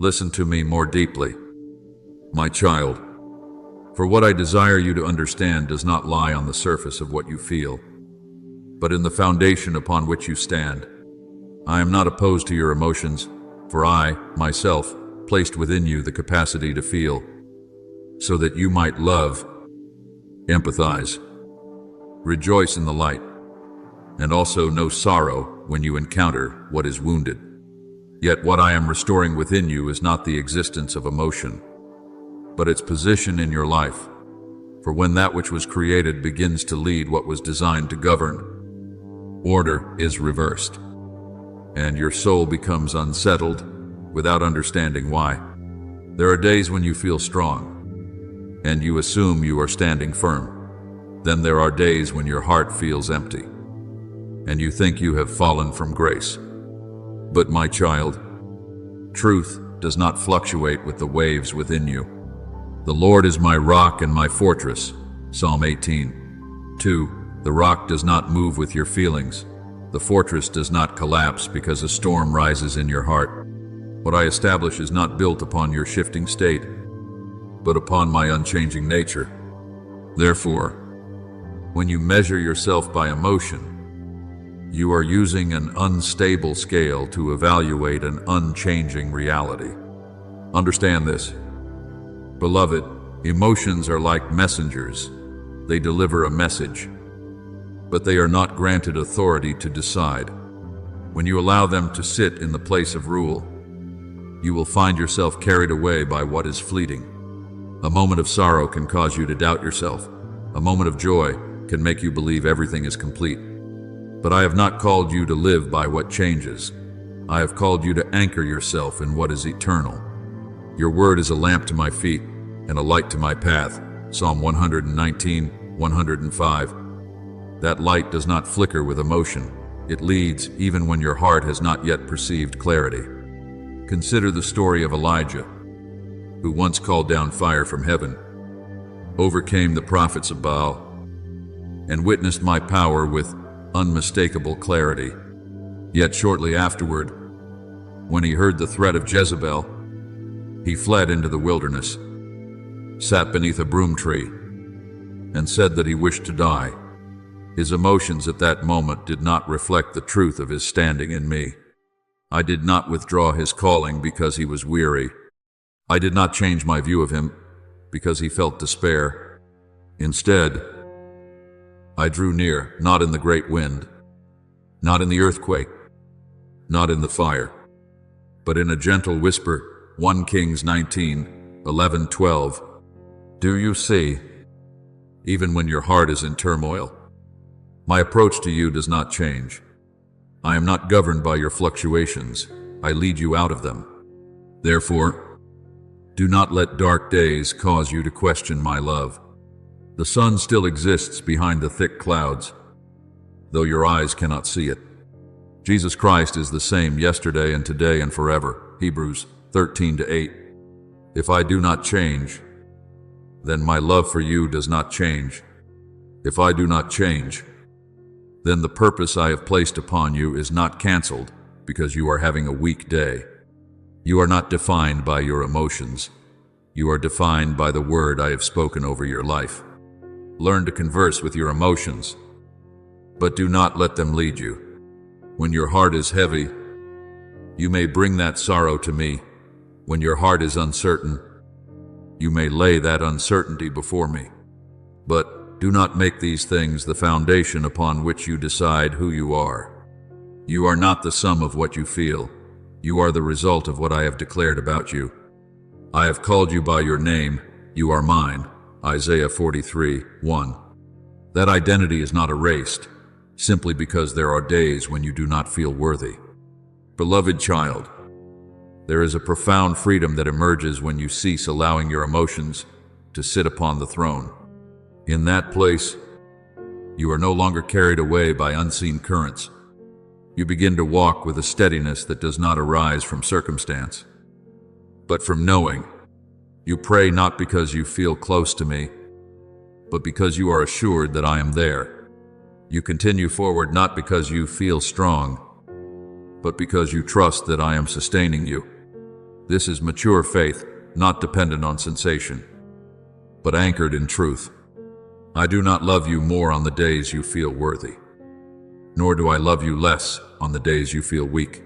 Listen to me more deeply, my child, for what I desire you to understand does not lie on the surface of what you feel, but in the foundation upon which you stand. I am not opposed to your emotions, for I, myself, placed within you the capacity to feel, so that you might love, empathize, rejoice in the light, and also know sorrow when you encounter what is wounded. Yet what I am restoring within you is not the existence of emotion, but its position in your life. For when that which was created begins to lead what was designed to govern, order is reversed, and your soul becomes unsettled without understanding why. There are days when you feel strong, and you assume you are standing firm. Then there are days when your heart feels empty, and you think you have fallen from grace. But my child, truth does not fluctuate with the waves within you. The Lord is my rock and my fortress, Psalm 18:2. The rock does not move with your feelings. The fortress does not collapse because a storm rises in your heart. What I establish is not built upon your shifting state, but upon my unchanging nature. Therefore, when you measure yourself by emotion, you are using an unstable scale to evaluate an unchanging reality. Understand this. Beloved, emotions are like messengers. They deliver a message, but they are not granted authority to decide. When you allow them to sit in the place of rule, you will find yourself carried away by what is fleeting. A moment of sorrow can cause you to doubt yourself. A moment of joy can make you believe everything is complete. But I have not called you to live by what changes. I have called you to anchor yourself in what is eternal. Your word is a lamp to my feet and a light to my path. Psalm 119:105. That light does not flicker with emotion. It leads even when your heart has not yet perceived clarity. Consider the story of Elijah, who once called down fire from heaven, overcame the prophets of Baal, and witnessed my power with unmistakable clarity. Yet shortly afterward, when he heard the threat of Jezebel, he fled into the wilderness, sat beneath a broom tree, and said that he wished to die. His emotions at that moment did not reflect the truth of his standing in me. I did not withdraw his calling because he was weary. I did not change my view of him because he felt despair. Instead, I drew near, not in the great wind, not in the earthquake, not in the fire, but in a gentle whisper. 1 Kings 19:11-12. Do you see, even when your heart is in turmoil, my approach to you does not change. I am not governed by your fluctuations. I lead you out of them. Therefore, do not let dark days cause you to question my love. The sun still exists behind the thick clouds, though your eyes cannot see it. Jesus Christ is the same yesterday and today and forever. Hebrews 13:8. If I do not change, then my love for you does not change. If I do not change, then the purpose I have placed upon you is not canceled because you are having a weak day. You are not defined by your emotions. You are defined by the word I have spoken over your life. Learn to converse with your emotions, but do not let them lead you. When your heart is heavy, you may bring that sorrow to me. When your heart is uncertain, you may lay that uncertainty before me. But do not make these things the foundation upon which you decide who you are. You are not the sum of what you feel. You are the result of what I have declared about you. I have called you by your name. You are mine. Isaiah 43:1. That identity is not erased, simply because there are days when you do not feel worthy. Beloved child, there is a profound freedom that emerges when you cease allowing your emotions to sit upon the throne. In that place, you are no longer carried away by unseen currents. You begin to walk with a steadiness that does not arise from circumstance, but from knowing. You pray not because you feel close to me, but because you are assured that I am there. You continue forward not because you feel strong, but because you trust that I am sustaining you. This is mature faith, not dependent on sensation, but anchored in truth. I do not love you more on the days you feel worthy, nor do I love you less on the days you feel weak.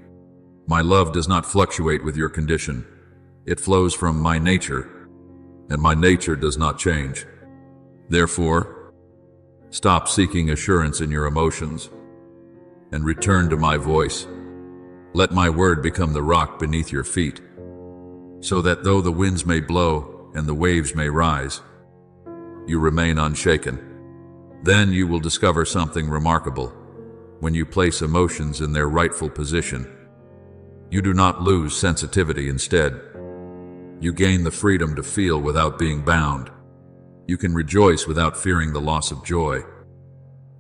My love does not fluctuate with your condition. It flows from my nature, and my nature does not change. Therefore, stop seeking assurance in your emotions and return to my voice. Let my word become the rock beneath your feet, so that though the winds may blow and the waves may rise, you remain unshaken. Then you will discover something remarkable. When you place emotions in their rightful position, you do not lose sensitivity. Instead, you gain the freedom to feel without being bound. You can rejoice without fearing the loss of joy.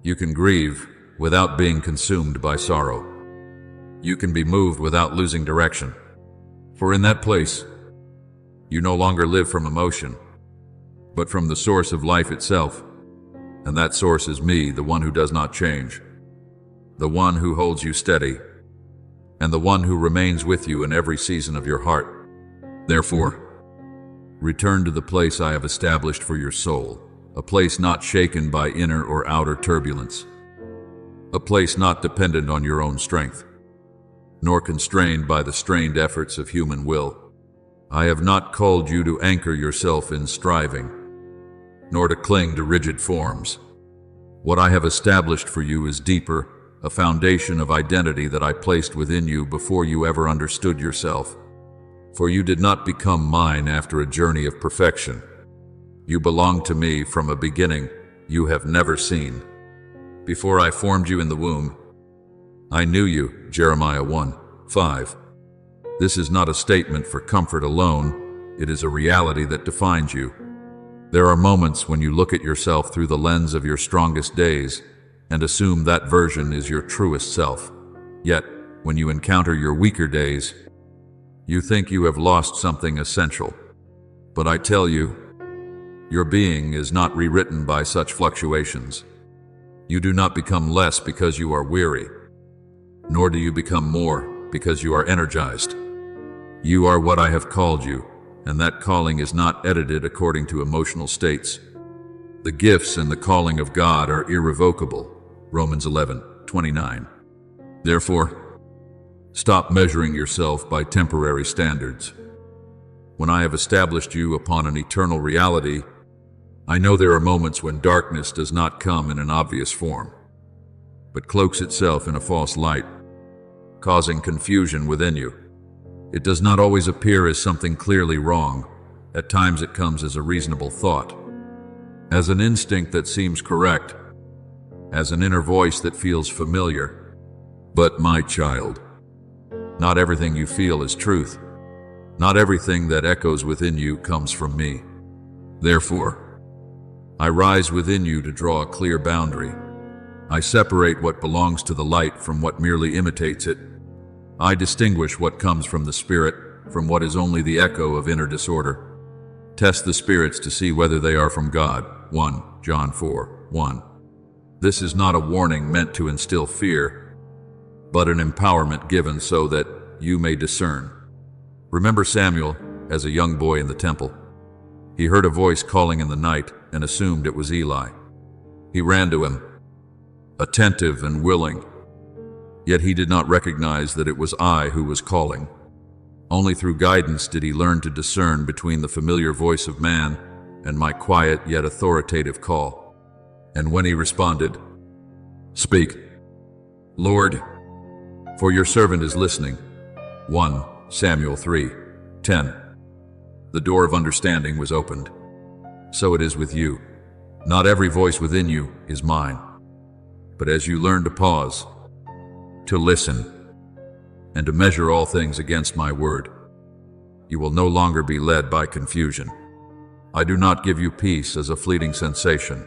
You can grieve without being consumed by sorrow. You can be moved without losing direction. For in that place, you no longer live from emotion, but from the source of life itself. And that source is me, the one who does not change, the one who holds you steady, and the one who remains with you in every season of your heart. Therefore, return to the place I have established for your soul, a place not shaken by inner or outer turbulence, a place not dependent on your own strength, nor constrained by the strained efforts of human will. I have not called you to anchor yourself in striving, nor to cling to rigid forms. What I have established for you is deeper, a foundation of identity that I placed within you before you ever understood yourself. For you did not become mine after a journey of perfection. You belong to me from a beginning you have never seen. Before I formed you in the womb, I knew you, Jeremiah 1:5. This is not a statement for comfort alone, it is a reality that defines you. There are moments when you look at yourself through the lens of your strongest days and assume that version is your truest self. Yet, when you encounter your weaker days, you think you have lost something essential. But I tell you, your being is not rewritten by such fluctuations. You do not become less because you are weary, nor do you become more because you are energized. You are what I have called you, and that calling is not edited according to emotional states. The gifts and the calling of God are irrevocable. Romans 11:29. Therefore, stop measuring yourself by temporary standards. When I have established you upon an eternal reality, I know there are moments when darkness does not come in an obvious form, but cloaks itself in a false light, causing confusion within you. It does not always appear as something clearly wrong. At times it comes as a reasonable thought, as an instinct that seems correct, as an inner voice that feels familiar. But my child, not everything you feel is truth. Not everything that echoes within you comes from me. Therefore, I rise within you to draw a clear boundary. I separate what belongs to the light from what merely imitates it. I distinguish what comes from the Spirit from what is only the echo of inner disorder. Test the spirits to see whether they are from God. 1 John 4:1. This is not a warning meant to instill fear, but an empowerment given so that you may discern. Remember Samuel as a young boy in the temple. He heard a voice calling in the night and assumed it was Eli. He ran to him, attentive and willing. Yet he did not recognize that it was I who was calling. Only through guidance did he learn to discern between the familiar voice of man and my quiet yet authoritative call. And when he responded, "Speak, Lord, for your servant is listening." 1 Samuel 3:10. The door of understanding was opened. So it is with you. Not every voice within you is mine. But as you learn to pause, to listen, and to measure all things against my word, you will no longer be led by confusion. I do not give you peace as a fleeting sensation,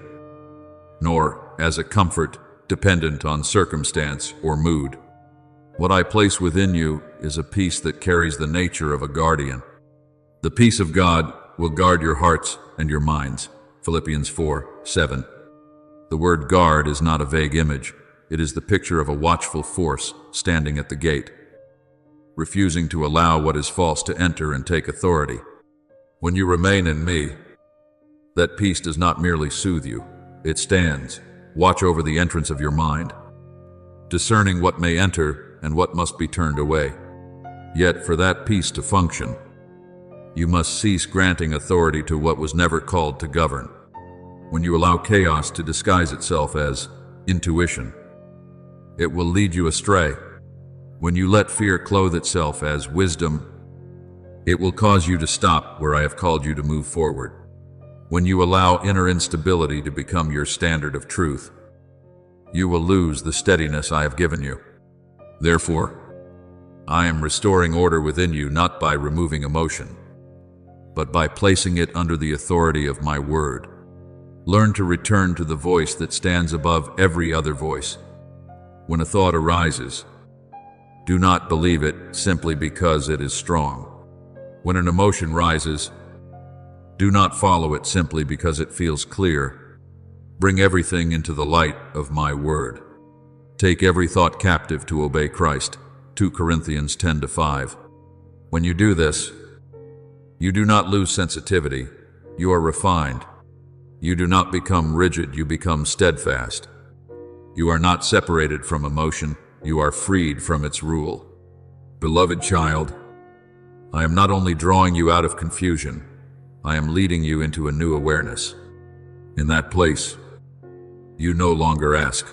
nor as a comfort dependent on circumstance or mood. What I place within you is a peace that carries the nature of a guardian. The peace of God will guard your hearts and your minds. Philippians 4:7. The word guard is not a vague image. It is the picture of a watchful force standing at the gate. refusing to allow what is false to enter and take authority. When you remain in me, that peace does not merely soothe you, it stands, watch over the entrance of your mind, discerning what may enter and what must be turned away. Yet for that peace to function, you must cease granting authority to what was never called to govern. When you allow chaos to disguise itself as intuition, it will lead you astray. When you let fear clothe itself as wisdom, it will cause you to stop where I have called you to move forward. When you allow inner instability to become your standard of truth, you will lose the steadiness I have given you. Therefore, I am restoring order within you not by removing emotion, but by placing it under the authority of my word. Learn to return to the voice that stands above every other voice. When a thought arises, do not believe it simply because it is strong. When an emotion rises, do not follow it simply because it feels clear. Bring everything into the light of my word. Take every thought captive to obey Christ. 2 Corinthians 10:5. When you do this, you do not lose sensitivity. You are refined. You do not become rigid, you become steadfast. You are not separated from emotion, you are freed from its rule. Beloved child, I am not only drawing you out of confusion, I am leading you into a new awareness. In that place, you no longer ask,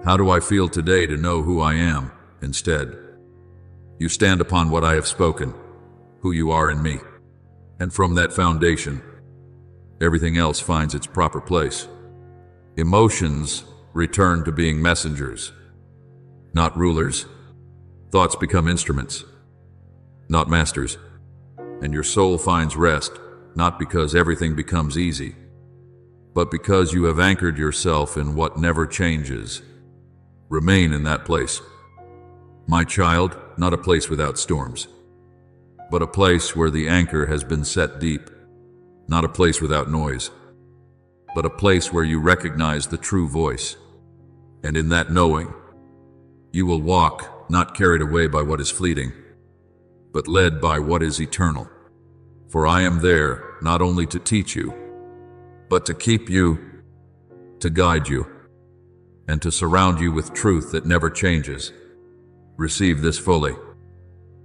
how do I feel today to know who I am? Instead, you stand upon what I have spoken, who you are in me. And from that foundation, everything else finds its proper place. Emotions return to being messengers, not rulers. Thoughts become instruments, not masters. And your soul finds rest, not because everything becomes easy, but because you have anchored yourself in what never changes. Remain in that place. My child, not a place without storms, but a place where the anchor has been set deep. Not a place without noise, but a place where you recognize the true voice. And in that knowing, you will walk, not carried away by what is fleeting, but led by what is eternal. For I am there not only to teach you, but to keep you, to guide you, and to surround you with truth that never changes. Receive this fully,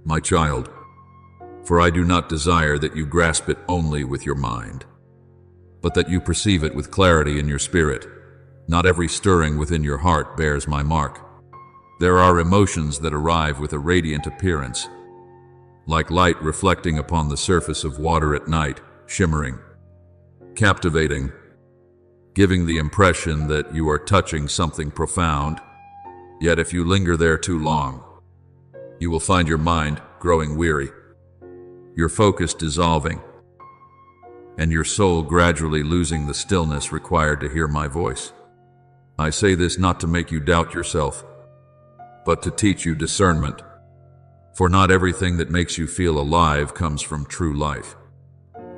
my child, for I do not desire that you grasp it only with your mind, but that you perceive it with clarity in your spirit. Not every stirring within your heart bears my mark. There are emotions that arrive with a radiant appearance, like light reflecting upon the surface of water at night, shimmering, captivating, giving the impression that you are touching something profound. Yet if you linger there too long, you will find your mind growing weary, your focus dissolving, and your soul gradually losing the stillness required to hear my voice. I say this not to make you doubt yourself, but to teach you discernment. For not everything that makes you feel alive comes from true life.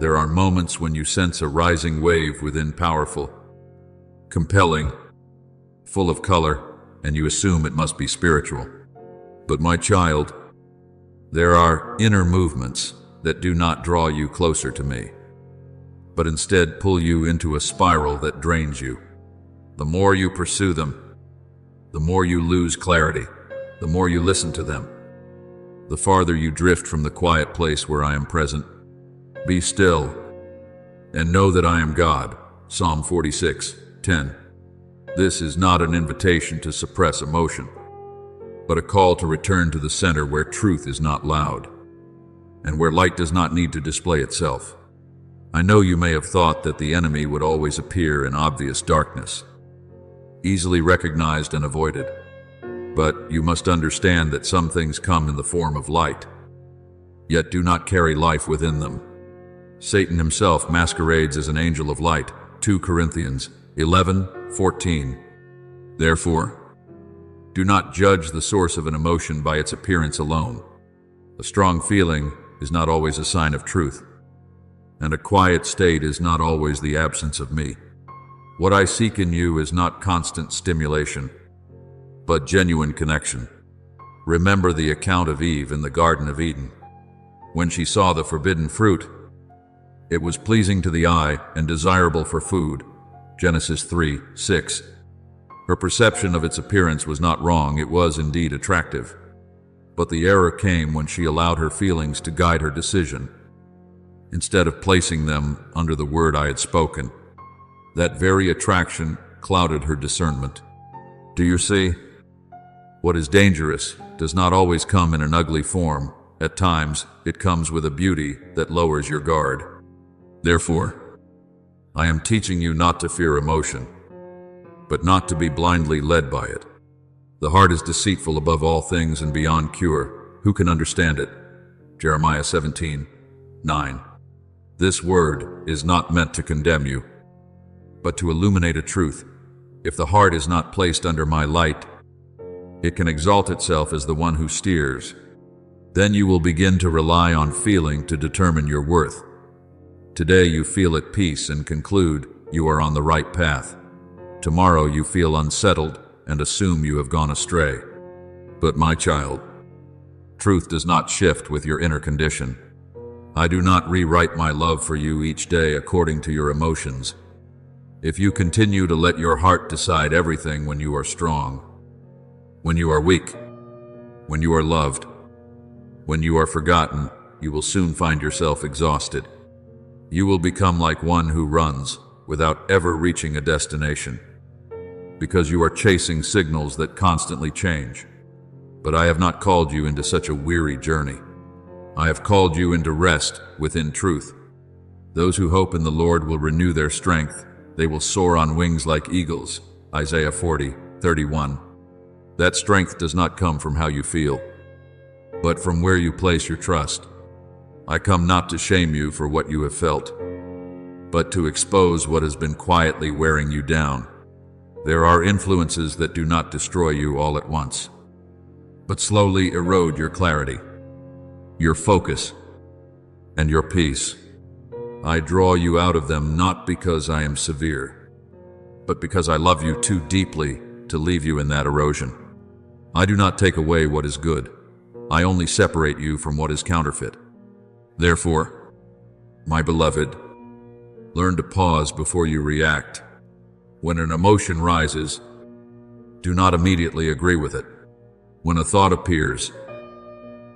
There are moments when you sense a rising wave within, powerful, compelling, full of color, and you assume it must be spiritual. But my child, there are inner movements that do not draw you closer to me, but instead pull you into a spiral that drains you. The more you pursue them, the more you lose clarity. The more you listen to them, the farther you drift from the quiet place where I am present. Be still and know that I am God. Psalm 46:10. This is not an invitation to suppress emotion, but a call to return to the center where truth is not loud, and where light does not need to display itself. I know you may have thought that the enemy would always appear in obvious darkness, easily recognized and avoided. But you must understand that some things come in the form of light, yet do not carry life within them. Satan himself masquerades as an angel of light. 2 Corinthians 11:14. Therefore, do not judge the source of an emotion by its appearance alone. A strong feeling is not always a sign of truth, and a quiet state is not always the absence of me. What I seek in you is not constant stimulation, but genuine connection. Remember the account of Eve in the Garden of Eden. When she saw the forbidden fruit, it was pleasing to the eye and desirable for food. Genesis 3:6. Her perception of its appearance was not wrong, it was indeed attractive. But the error came when she allowed her feelings to guide her decision, instead of placing them under the word I had spoken. That very attraction clouded her discernment. Do you see? What is dangerous does not always come in an ugly form. At times, it comes with a beauty that lowers your guard. Therefore, I am teaching you not to fear emotion, but not to be blindly led by it. The heart is deceitful above all things and beyond cure. Who can understand it? Jeremiah 17:9. This word is not meant to condemn you, but to illuminate a truth. If the heart is not placed under my light, it can exalt itself as the one who steers. Then you will begin to rely on feeling to determine your worth. Today you feel at peace and conclude you are on the right path. Tomorrow you feel unsettled and assume you have gone astray. But my child, truth does not shift with your inner condition. I do not rewrite my love for you each day according to your emotions. If you continue to let your heart decide everything when you are strong, when you are weak, when you are loved, when you are forgotten, you will soon find yourself exhausted. You will become like one who runs without ever reaching a destination, because you are chasing signals that constantly change. But I have not called you into such a weary journey. I have called you into rest within truth. Those who hope in the Lord will renew their strength. They will soar on wings like eagles. Isaiah 40:31. That strength does not come from how you feel, but from where you place your trust. I come not to shame you for what you have felt, but to expose what has been quietly wearing you down. There are influences that do not destroy you all at once, but slowly erode your clarity, your focus, and your peace. I draw you out of them not because I am severe, but because I love you too deeply to leave you in that erosion. I do not take away what is good. I only separate you from what is counterfeit. Therefore, my beloved, learn to pause before you react. When an emotion rises, do not immediately agree with it. When a thought appears,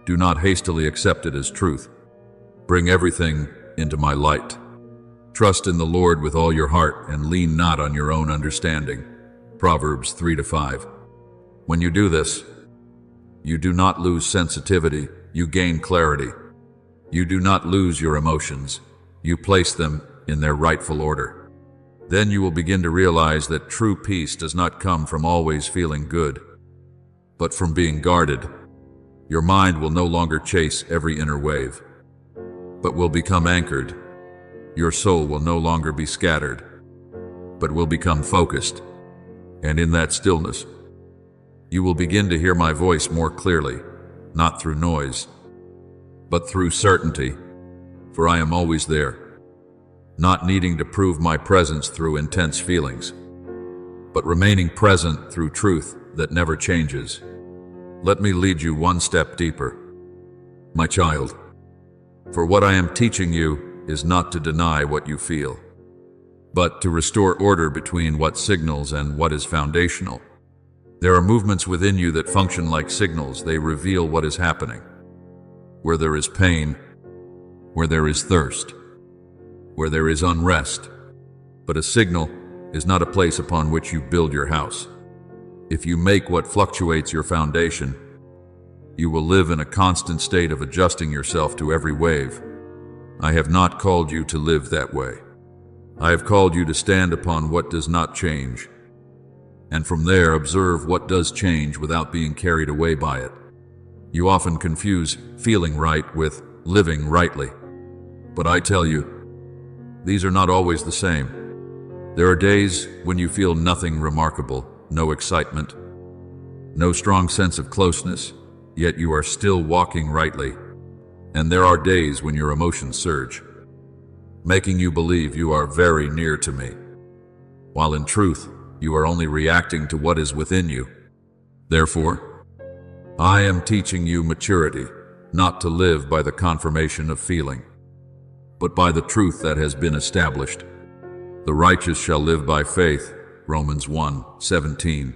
do not hastily accept it as truth. Bring everything into my light. Trust in the Lord with all your heart and lean not on your own understanding. Proverbs 3-5. When you do this, you do not lose sensitivity, you gain clarity. You do not lose your emotions, you place them in their rightful order. Then you will begin to realize that true peace does not come from always feeling good, but from being guarded. Your mind will no longer chase every inner wave, but will become anchored. Your soul will no longer be scattered, but will become focused. And in that stillness, you will begin to hear my voice more clearly, not through noise, but through certainty, for I am always there, not needing to prove my presence through intense feelings, but remaining present through truth that never changes. Let me lead you one step deeper, my child, for what I am teaching you is not to deny what you feel, but to restore order between what signals and what is foundational. There are movements within you that function like signals. They reveal what is happening. Where there is pain, where there is thirst, where there is unrest. But a signal is not a place upon which you build your house. If you make what fluctuates your foundation, you will live in a constant state of adjusting yourself to every wave. I have not called you to live that way. I have called you to stand upon what does not change, and from there observe what does change without being carried away by it. You often confuse feeling right with living rightly. But I tell you, these are not always the same. There are days when you feel nothing remarkable, no excitement, no strong sense of closeness, yet you are still walking rightly. And there are days when your emotions surge, making you believe you are very near to me, while in truth, you are only reacting to what is within you. Therefore, I am teaching you maturity, not to live by the confirmation of feeling, but by the truth that has been established. The righteous shall live by faith, Romans 1:17,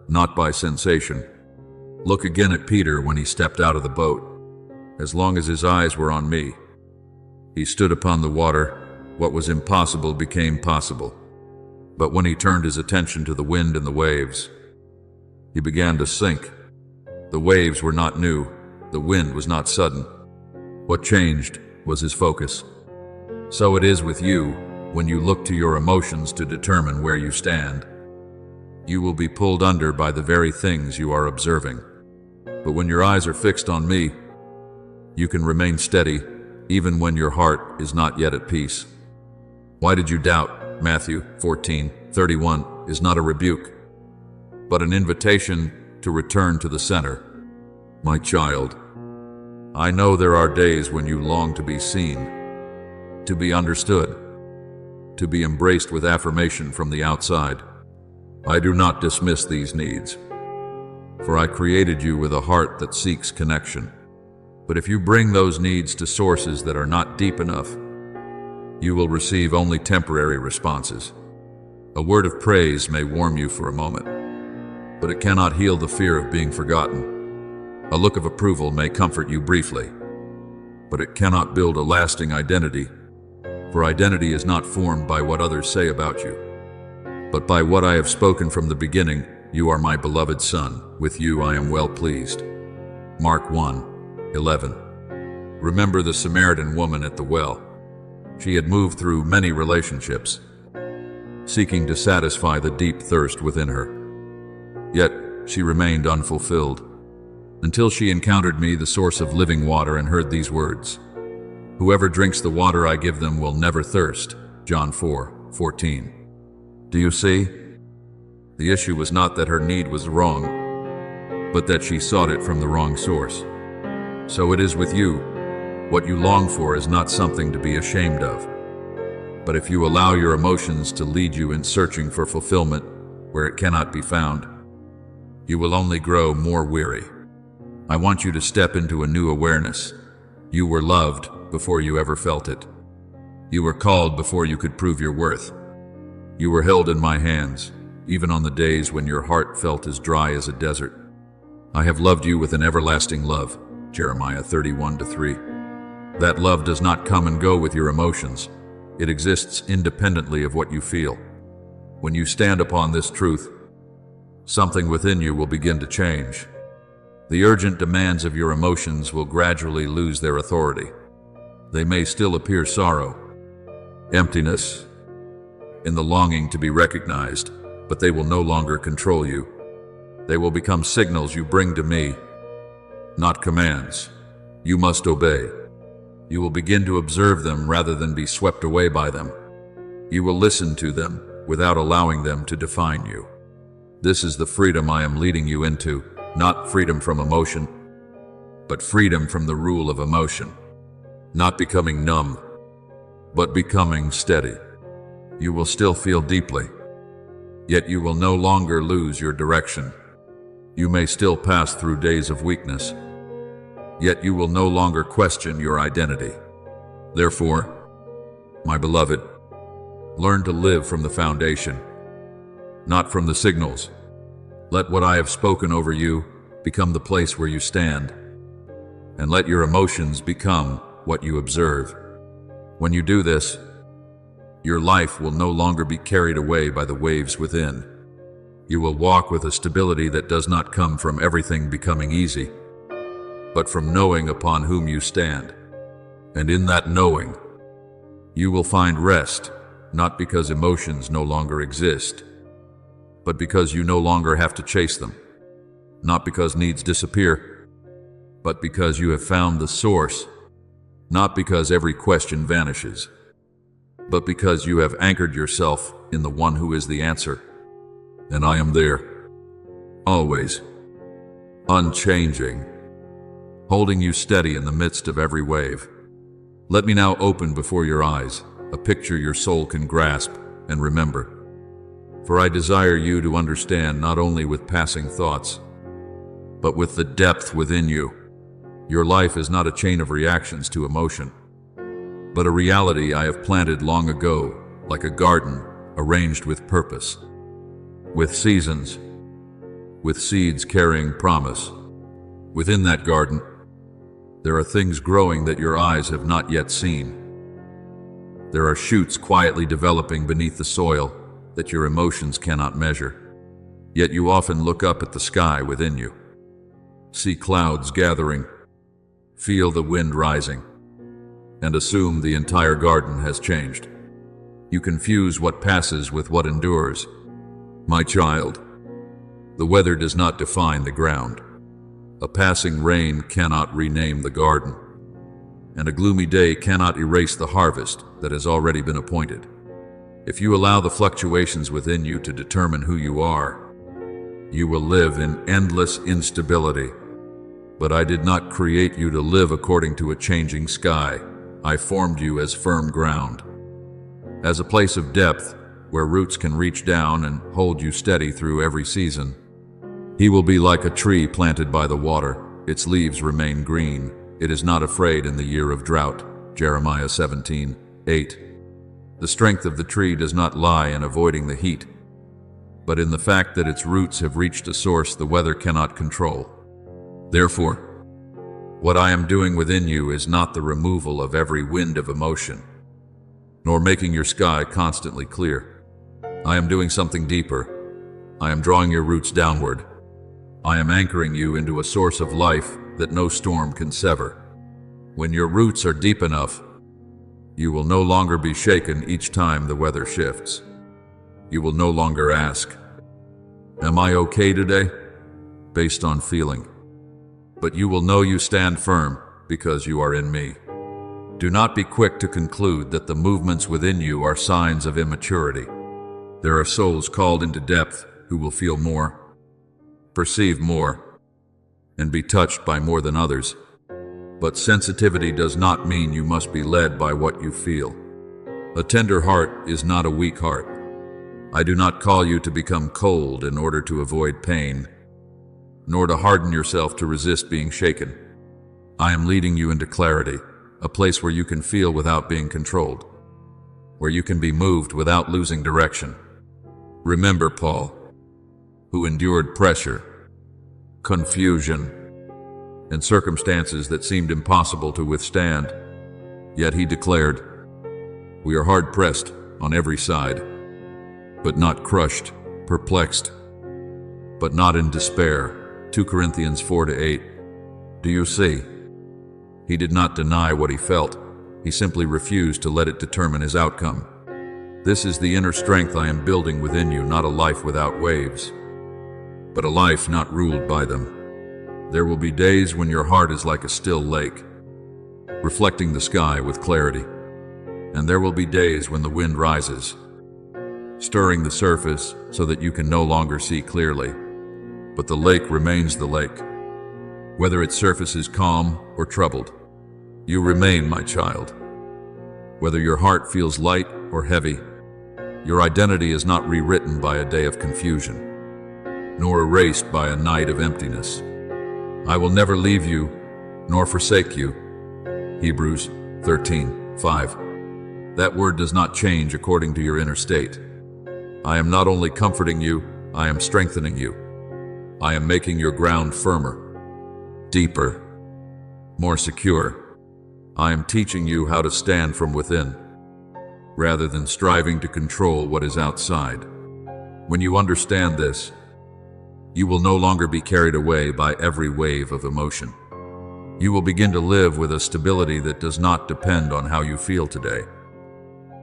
not by sensation. Look again at Peter when he stepped out of the boat. As long as his eyes were on me, he stood upon the water. What was impossible became possible. But when he turned his attention to the wind and the waves, he began to sink. The waves were not new. The wind was not sudden. What changed was his focus. So it is with you when you look to your emotions to determine where you stand. You will be pulled under by the very things you are observing. But when your eyes are fixed on me, you can remain steady even when your heart is not yet at peace. Why did you doubt? Matthew 14:31 is not a rebuke, but an invitation to return to the center. My child, I know there are days when you long to be seen, to be understood, to be embraced with affirmation from the outside. I do not dismiss these needs, for I created you with a heart that seeks connection. But if you bring those needs to sources that are not deep enough, you will receive only temporary responses. A word of praise may warm you for a moment, but it cannot heal the fear of being forgotten. A look of approval may comfort you briefly, but it cannot build a lasting identity, for identity is not formed by what others say about you, but by what I have spoken from the beginning. You are my beloved Son. With you I am well pleased. Mark 1:11. Remember the Samaritan woman at the well. She had moved through many relationships, seeking to satisfy the deep thirst within her. Yet she remained unfulfilled, until she encountered me, the source of living water, and heard these words, "Whoever drinks the water I give them will never thirst." John 4:14. Do you see? The issue was not that her need was wrong, but that she sought it from the wrong source. So it is with you. What you long for is not something to be ashamed of. But if you allow your emotions to lead you in searching for fulfillment where it cannot be found, you will only grow more weary. I want you to step into a new awareness. You were loved before you ever felt it. You were called before you could prove your worth. You were held in my hands, even on the days when your heart felt as dry as a desert. I have loved you with an everlasting love. Jeremiah 31:3. That love does not come and go with your emotions. It exists independently of what you feel. When you stand upon this truth, something within you will begin to change. The urgent demands of your emotions will gradually lose their authority. They may still appear sorrow, emptiness, in the longing to be recognized, but they will no longer control you. They will become signals you bring to me, not commands. You must obey. You will begin to observe them rather than be swept away by them. You will listen to them without allowing them to define you. This is the freedom I am leading you into, not freedom from emotion, but freedom from the rule of emotion. Not becoming numb, but becoming steady. You will still feel deeply, yet you will no longer lose your direction. You may still pass through days of weakness, yet you will no longer question your identity. Therefore, my beloved, learn to live from the foundation, not from the signals. Let what I have spoken over you become the place where you stand, and let your emotions become what you observe. When you do this, your life will no longer be carried away by the waves within. You will walk with a stability that does not come from everything becoming easy, but from knowing upon whom you stand. And in that knowing, you will find rest, not because emotions no longer exist, but because you no longer have to chase them. Not because needs disappear, but because you have found the source. Not because every question vanishes, but because you have anchored yourself in the one who is the answer. And I am there, always, unchanging, holding you steady in the midst of every wave. Let me now open before your eyes a picture your soul can grasp and remember. For I desire you to understand not only with passing thoughts, but with the depth within you. Your life is not a chain of reactions to emotion, but a reality I have planted long ago, like a garden arranged with purpose, with seasons, with seeds carrying promise. Within that garden, there are things growing that your eyes have not yet seen. There are shoots quietly developing beneath the soil that your emotions cannot measure. Yet you often look up at the sky within you, see clouds gathering, feel the wind rising, and assume the entire garden has changed. You confuse what passes with what endures. My child, the weather does not define the ground. A passing rain cannot rename the garden, and a gloomy day cannot erase the harvest that has already been appointed. If you allow the fluctuations within you to determine who you are, you will live in endless instability. But I did not create you to live according to a changing sky. I formed you as firm ground, as a place of depth where roots can reach down and hold you steady through every season. He will be like a tree planted by the water. Its leaves remain green. It is not afraid in the year of drought. Jeremiah 17:8. The strength of the tree does not lie in avoiding the heat, but in the fact that its roots have reached a source the weather cannot control. Therefore, what I am doing within you is not the removal of every wind of emotion, nor making your sky constantly clear. I am doing something deeper. I am drawing your roots downward. I am anchoring you into a source of life that no storm can sever. When your roots are deep enough, you will no longer be shaken each time the weather shifts. You will no longer ask, "Am I okay today?" based on feeling. But you will know you stand firm because you are in me. Do not be quick to conclude that the movements within you are signs of immaturity. There are souls called into depth who will feel more, perceive more, and be touched by more than others. But sensitivity does not mean you must be led by what you feel. A tender heart is not a weak heart. I do not call you to become cold in order to avoid pain, nor to harden yourself to resist being shaken. I am leading you into clarity, a place where you can feel without being controlled, where you can be moved without losing direction. Remember Paul, who endured pressure, confusion, and circumstances that seemed impossible to withstand. Yet he declared, "We are hard-pressed on every side, but not crushed, perplexed, but not in despair." 2 Corinthians 4-8. Do you see? He did not deny what he felt. He simply refused to let it determine his outcome. This is the inner strength I am building within you, not a life without waves, but a life not ruled by them. There will be days when your heart is like a still lake, reflecting the sky with clarity. And there will be days when the wind rises, stirring the surface so that you can no longer see clearly. But the lake remains the lake. Whether its surface is calm or troubled, you remain, my child. Whether your heart feels light or heavy, your identity is not rewritten by a day of confusion, nor erased by a night of emptiness. I will never leave you, nor forsake you. Hebrews 13:5. That word does not change according to your inner state. I am not only comforting you, I am strengthening you. I am making your ground firmer, deeper, more secure. I am teaching you how to stand from within, rather than striving to control what is outside. When you understand this, you will no longer be carried away by every wave of emotion. You will begin to live with a stability that does not depend on how you feel today,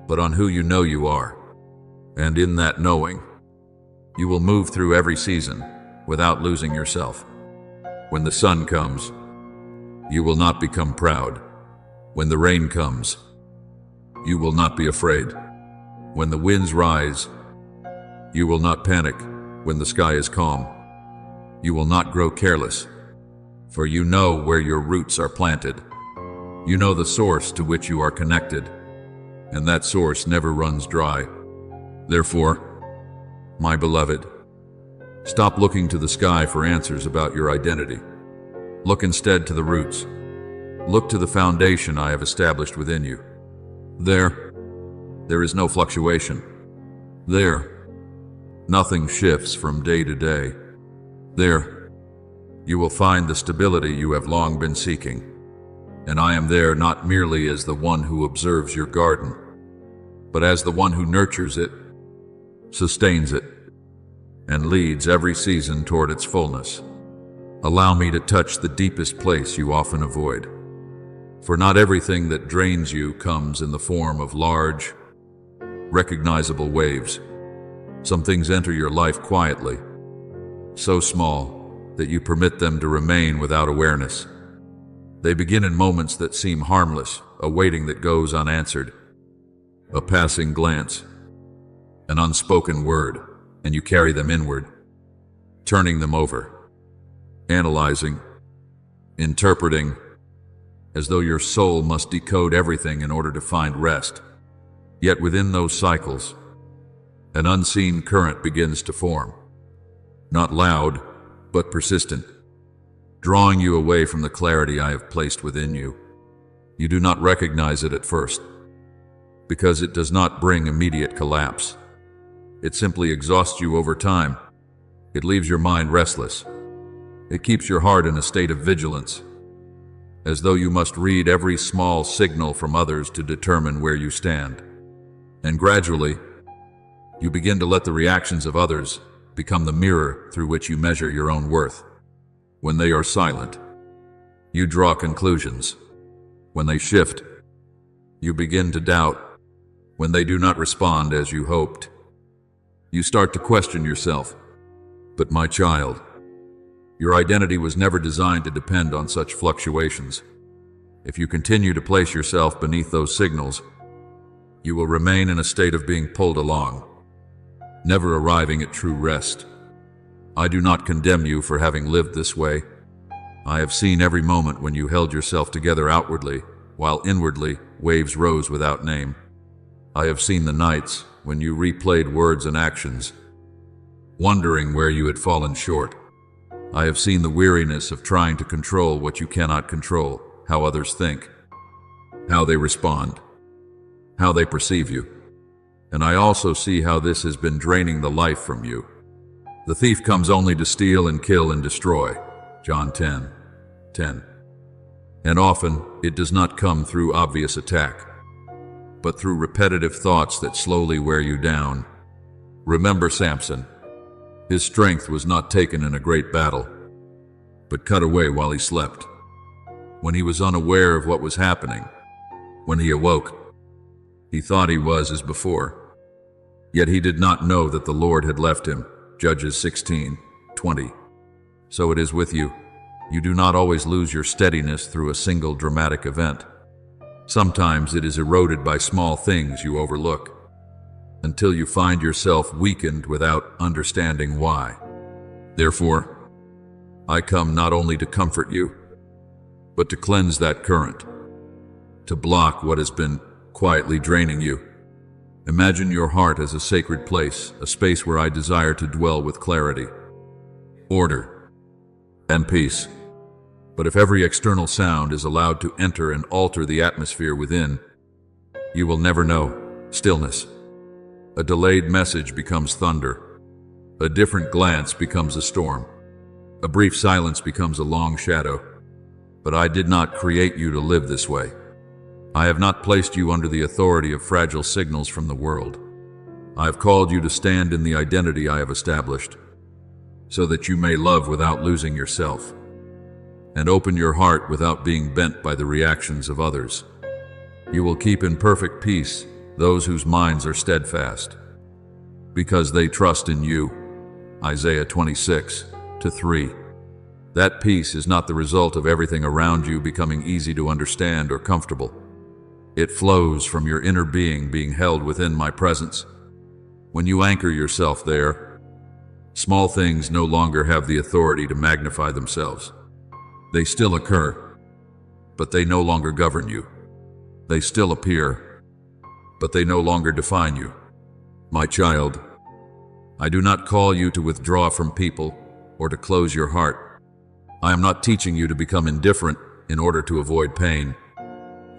but on who you know you are. And in that knowing, you will move through every season without losing yourself. When the sun comes, you will not become proud. When the rain comes, you will not be afraid. When the winds rise, you will not panic. When the sky is calm, you will not grow careless, for you know where your roots are planted. You know the source to which you are connected, and that source never runs dry. Therefore, my beloved, Stop looking to the sky for answers about your identity. Look instead to the roots. Look to the foundation I have established within you. There is no fluctuation. There, nothing shifts from day to day. There, you will find the stability you have long been seeking. And I am there not merely as the one who observes your garden, but as the one who nurtures it, sustains it, and leads every season toward its fullness. Allow me to touch the deepest place you often avoid. For not everything that drains you comes in the form of large, recognizable waves. Some things enter your life quietly, so small that you permit them to remain without awareness. They begin in moments that seem harmless, a waiting that goes unanswered, a passing glance, an unspoken word, and you carry them inward, turning them over, analyzing, interpreting, as though your soul must decode everything in order to find rest. Yet within those cycles, an unseen current begins to form, not loud, but persistent, drawing you away from the clarity I have placed within you. You do not recognize it at first, because it does not bring immediate collapse. It simply exhausts you over time. It leaves your mind restless. It keeps your heart in a state of vigilance, as though you must read every small signal from others to determine where you stand. And gradually, you begin to let the reactions of others become the mirror through which you measure your own worth. When they are silent, you draw conclusions. When they shift, you begin to doubt. When they do not respond as you hoped, you start to question yourself. But my child, your identity was never designed to depend on such fluctuations. If you continue to place yourself beneath those signals, you will remain in a state of being pulled along, never arriving at true rest. I do not condemn you for having lived this way. I have seen every moment when you held yourself together outwardly, while inwardly waves rose without name. I have seen the nights when you replayed words and actions, wondering where you had fallen short. I have seen the weariness of trying to control what you cannot control, how others think, how they respond, how they perceive you. And I also see how this has been draining the life from you. The thief comes only to steal and kill and destroy. John 10:10. And often it does not come through obvious attack, but through repetitive thoughts that slowly wear you down. Remember Samson. His strength was not taken in a great battle, but cut away while he slept. When he was unaware of what was happening, when he awoke, he thought he was as before. Yet he did not know that the Lord had left him. Judges 16:20. So it is with you. You do not always lose your steadiness through a single dramatic event. Sometimes it is eroded by small things you overlook, until you find yourself weakened without understanding why. Therefore, I come not only to comfort you, but to cleanse that current, to block what has been quietly draining you. Imagine your heart as a sacred place, a space where I desire to dwell with clarity, order, and peace. But if every external sound is allowed to enter and alter the atmosphere within, you will never know stillness. A delayed message becomes thunder. A different glance becomes a storm. A brief silence becomes a long shadow. But I did not create you to live this way. I have not placed you under the authority of fragile signals from the world. I have called you to stand in the identity I have established, so that you may love without losing yourself, and open your heart without being bent by the reactions of others. You will keep in perfect peace those whose minds are steadfast, because they trust in you. Isaiah 26:3. That peace is not the result of everything around you becoming easy to understand or comfortable. It flows from your inner being held within my presence. When you anchor yourself there, small things no longer have the authority to magnify themselves. They still occur, but they no longer govern you. They still appear, but they no longer define you. My child, I do not call you to withdraw from people or to close your heart. I am not teaching you to become indifferent in order to avoid pain.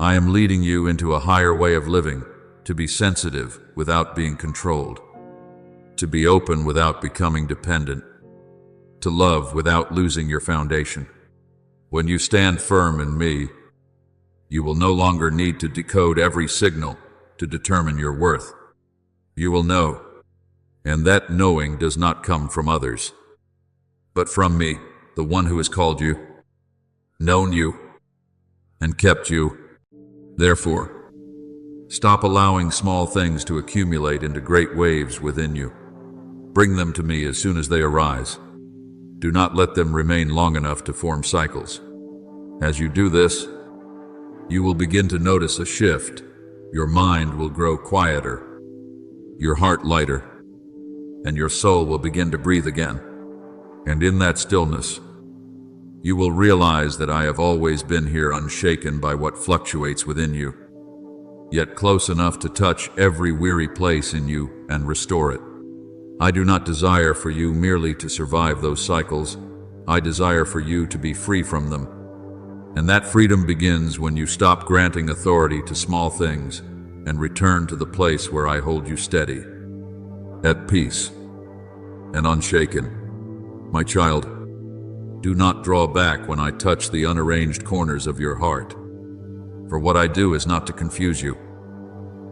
I am leading you into a higher way of living, to be sensitive without being controlled, to be open without becoming dependent, to love without losing your foundation. When you stand firm in me, you will no longer need to decode every signal to determine your worth. You will know, and that knowing does not come from others, but from me, the one who has called you, known you, and kept you. Therefore, stop allowing small things to accumulate into great waves within you. Bring them to me as soon as they arise. Do not let them remain long enough to form cycles. As you do this, you will begin to notice a shift. Your mind will grow quieter, your heart lighter, and your soul will begin to breathe again. And in that stillness, you will realize that I have always been here, unshaken by what fluctuates within you, yet close enough to touch every weary place in you and restore it. I do not desire for you merely to survive those cycles. I desire for you to be free from them. And that freedom begins when you stop granting authority to small things and return to the place where I hold you steady, at peace and unshaken. My child, do not draw back when I touch the unarranged corners of your heart. For what I do is not to confuse you,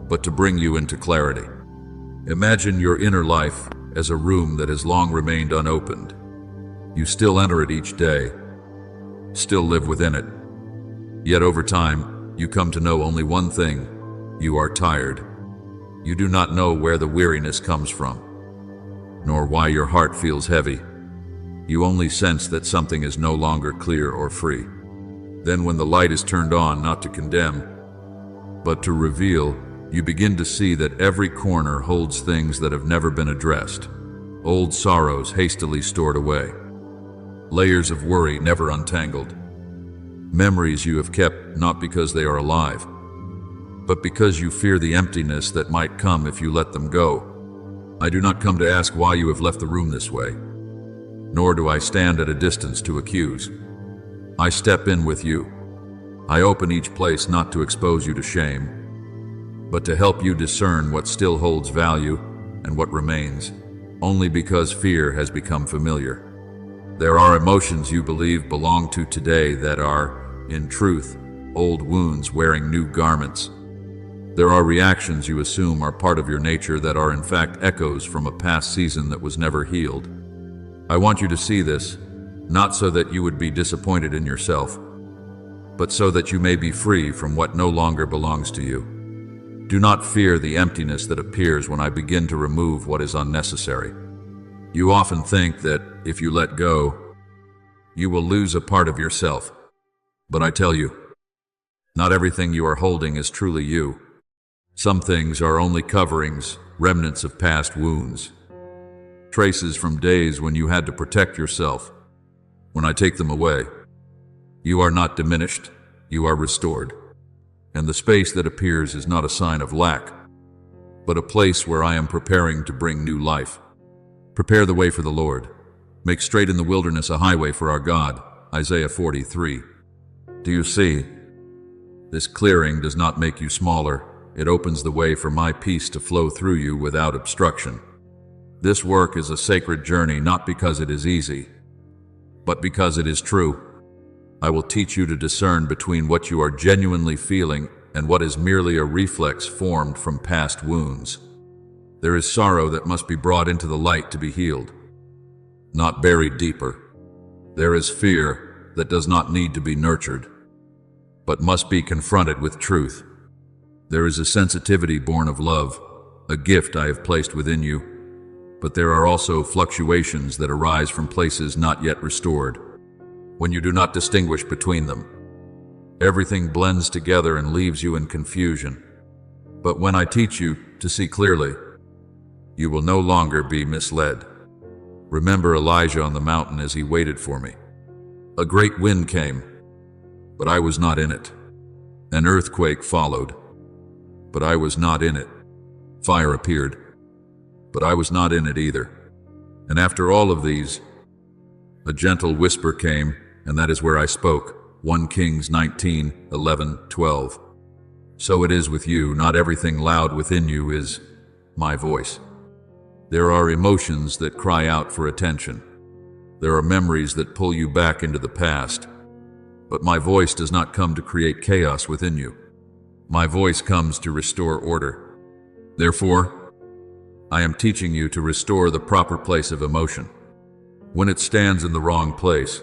but to bring you into clarity. Imagine your inner life as a room that has long remained unopened. You still enter it each day, still live within it. Yet over time, you come to know only one thing: you are tired. You do not know where the weariness comes from, nor why your heart feels heavy. You only sense that something is no longer clear or free. Then when the light is turned on, not to condemn, but to reveal, you begin to see that every corner holds things that have never been addressed. Old sorrows hastily stored away. Layers of worry never untangled. Memories you have kept not because they are alive, but because you fear the emptiness that might come if you let them go. I do not come to ask why you have left the room this way, nor do I stand at a distance to accuse. I step in with you. I open each place not to expose you to shame, but to help you discern what still holds value and what remains, only because fear has become familiar. There are emotions you believe belong to today that are, in truth, old wounds wearing new garments. There are reactions you assume are part of your nature that are in fact echoes from a past season that was never healed. I want you to see this, not so that you would be disappointed in yourself, but so that you may be free from what no longer belongs to you. Do not fear the emptiness that appears when I begin to remove what is unnecessary. You often think that if you let go, you will lose a part of yourself. But I tell you, not everything you are holding is truly you. Some things are only coverings, remnants of past wounds, traces from days when you had to protect yourself. When I take them away, you are not diminished, you are restored. And the space that appears is not a sign of lack, but a place where I am preparing to bring new life. Prepare the way for the Lord. Make straight in the wilderness a highway for our God. Isaiah 43. Do you see? This clearing does not make you smaller. It opens the way for my peace to flow through you without obstruction. This work is a sacred journey, not because it is easy, but because it is true. I will teach you to discern between what you are genuinely feeling and what is merely a reflex formed from past wounds. There is sorrow that must be brought into the light to be healed, not buried deeper. There is fear that does not need to be nurtured, but must be confronted with truth. There is a sensitivity born of love, a gift I have placed within you, but there are also fluctuations that arise from places not yet restored. When you do not distinguish between them, everything blends together and leaves you in confusion. But when I teach you to see clearly, you will no longer be misled. Remember Elijah on the mountain as he waited for me. A great wind came, but I was not in it. An earthquake followed, but I was not in it. Fire appeared, but I was not in it either. And after all of these, a gentle whisper came, and that is where I spoke. 1 Kings 19:11-12. So it is with you, not everything loud within you is my voice. There are emotions that cry out for attention. There are memories that pull you back into the past. But my voice does not come to create chaos within you. My voice comes to restore order. Therefore, I am teaching you to restore the proper place of emotion. When it stands in the wrong place,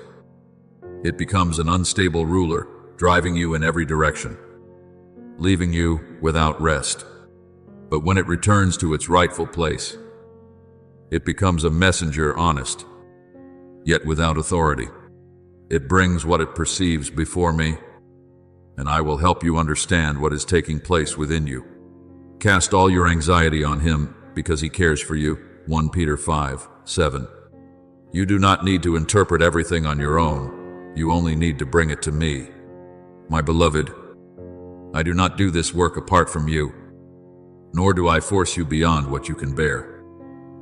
it becomes an unstable ruler, driving you in every direction, leaving you without rest. But when it returns to its rightful place, it becomes a messenger, honest, yet without authority. It brings what it perceives before me, and I will help you understand what is taking place within you. Cast all your anxiety on him, because he cares for you. 1 Peter 5:7. You do not need to interpret everything on your own. You only need to bring it to me. My beloved, I do not do this work apart from you, nor do I force you beyond what you can bear.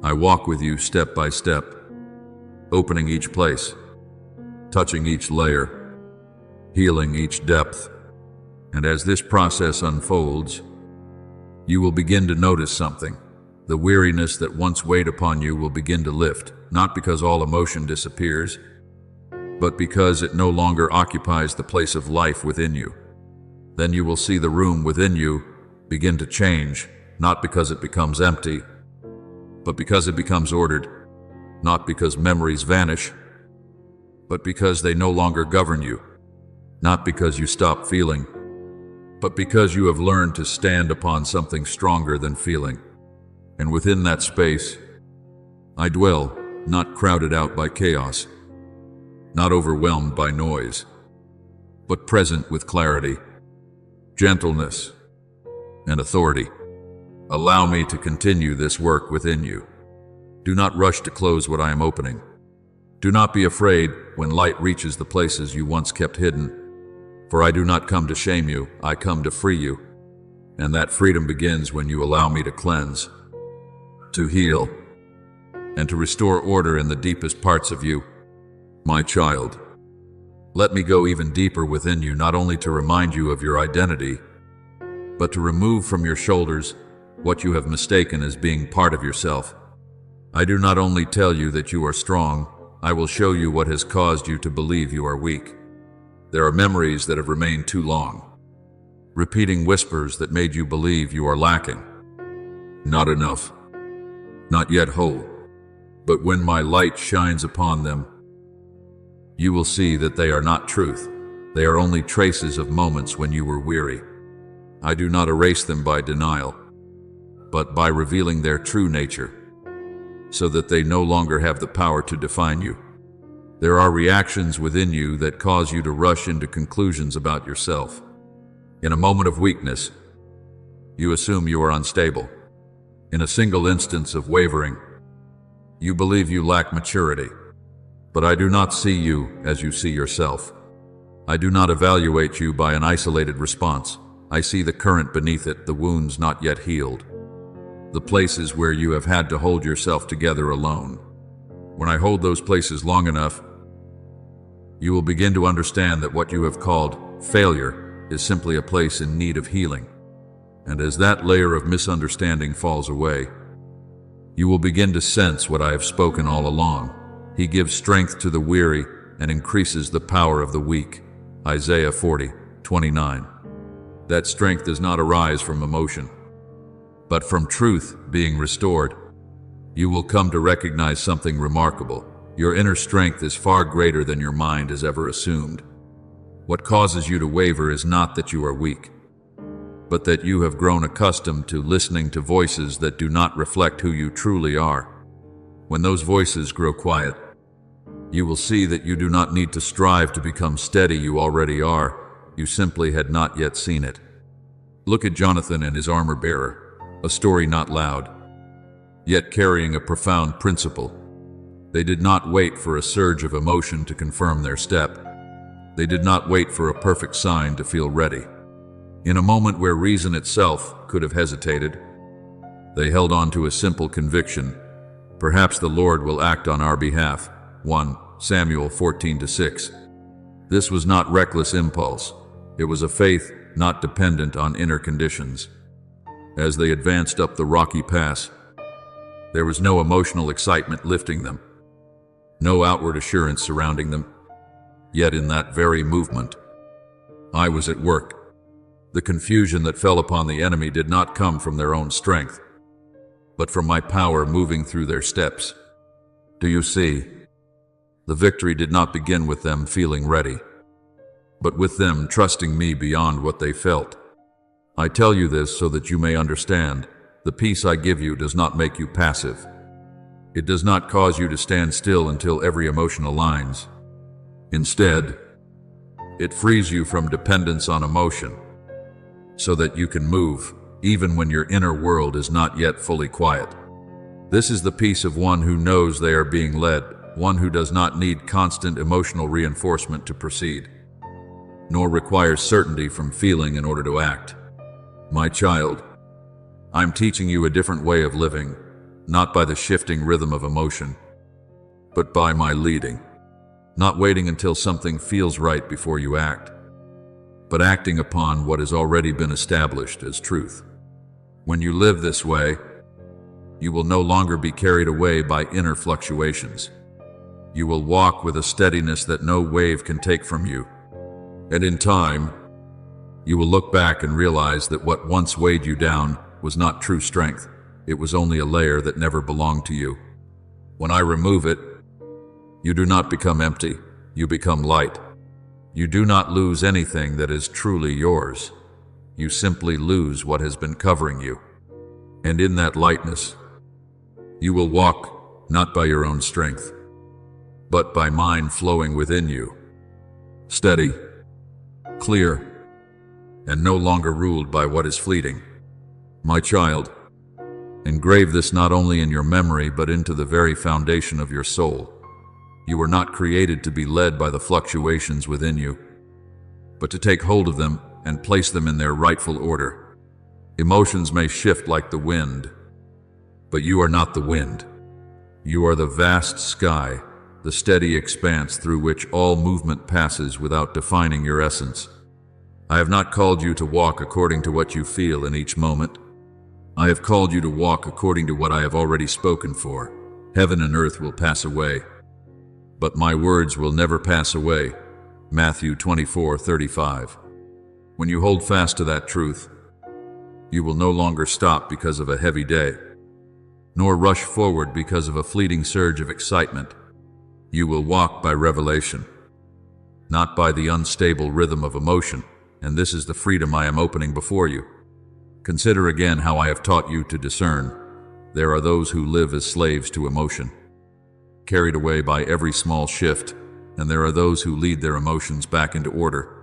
I walk with you step by step, opening each place, touching each layer, healing each depth. And as this process unfolds, you will begin to notice something. The weariness that once weighed upon you will begin to lift, not because all emotion disappears, but because it no longer occupies the place of life within you. Then you will see the room within you begin to change, not because it becomes empty, but because it becomes ordered, not because memories vanish, but because they no longer govern you, not because you stop feeling, but because you have learned to stand upon something stronger than feeling. And within that space, I dwell, not crowded out by chaos, not overwhelmed by noise, but present with clarity, gentleness, and authority. Allow me to continue this work within you. Do not rush to close what I am opening. Do not be afraid when light reaches the places you once kept hidden, for I do not come to shame you, I come to free you. And that freedom begins when you allow me to cleanse, to heal, and to restore order in the deepest parts of you. My child, let me go even deeper within you, not only to remind you of your identity, but to remove from your shoulders what you have mistaken as being part of yourself. I do not only tell you that you are strong, I will show you what has caused you to believe you are weak. There are memories that have remained too long, repeating whispers that made you believe you are lacking, not enough, not yet whole. But when my light shines upon them, you will see that they are not truth. They are only traces of moments when you were weary. I do not erase them by denial, but by revealing their true nature, so that they no longer have the power to define you. There are reactions within you that cause you to rush into conclusions about yourself. In a moment of weakness, you assume you are unstable. In a single instance of wavering, you believe you lack maturity. But I do not see you as you see yourself. I do not evaluate you by an isolated response. I see the current beneath it, the wounds not yet healed, the places where you have had to hold yourself together alone. When I hold those places long enough, you will begin to understand that what you have called failure is simply a place in need of healing. And as that layer of misunderstanding falls away, you will begin to sense what I have spoken all along. He gives strength to the weary and increases the power of the weak. Isaiah 40:29. That strength does not arise from emotion, but from truth being restored. You will come to recognize something remarkable. Your inner strength is far greater than your mind has ever assumed. What causes you to waver is not that you are weak, but that you have grown accustomed to listening to voices that do not reflect who you truly are. When those voices grow quiet, you will see that you do not need to strive to become steady. You already are. You simply had not yet seen it. Look at Jonathan and his armor-bearer, a story not loud, yet carrying a profound principle. They did not wait for a surge of emotion to confirm their step. They did not wait for a perfect sign to feel ready. In a moment where reason itself could have hesitated, they held on to a simple conviction: Perhaps the Lord will act on our behalf. 1 Samuel 14-6. This was not reckless impulse. It was a faith not dependent on inner conditions. As they advanced up the rocky pass, there was no emotional excitement lifting them, no outward assurance surrounding them. Yet in that very movement, I was at work. The confusion that fell upon the enemy did not come from their own strength, but from my power moving through their steps. Do you see? The victory did not begin with them feeling ready, but with them trusting me beyond what they felt. I tell you this so that you may understand. The peace I give you does not make you passive. It does not cause you to stand still until every emotion aligns. Instead, it frees you from dependence on emotion, so that you can move, even when your inner world is not yet fully quiet. This is the peace of one who knows they are being led, one who does not need constant emotional reinforcement to proceed, nor requires certainty from feeling in order to act. My child, I'm teaching you a different way of living, not by the shifting rhythm of emotion, but by my leading. Not waiting until something feels right before you act, but acting upon what has already been established as truth. When you live this way, you will no longer be carried away by inner fluctuations. You will walk with a steadiness that no wave can take from you. And in time, you will look back and realize that what once weighed you down was not true strength. It was only a layer that never belonged to you. When I remove it, you do not become empty, you become light. You do not lose anything that is truly yours. You simply lose what has been covering you. And in that lightness, you will walk not by your own strength, but by mine flowing within you. Steady, clear, and no longer ruled by what is fleeting. My child, engrave this not only in your memory but into the very foundation of your soul. You were not created to be led by the fluctuations within you, but to take hold of them and place them in their rightful order. Emotions may shift like the wind, but you are not the wind. You are the vast sky, the steady expanse through which all movement passes without defining your essence. I have not called you to walk according to what you feel in each moment. I have called you to walk according to what I have already spoken for. Heaven and earth will pass away, but my words will never pass away. Matthew 24:35. When you hold fast to that truth, you will no longer stop because of a heavy day, nor rush forward because of a fleeting surge of excitement. You will walk by revelation, not by the unstable rhythm of emotion, and this is the freedom I am opening before you. Consider again how I have taught you to discern. There are those who live as slaves to emotion, carried away by every small shift, and there are those who lead their emotions back into order,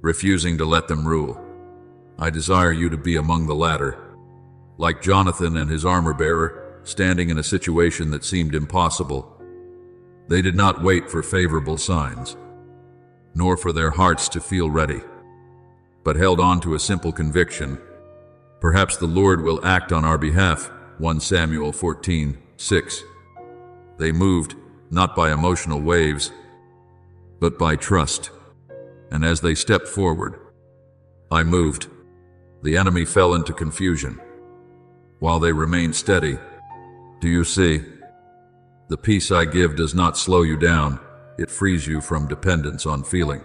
refusing to let them rule. I desire you to be among the latter, like Jonathan and his armor-bearer, standing in a situation that seemed impossible. They did not wait for favorable signs, nor for their hearts to feel ready, but held on to a simple conviction. Perhaps the Lord will act on our behalf. 1 Samuel 14:6. They moved, not by emotional waves, but by trust. And as they stepped forward, I moved. The enemy fell into confusion, while they remained steady. Do you see? The peace I give does not slow you down. It frees you from dependence on feeling,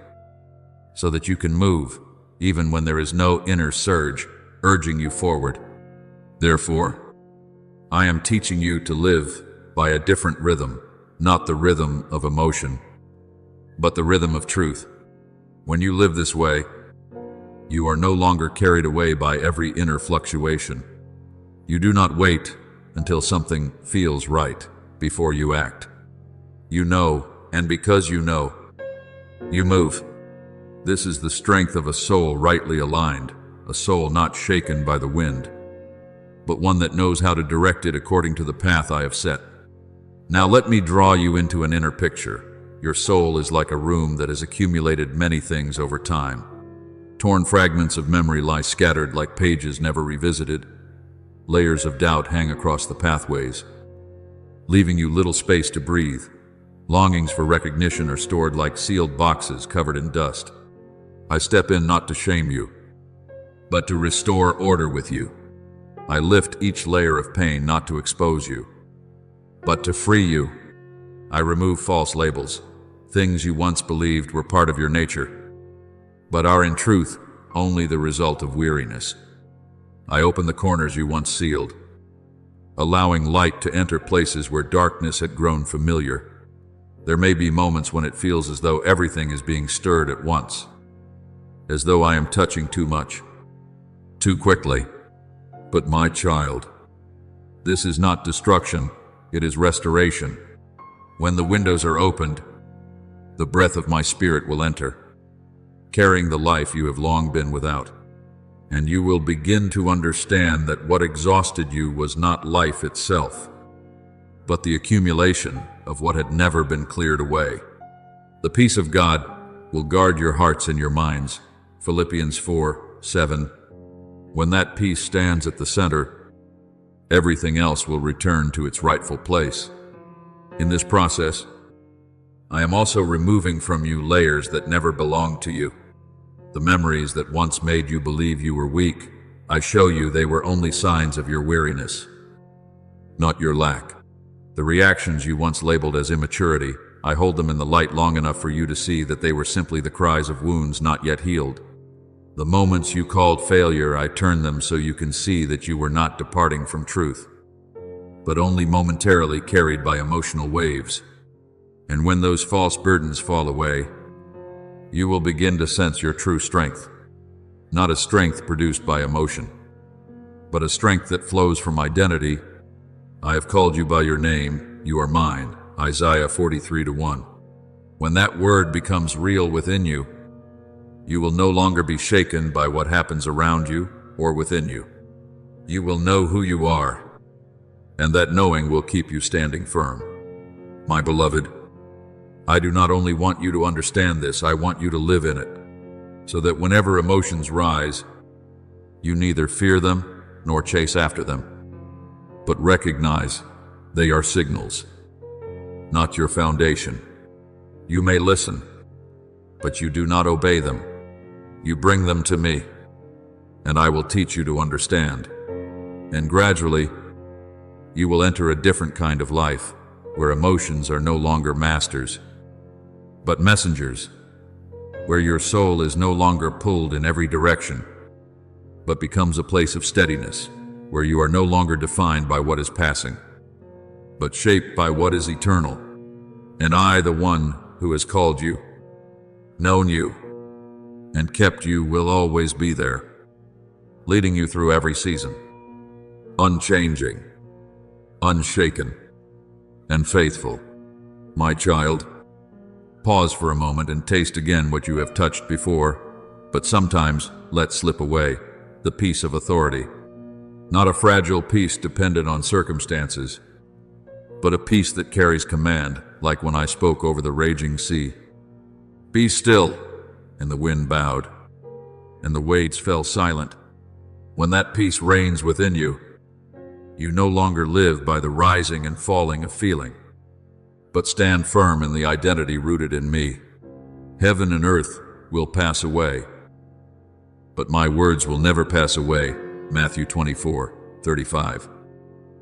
so that you can move, even when there is no inner surge urging you forward. Therefore, I am teaching you to live by a different rhythm, not the rhythm of emotion, but the rhythm of truth. When you live this way, you are no longer carried away by every inner fluctuation. You do not wait until something feels right before you act. You know, and because you know, you move. This is the strength of a soul rightly aligned, a soul not shaken by the wind, but one that knows how to direct it according to the path I have set. Now let me draw you into an inner picture. Your soul is like a room that has accumulated many things over time. Torn fragments of memory lie scattered like pages never revisited. Layers of doubt hang across the pathways. leaving you little space to breathe. Longings for recognition are stored like sealed boxes covered in dust. I step in not to shame you, but to restore order with you. I lift each layer of pain not to expose you, but to free you. I remove false labels, things you once believed were part of your nature, but are in truth only the result of weariness. I open the corners you once sealed, allowing light to enter places where darkness had grown familiar. There may be moments when it feels as though everything is being stirred at once, as though I am touching too much, too quickly. But my child, this is not destruction, it is restoration. When the windows are opened, the breath of my spirit will enter, carrying the life you have long been without. And you will begin to understand that what exhausted you was not life itself, but the accumulation of what had never been cleared away. The peace of God will guard your hearts and your minds. Philippians 4:7. When that peace stands at the center, everything else will return to its rightful place. In this process, I am also removing from you layers that never belonged to you. The memories that once made you believe you were weak, I show you they were only signs of your weariness, not your lack. The reactions you once labeled as immaturity, I hold them in the light long enough for you to see that they were simply the cries of wounds not yet healed. The moments you called failure, I turn them so you can see that you were not departing from truth, but only momentarily carried by emotional waves. And when those false burdens fall away, you will begin to sense your true strength, not a strength produced by emotion, but a strength that flows from identity. I have called you by your name, you are mine. Isaiah 43:1. When that word becomes real within you, you will no longer be shaken by what happens around you or within you. You will know who you are, and that knowing will keep you standing firm. My beloved, I do not only want you to understand this, I want you to live in it, so that whenever emotions rise, you neither fear them nor chase after them, but recognize they are signals, not your foundation. You may listen, but you do not obey them. You bring them to me, and I will teach you to understand. And gradually, you will enter a different kind of life, where emotions are no longer masters, but messengers, where your soul is no longer pulled in every direction, but becomes a place of steadiness, where you are no longer defined by what is passing, but shaped by what is eternal. And I, the one who has called you, known you, and kept you, will always be there, leading you through every season, unchanging, unshaken, and faithful. My child, pause for a moment and taste again what you have touched before, but sometimes let slip away the peace of authority. Not a fragile peace dependent on circumstances, but a peace that carries command, like when I spoke over the raging sea. Be still, and the wind bowed, and the waves fell silent. When that peace reigns within you, you no longer live by the rising and falling of feeling, but stand firm in the identity rooted in me. Heaven and earth will pass away, but my words will never pass away. Matthew 24:35.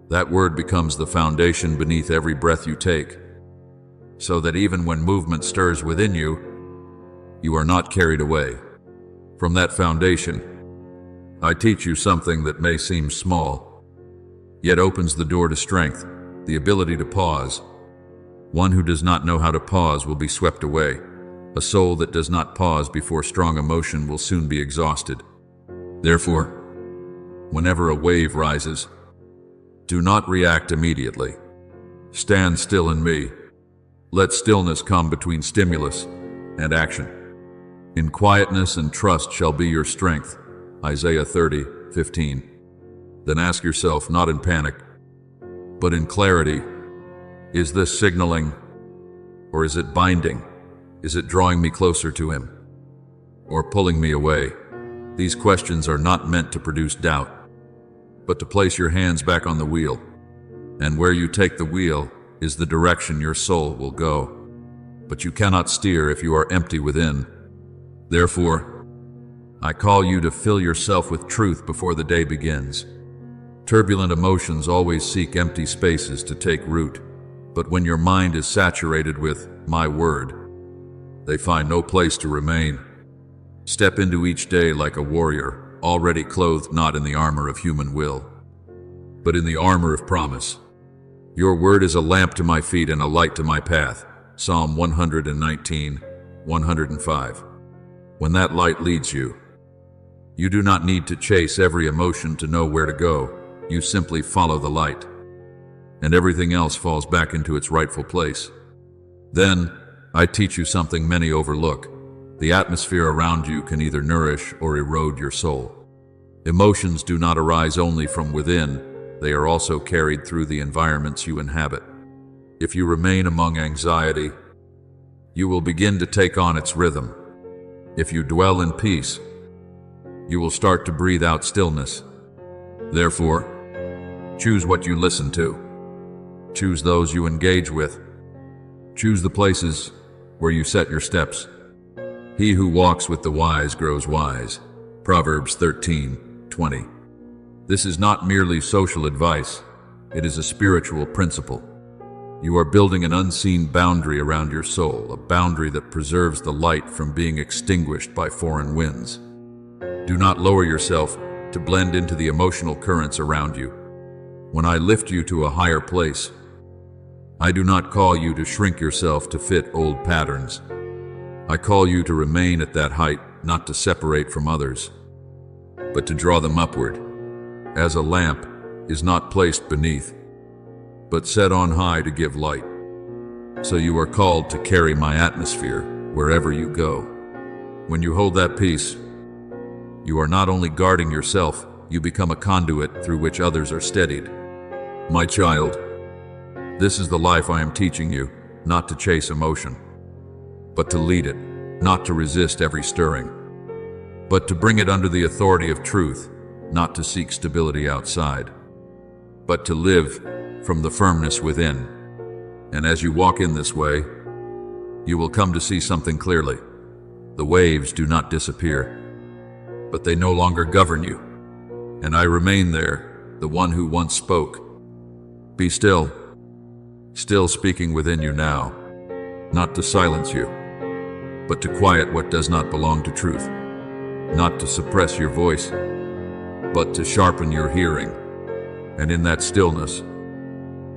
That word becomes the foundation beneath every breath you take, so that even when movement stirs within you, you are not carried away. From that foundation, I teach you something that may seem small, yet opens the door to strength, the ability to pause. One who does not know how to pause will be swept away. A soul that does not pause before strong emotion will soon be exhausted. Therefore, whenever a wave rises, do not react immediately. Stand still in me. Let stillness come between stimulus and action. In quietness and trust shall be your strength. Isaiah 30:15. Then ask yourself, not in panic, but in clarity, is this signaling, or is it binding? Is it drawing me closer to Him, or pulling me away? These questions are not meant to produce doubt, but to place your hands back on the wheel and where you take the wheel is the direction your soul will go. But you cannot steer if you are empty within. Therefore, I call you to fill yourself with truth before the day begins. Turbulent emotions always seek empty spaces to take root, but when your mind is saturated with my word, they find no place to remain. Step into each day like a warrior, already clothed not in the armor of human will, but in the armor of promise. Your word is a lamp to my feet and a light to my path. Psalm 119, 105. When that light leads you, you do not need to chase every emotion to know where to go. You simply follow the light, and everything else falls back into its rightful place. Then, I teach you something many overlook. The atmosphere around you can either nourish or erode your soul. Emotions do not arise only from within, they are also carried through the environments you inhabit. If you remain among anxiety, you will begin to take on its rhythm. If you dwell in peace, you will start to breathe out stillness. Therefore, choose what you listen to. Choose those you engage with. Choose the places where you set your steps. He who walks with the wise grows wise. Proverbs 13:20. This is not merely social advice, it is a spiritual principle. You are building an unseen boundary around your soul, a boundary that preserves the light from being extinguished by foreign winds. Do not lower yourself to blend into the emotional currents around you. When I lift you to a higher place, I do not call you to shrink yourself to fit old patterns. I call you to remain at that height, not to separate from others, but to draw them upward, as a lamp is not placed beneath, but set on high to give light. So you are called to carry my atmosphere wherever you go. When you hold that peace, you are not only guarding yourself, you become a conduit through which others are steadied. My child, this is the life I am teaching you, not to chase emotion, but to lead it, not to resist every stirring, but to bring it under the authority of truth, not to seek stability outside, but to live from the firmness within. And as you walk in this way, you will come to see something clearly. The waves do not disappear, but they no longer govern you. And I remain there, the one who once spoke. Be still speaking within you now, not to silence you, but to quiet what does not belong to truth, not to suppress your voice, but to sharpen your hearing. And in that stillness,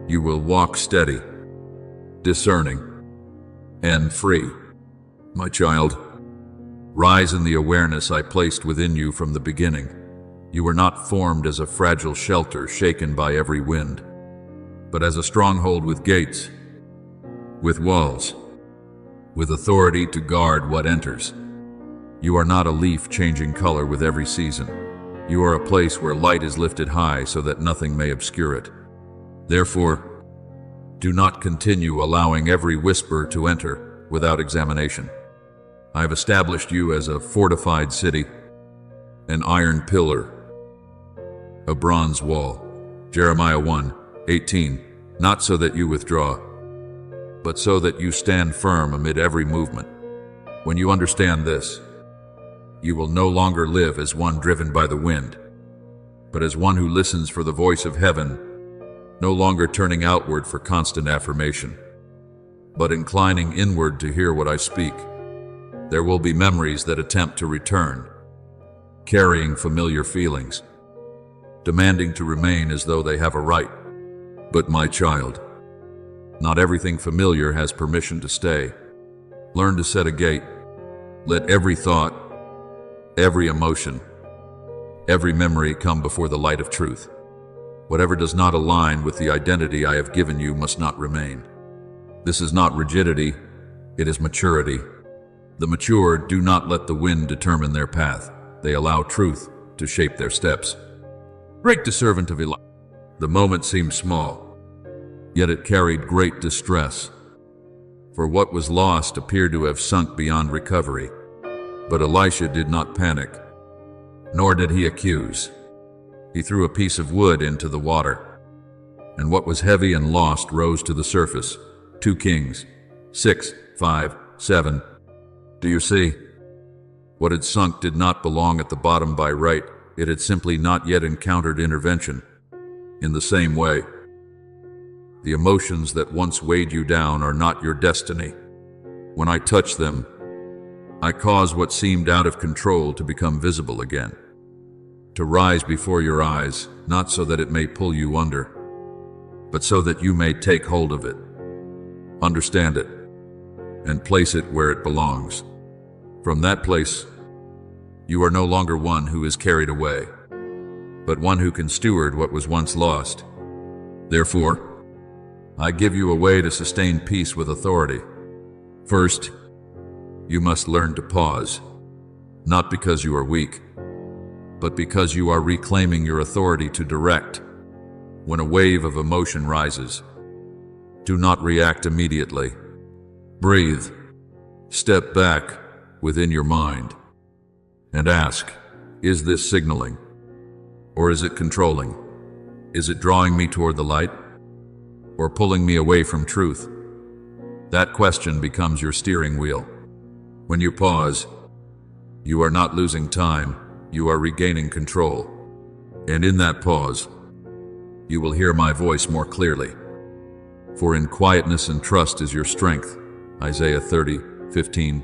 you will walk steady, discerning, and free. My child, rise in the awareness I placed within you from the beginning. You were not formed as a fragile shelter shaken by every wind, but as a stronghold with gates, with walls, with authority to guard what enters. You are not a leaf changing color with every season. You are a place where light is lifted high so that nothing may obscure it. Therefore, do not continue allowing every whisper to enter without examination. I have established you as a fortified city, an iron pillar, a bronze wall. Jeremiah 1:18. Not so that you withdraw, but so that you stand firm amid every movement. When you understand this, you will no longer live as one driven by the wind, but as one who listens for the voice of heaven, no longer turning outward for constant affirmation, but inclining inward to hear what I speak. There will be memories that attempt to return, carrying familiar feelings, demanding to remain as though they have a right. But my child, not everything familiar has permission to stay. Learn to set a gate. Let every thought, every emotion, every memory come before the light of truth. Whatever does not align with the identity I have given you must not remain. This is not rigidity, it is maturity. The mature do not let the wind determine their path. They allow truth to shape their steps. Break the servant of Elijah. The moment seemed small, yet it carried great distress. For what was lost appeared to have sunk beyond recovery. But Elisha did not panic, nor did he accuse. He threw a piece of wood into the water, and what was heavy and lost rose to the surface. 2 Kings 6:5-7. Do you see? What had sunk did not belong at the bottom by right, it had simply not yet encountered intervention. In the same way, the emotions that once weighed you down are not your destiny. When I touch them, I cause what seemed out of control to become visible again, to rise before your eyes, not so that it may pull you under, but so that you may take hold of it, understand it, and place it where it belongs. From that place, you are no longer one who is carried away, but one who can steward what was once lost. Therefore, I give you a way to sustain peace with authority. First, you must learn to pause, not because you are weak, but because you are reclaiming your authority to direct. When a wave of emotion rises, do not react immediately. Breathe, step back within your mind, and ask, is this signaling? Or is it controlling? Is it drawing me toward the light? Or pulling me away from truth? That question becomes your steering wheel. When you pause, you are not losing time, you are regaining control. And in that pause, you will hear my voice more clearly. For in quietness and trust is your strength. Isaiah 30:15.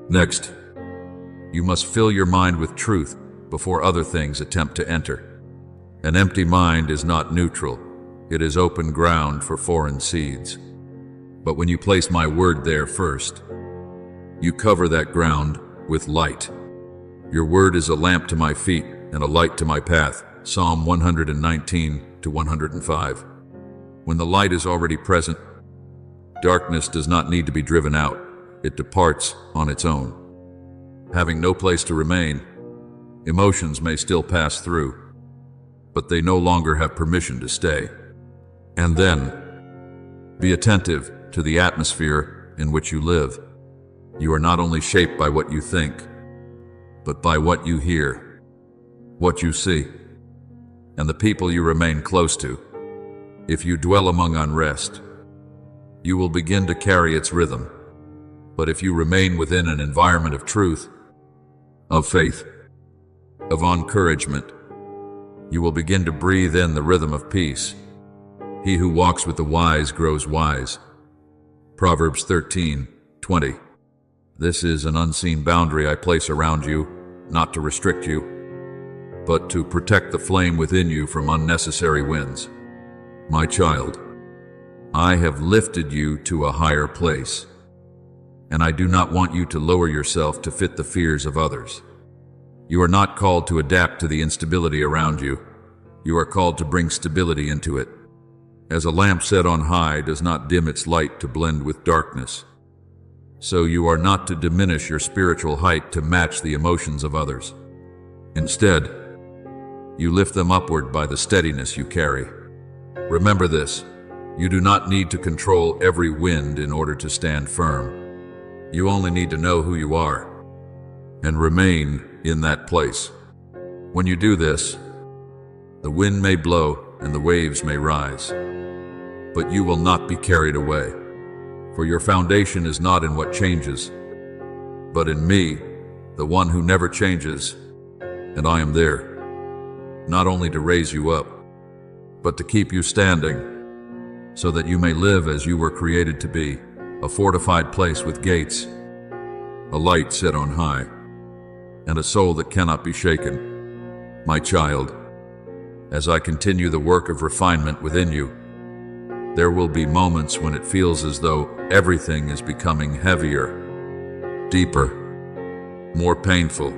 Next, you must fill your mind with truth before other things attempt to enter. An empty mind is not neutral. It is open ground for foreign seeds. But when you place my word there first, you cover that ground with light. Your word is a lamp to my feet and a light to my path. Psalm 119-105. When the light is already present, darkness does not need to be driven out. It departs on its own. Having no place to remain, emotions may still pass through, but they no longer have permission to stay. And then, be attentive to the atmosphere in which you live. You are not only shaped by what you think, but by what you hear, what you see, and the people you remain close to. If you dwell among unrest, you will begin to carry its rhythm. But if you remain within an environment of truth, of faith, of encouragement, you will begin to breathe in the rhythm of peace. He who walks with the wise grows wise. Proverbs 13:20. This is an unseen boundary I place around you, not to restrict you, but to protect the flame within you from unnecessary winds. My child, I have lifted you to a higher place, and I do not want you to lower yourself to fit the fears of others. You are not called to adapt to the instability around you. You are called to bring stability into it. As a lamp set on high does not dim its light to blend with darkness, so you are not to diminish your spiritual height to match the emotions of others. Instead, you lift them upward by the steadiness you carry. Remember this, you do not need to control every wind in order to stand firm. You only need to know who you are and remain in that place. When you do this, the wind may blow and the waves may rise, but you will not be carried away. For your foundation is not in what changes, but in me, the one who never changes, and I am there, not only to raise you up, but to keep you standing, so that you may live as you were created to be, a fortified place with gates, a light set on high, and a soul that cannot be shaken. My child, as I continue the work of refinement within you, there will be moments when it feels as though everything is becoming heavier, deeper, more painful.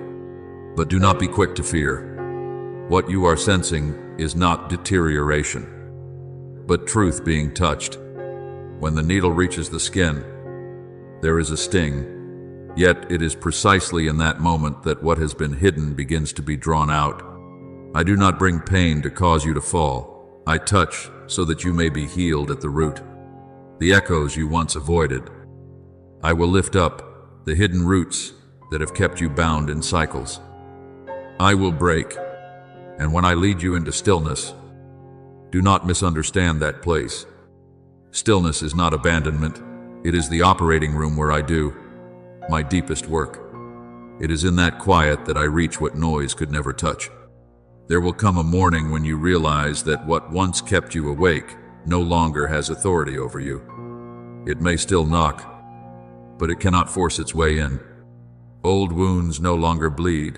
But do not be quick to fear. What you are sensing is not deterioration, but truth being touched. When the needle reaches the skin, there is a sting, yet it is precisely in that moment that what has been hidden begins to be drawn out. I do not bring pain to cause you to fall. I touch so that you may be healed at the root, the echoes you once avoided. I will lift up the hidden roots that have kept you bound in cycles. I will break, and when I lead you into stillness, Do not misunderstand that place. Stillness is not abandonment. It is the operating room where I do my deepest work. It is in that quiet that I reach what noise could never touch. There will come a morning when you realize that what once kept you awake no longer has authority over you. It may still knock, but it cannot force its way in. Old wounds no longer bleed.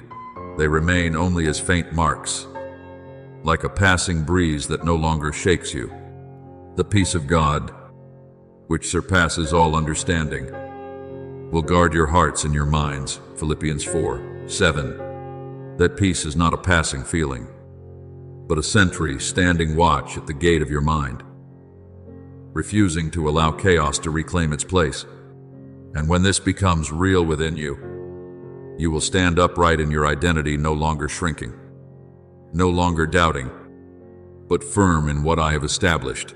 They remain only as faint marks, like a passing breeze that no longer shakes you. The peace of God, which surpasses all understanding, will guard your hearts and your minds. Philippians 4:7. That peace is not a passing feeling, but a sentry standing watch at the gate of your mind, refusing to allow chaos to reclaim its place. And when this becomes real within you, you will stand upright in your identity, no longer shrinking, no longer doubting, but firm in what I have established.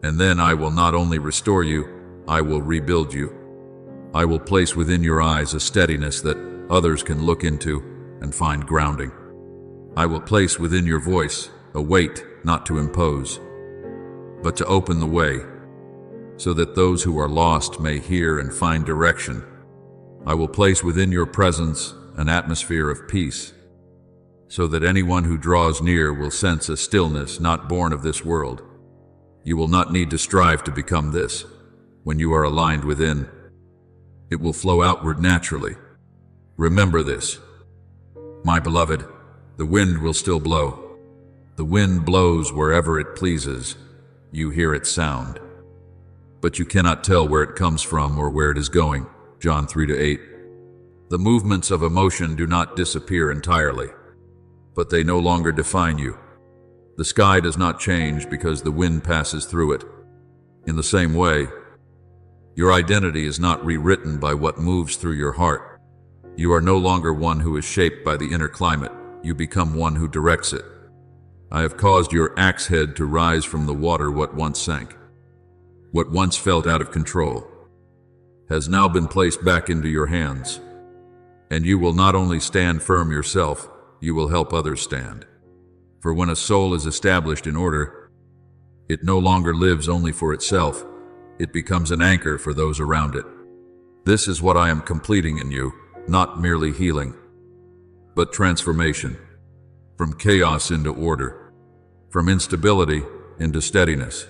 And then I will not only restore you, I will rebuild you. I will place within your eyes a steadiness that others can look into and find grounding. I will place within your voice a weight not to impose, but to open the way, so that those who are lost may hear and find direction. I will place within your presence an atmosphere of peace, so that anyone who draws near will sense a stillness not born of this world. You will not need to strive to become this. When you are aligned within, it will flow outward naturally. Remember this, my beloved, the wind will still blow. The wind blows wherever it pleases. You hear its sound, but you cannot tell where it comes from or where it is going. John 3:8. The movements of emotion do not disappear entirely, but they no longer define you. The sky does not change because the wind passes through it. In the same way, your identity is not rewritten by what moves through your heart. You are no longer one who is shaped by the inner climate. You become one who directs it. I have caused your axe head to rise from the water. What once sank, what once felt out of control, has now been placed back into your hands. And you will not only stand firm yourself, you will help others stand. For when a soul is established in order, it no longer lives only for itself. It becomes an anchor for those around it. This is what I am completing in you, not merely healing, but transformation. From chaos into order, from instability into steadiness,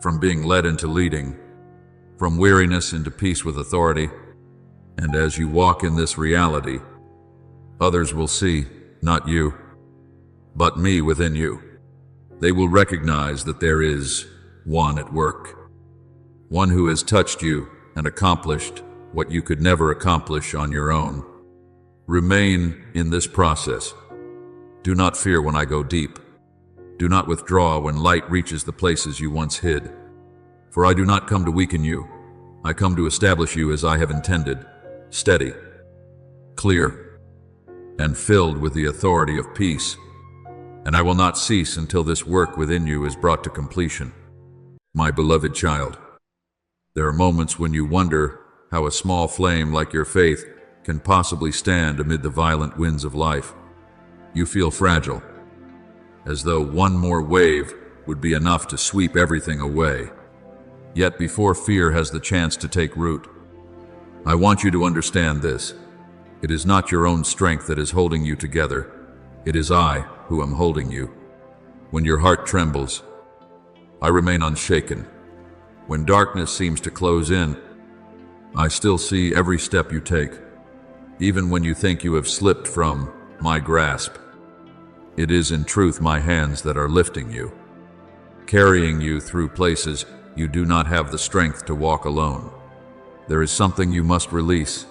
from being led into leading, from weariness into peace with authority. And as you walk in this reality, others will see, not you, but me within you. They will recognize that there is one at work, one who has touched you and accomplished what you could never accomplish on your own. Remain in this process. Do not fear when I go deep. Do not withdraw when light reaches the places you once hid. For I do not come to weaken you. I come to establish you as I have intended, steady, clear, and filled with the authority of peace. And I will not cease until this work within you is brought to completion. My beloved child, there are moments when you wonder how a small flame like your faith can possibly stand amid the violent winds of life. You feel fragile, as though one more wave would be enough to sweep everything away. Yet before fear has the chance to take root, I want you to understand this. It is not your own strength that is holding you together. It is I who am holding you. When your heart trembles, I remain unshaken. When darkness seems to close in, I still see every step you take. Even when you think you have slipped from my grasp, it is in truth my hands that are lifting you, carrying you through places you do not have the strength to walk alone. There is something you must release,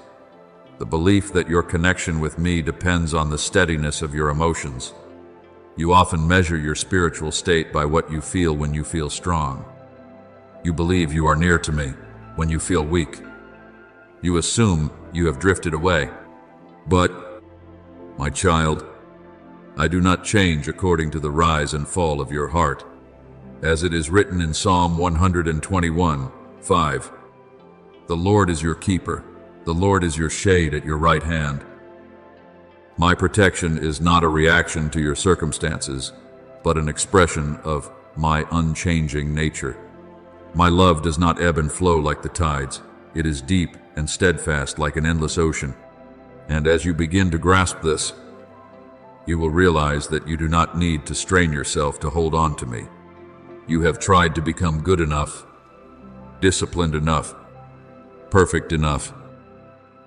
the belief that your connection with me depends on the steadiness of your emotions. You often measure your spiritual state by what you feel when you feel strong. You believe you are near to me when you feel weak. You assume you have drifted away. But, my child, I do not change according to the rise and fall of your heart. As it is written in Psalm 121:5, the Lord is your keeper. The Lord is your shade at your right hand. My protection is not a reaction to your circumstances. but an expression of my unchanging nature. My love does not ebb and flow like the tides. It is deep and steadfast like an endless ocean. And as you begin to grasp this, you will realize that you do not need to strain yourself to hold on to me. You have tried to become good enough, disciplined enough, perfect enough,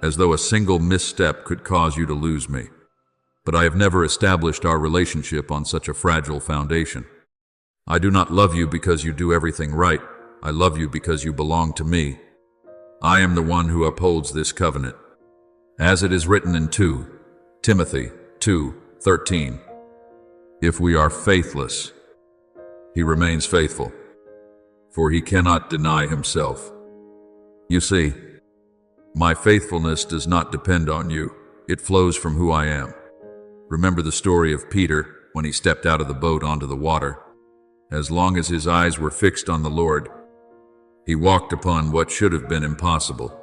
as though a single misstep could cause you to lose me. But I have never established our relationship on such a fragile foundation. I do not love you because you do everything right. I love you because you belong to me. I am the one who upholds this covenant. As it is written in 2 Timothy 2:13, if we are faithless, he remains faithful, for he cannot deny himself. You see, my faithfulness does not depend on you. It flows from who I am. Remember the story of Peter when he stepped out of the boat onto the water. As long as his eyes were fixed on the Lord, he walked upon what should have been impossible.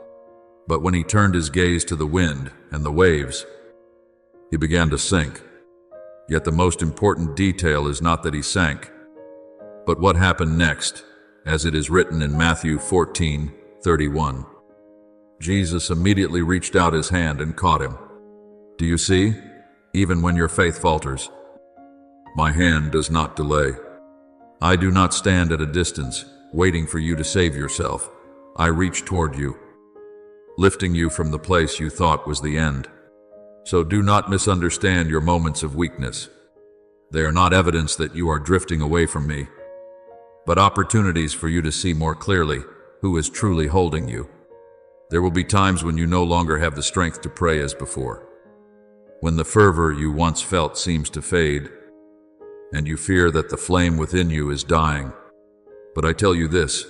But when he turned his gaze to the wind and the waves, he began to sink. Yet the most important detail is not that he sank, but what happened next, as it is written in Matthew 14:31. Jesus immediately reached out his hand and caught him. Do you see? Even when your faith falters, my hand does not delay. I do not stand at a distance, waiting for you to save yourself. I reach toward you, lifting you from the place you thought was the end. So do not misunderstand your moments of weakness. They are not evidence that you are drifting away from me, but opportunities for you to see more clearly who is truly holding you. There will be times when you no longer have the strength to pray as before, when the fervor you once felt seems to fade, and you fear that the flame within you is dying. But I tell you this,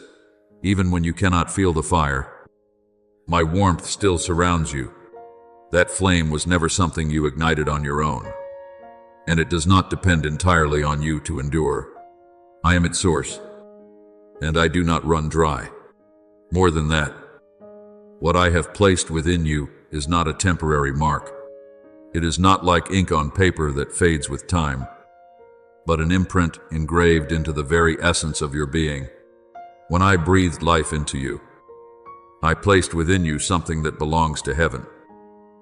even when you cannot feel the fire, my warmth still surrounds you. That flame was never something you ignited on your own, and it does not depend entirely on you to endure. I am its source, and I do not run dry. More than that, what I have placed within you is not a temporary mark. It is not like ink on paper that fades with time, but an imprint engraved into the very essence of your being. When I breathed life into you, I placed within you something that belongs to heaven.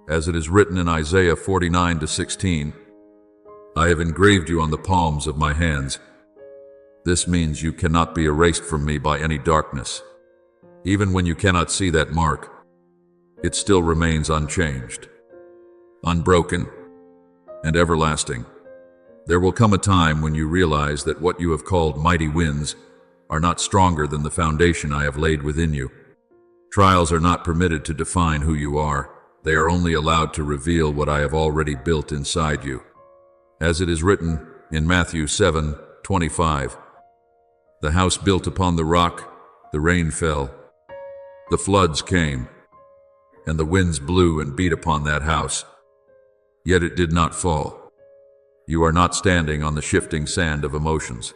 As it is written in Isaiah 49:16, I have engraved you on the palms of my hands. This means you cannot be erased from me by any darkness. Even when you cannot see that mark, it still remains unchanged, unbroken, and everlasting. There will come a time when you realize that what you have called mighty winds are not stronger than the foundation I have laid within you. Trials are not permitted to define who you are. They are only allowed to reveal what I have already built inside you. As it is written in Matthew 7:25, the house built upon the rock, the rain fell, the floods came, and the winds blew and beat upon that house. Yet it did not fall. You are not standing on the shifting sand of emotions,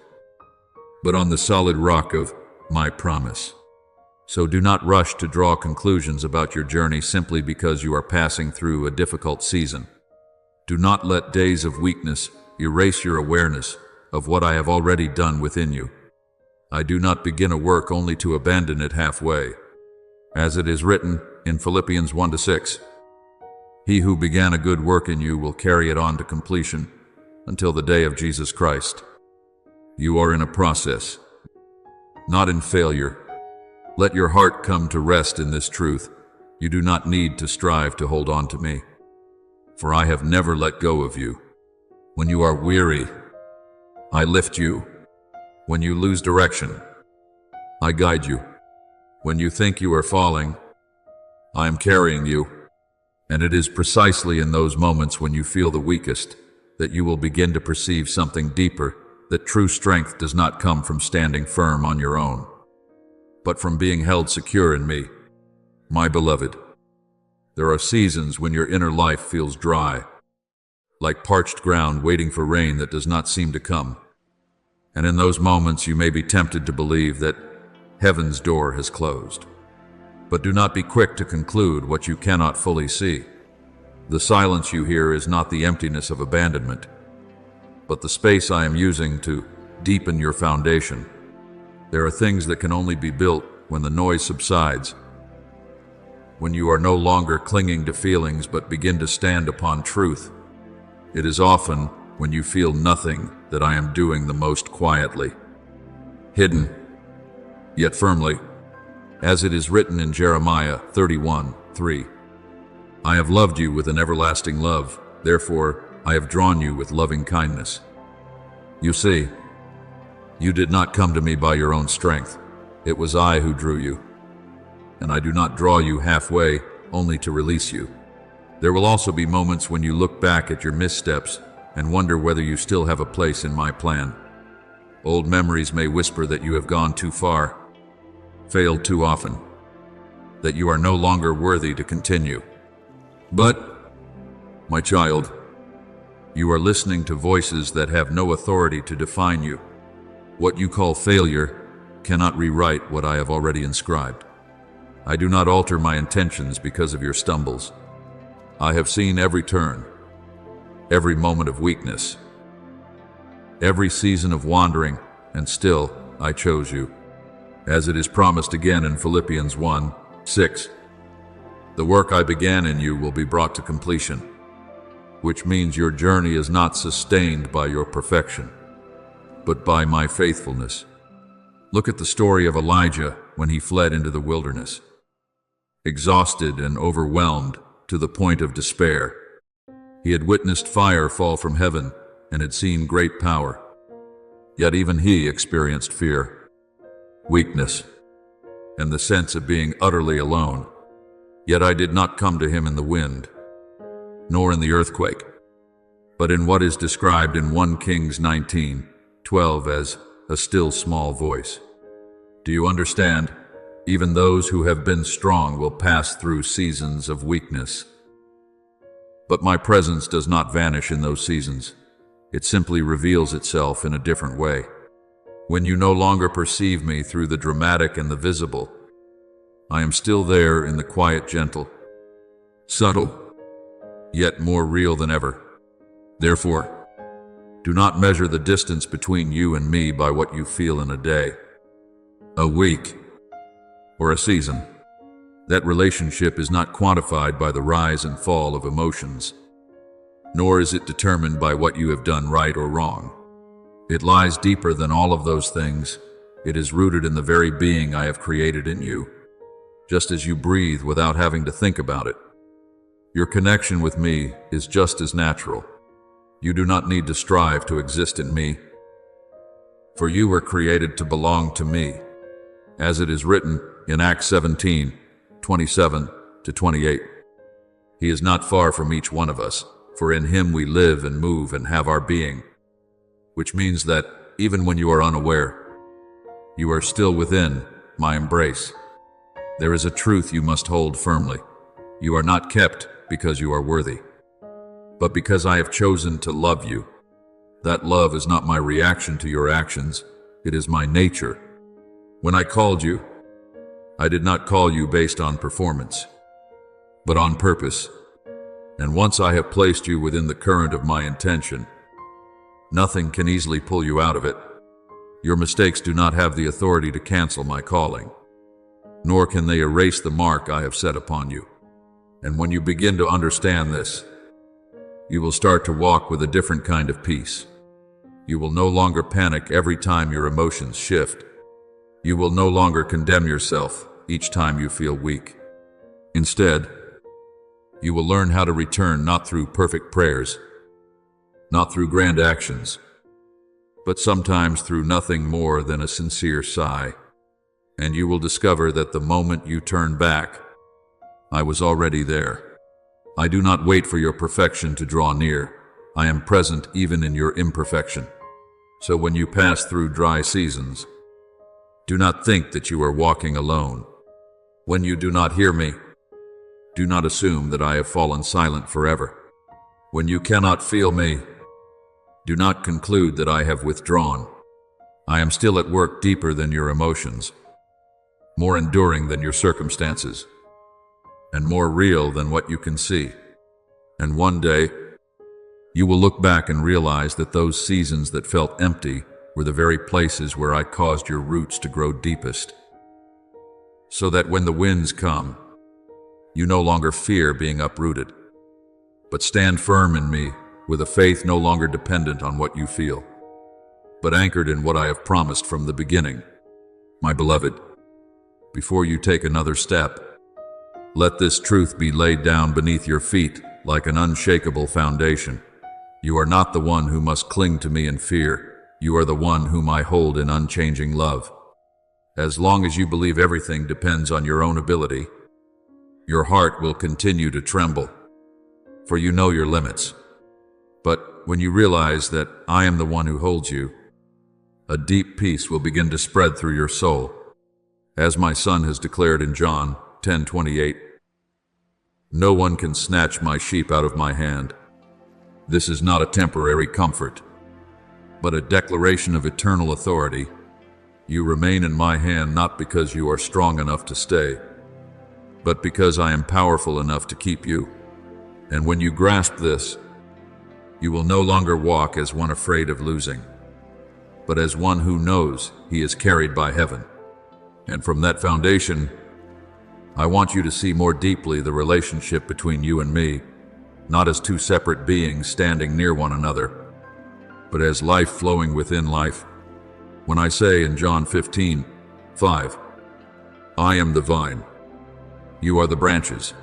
but on the solid rock of my promise. So do not rush to draw conclusions about your journey simply because you are passing through a difficult season. Do not let days of weakness erase your awareness of what I have already done within you. I do not begin a work only to abandon it halfway. As it is written in Philippians 1-6, he who began a good work in you will carry it on to completion until the day of Jesus Christ. You are in a process, not in failure. Let your heart come to rest in this truth. You do not need to strive to hold on to me, for I have never let go of you. When you are weary, I lift you. When you lose direction, I guide you. When you think you are falling, I am carrying you. And it is precisely in those moments when you feel the weakest that you will begin to perceive something deeper, that true strength does not come from standing firm on your own, but from being held secure in me. My beloved, there are seasons when your inner life feels dry, like parched ground waiting for rain that does not seem to come. And in those moments you may be tempted to believe that heaven's door has closed. But do not be quick to conclude what you cannot fully see. The silence you hear is not the emptiness of abandonment. but the space I am using to deepen your foundation. There are things that can only be built when the noise subsides, when you are no longer clinging to feelings but begin to stand upon truth. It is often when you feel nothing that I am doing the most quietly, hidden, yet firmly, as it is written in Jeremiah 31:3. I have loved you with an everlasting love, therefore I have drawn you with loving kindness. You see, you did not come to me by your own strength. It was I who drew you. And I do not draw you halfway, only to release you. There will also be moments when you look back at your missteps and wonder whether you still have a place in my plan. Old memories may whisper that you have gone too far, failed too often, that you are no longer worthy to continue. But, my child, you are listening to voices that have no authority to define you. What you call failure cannot rewrite what I have already inscribed. I do not alter my intentions because of your stumbles. I have seen every turn, every moment of weakness, every season of wandering, and still I chose you. As it is promised again in Philippians 1:6, the work I began in you will be brought to completion, which means your journey is not sustained by your perfection, but by my faithfulness. Look at the story of Elijah when he fled into the wilderness, exhausted and overwhelmed to the point of despair. He had witnessed fire fall from heaven and had seen great power. Yet even he experienced fear, weakness, and the sense of being utterly alone. Yet I did not come to him in the wind, nor in the earthquake, but in what is described in 1 Kings 19:12 as a still small voice. Do you understand? Even those who have been strong will pass through seasons of weakness. But my presence does not vanish in those seasons. It simply reveals itself in a different way. When you no longer perceive me through the dramatic and the visible, I am still there in the quiet, gentle, subtle, yet more real than ever. Therefore, do not measure the distance between you and me by what you feel in a day, a week, or a season. That relationship is not quantified by the rise and fall of emotions, nor is it determined by what you have done right or wrong. It lies deeper than all of those things. It is rooted in the very being I have created in you, just as you breathe without having to think about it. Your connection with me is just as natural. You do not need to strive to exist in me, for you were created to belong to me, as it is written in Acts 17:27-28. He is not far from each one of us, for in him we live and move and have our being, which means that even when you are unaware, you are still within my embrace. There is a truth you must hold firmly. You are not kept because you are worthy, but because I have chosen to love you. That love is not my reaction to your actions, it is my nature. When I called you, I did not call you based on performance, but on purpose. And once I have placed you within the current of my intention, nothing can easily pull you out of it. Your mistakes do not have the authority to cancel my calling, nor can they erase the mark I have set upon you. And when you begin to understand this, you will start to walk with a different kind of peace. You will no longer panic every time your emotions shift. You will no longer condemn yourself each time you feel weak. Instead, you will learn how to return not through perfect prayers, not through grand actions, but sometimes through nothing more than a sincere sigh. And you will discover that the moment you turn back, I was already there. I do not wait for your perfection to draw near. I am present even in your imperfection. So when you pass through dry seasons, do not think that you are walking alone. When you do not hear me, do not assume that I have fallen silent forever. When you cannot feel me, do not conclude that I have withdrawn. I am still at work deeper than your emotions, more enduring than your circumstances, and more real than what you can see. And one day, You will look back and realize that those seasons that felt empty were the very places where I caused your roots to grow deepest. So that when the winds come, you no longer fear being uprooted, but stand firm in me with a faith no longer dependent on what you feel, but anchored in what I have promised from the beginning. My beloved, before you take another step, let this truth be laid down beneath your feet like an unshakable foundation. You are not the one who must cling to me in fear. You are the one whom I hold in unchanging love. As long as you believe everything depends on your own ability, your heart will continue to tremble, for you know your limits. But when you realize that I am the one who holds you, a deep peace will begin to spread through your soul. As my Son has declared in John 10:28, "No one can snatch my sheep out of my hand." This is not a temporary comfort, but a declaration of eternal authority. You remain in my hand not because you are strong enough to stay, but because I am powerful enough to keep you. And when you grasp this, you will no longer walk as one afraid of losing, but as one who knows he is carried by heaven. And from that foundation, I want you to see more deeply the relationship between you and me, not as two separate beings standing near one another, but as life flowing within life. When I say in John 15:5, "I am the vine, you are the branches,"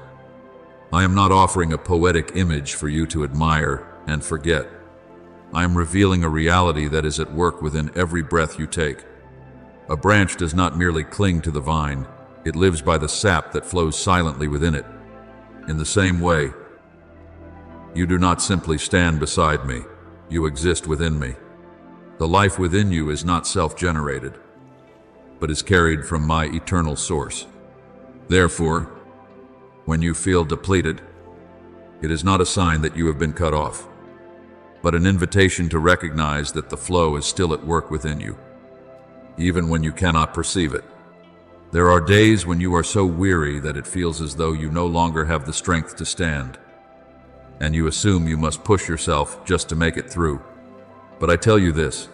I am not offering a poetic image for you to admire and forget. I am revealing a reality that is at work within every breath you take. A branch does not merely cling to the vine, it lives by the sap that flows silently within it. In the same way, you do not simply stand beside me, you exist within me. The life within you is not self-generated, but is carried from my eternal source. Therefore, when you feel depleted, it is not a sign that you have been cut off, but an invitation to recognize that the flow is still at work within you, even when you cannot perceive it. There are days when you are so weary that it feels as though you no longer have the strength to stand, and you assume you must push yourself just to make it through. But I tell you this,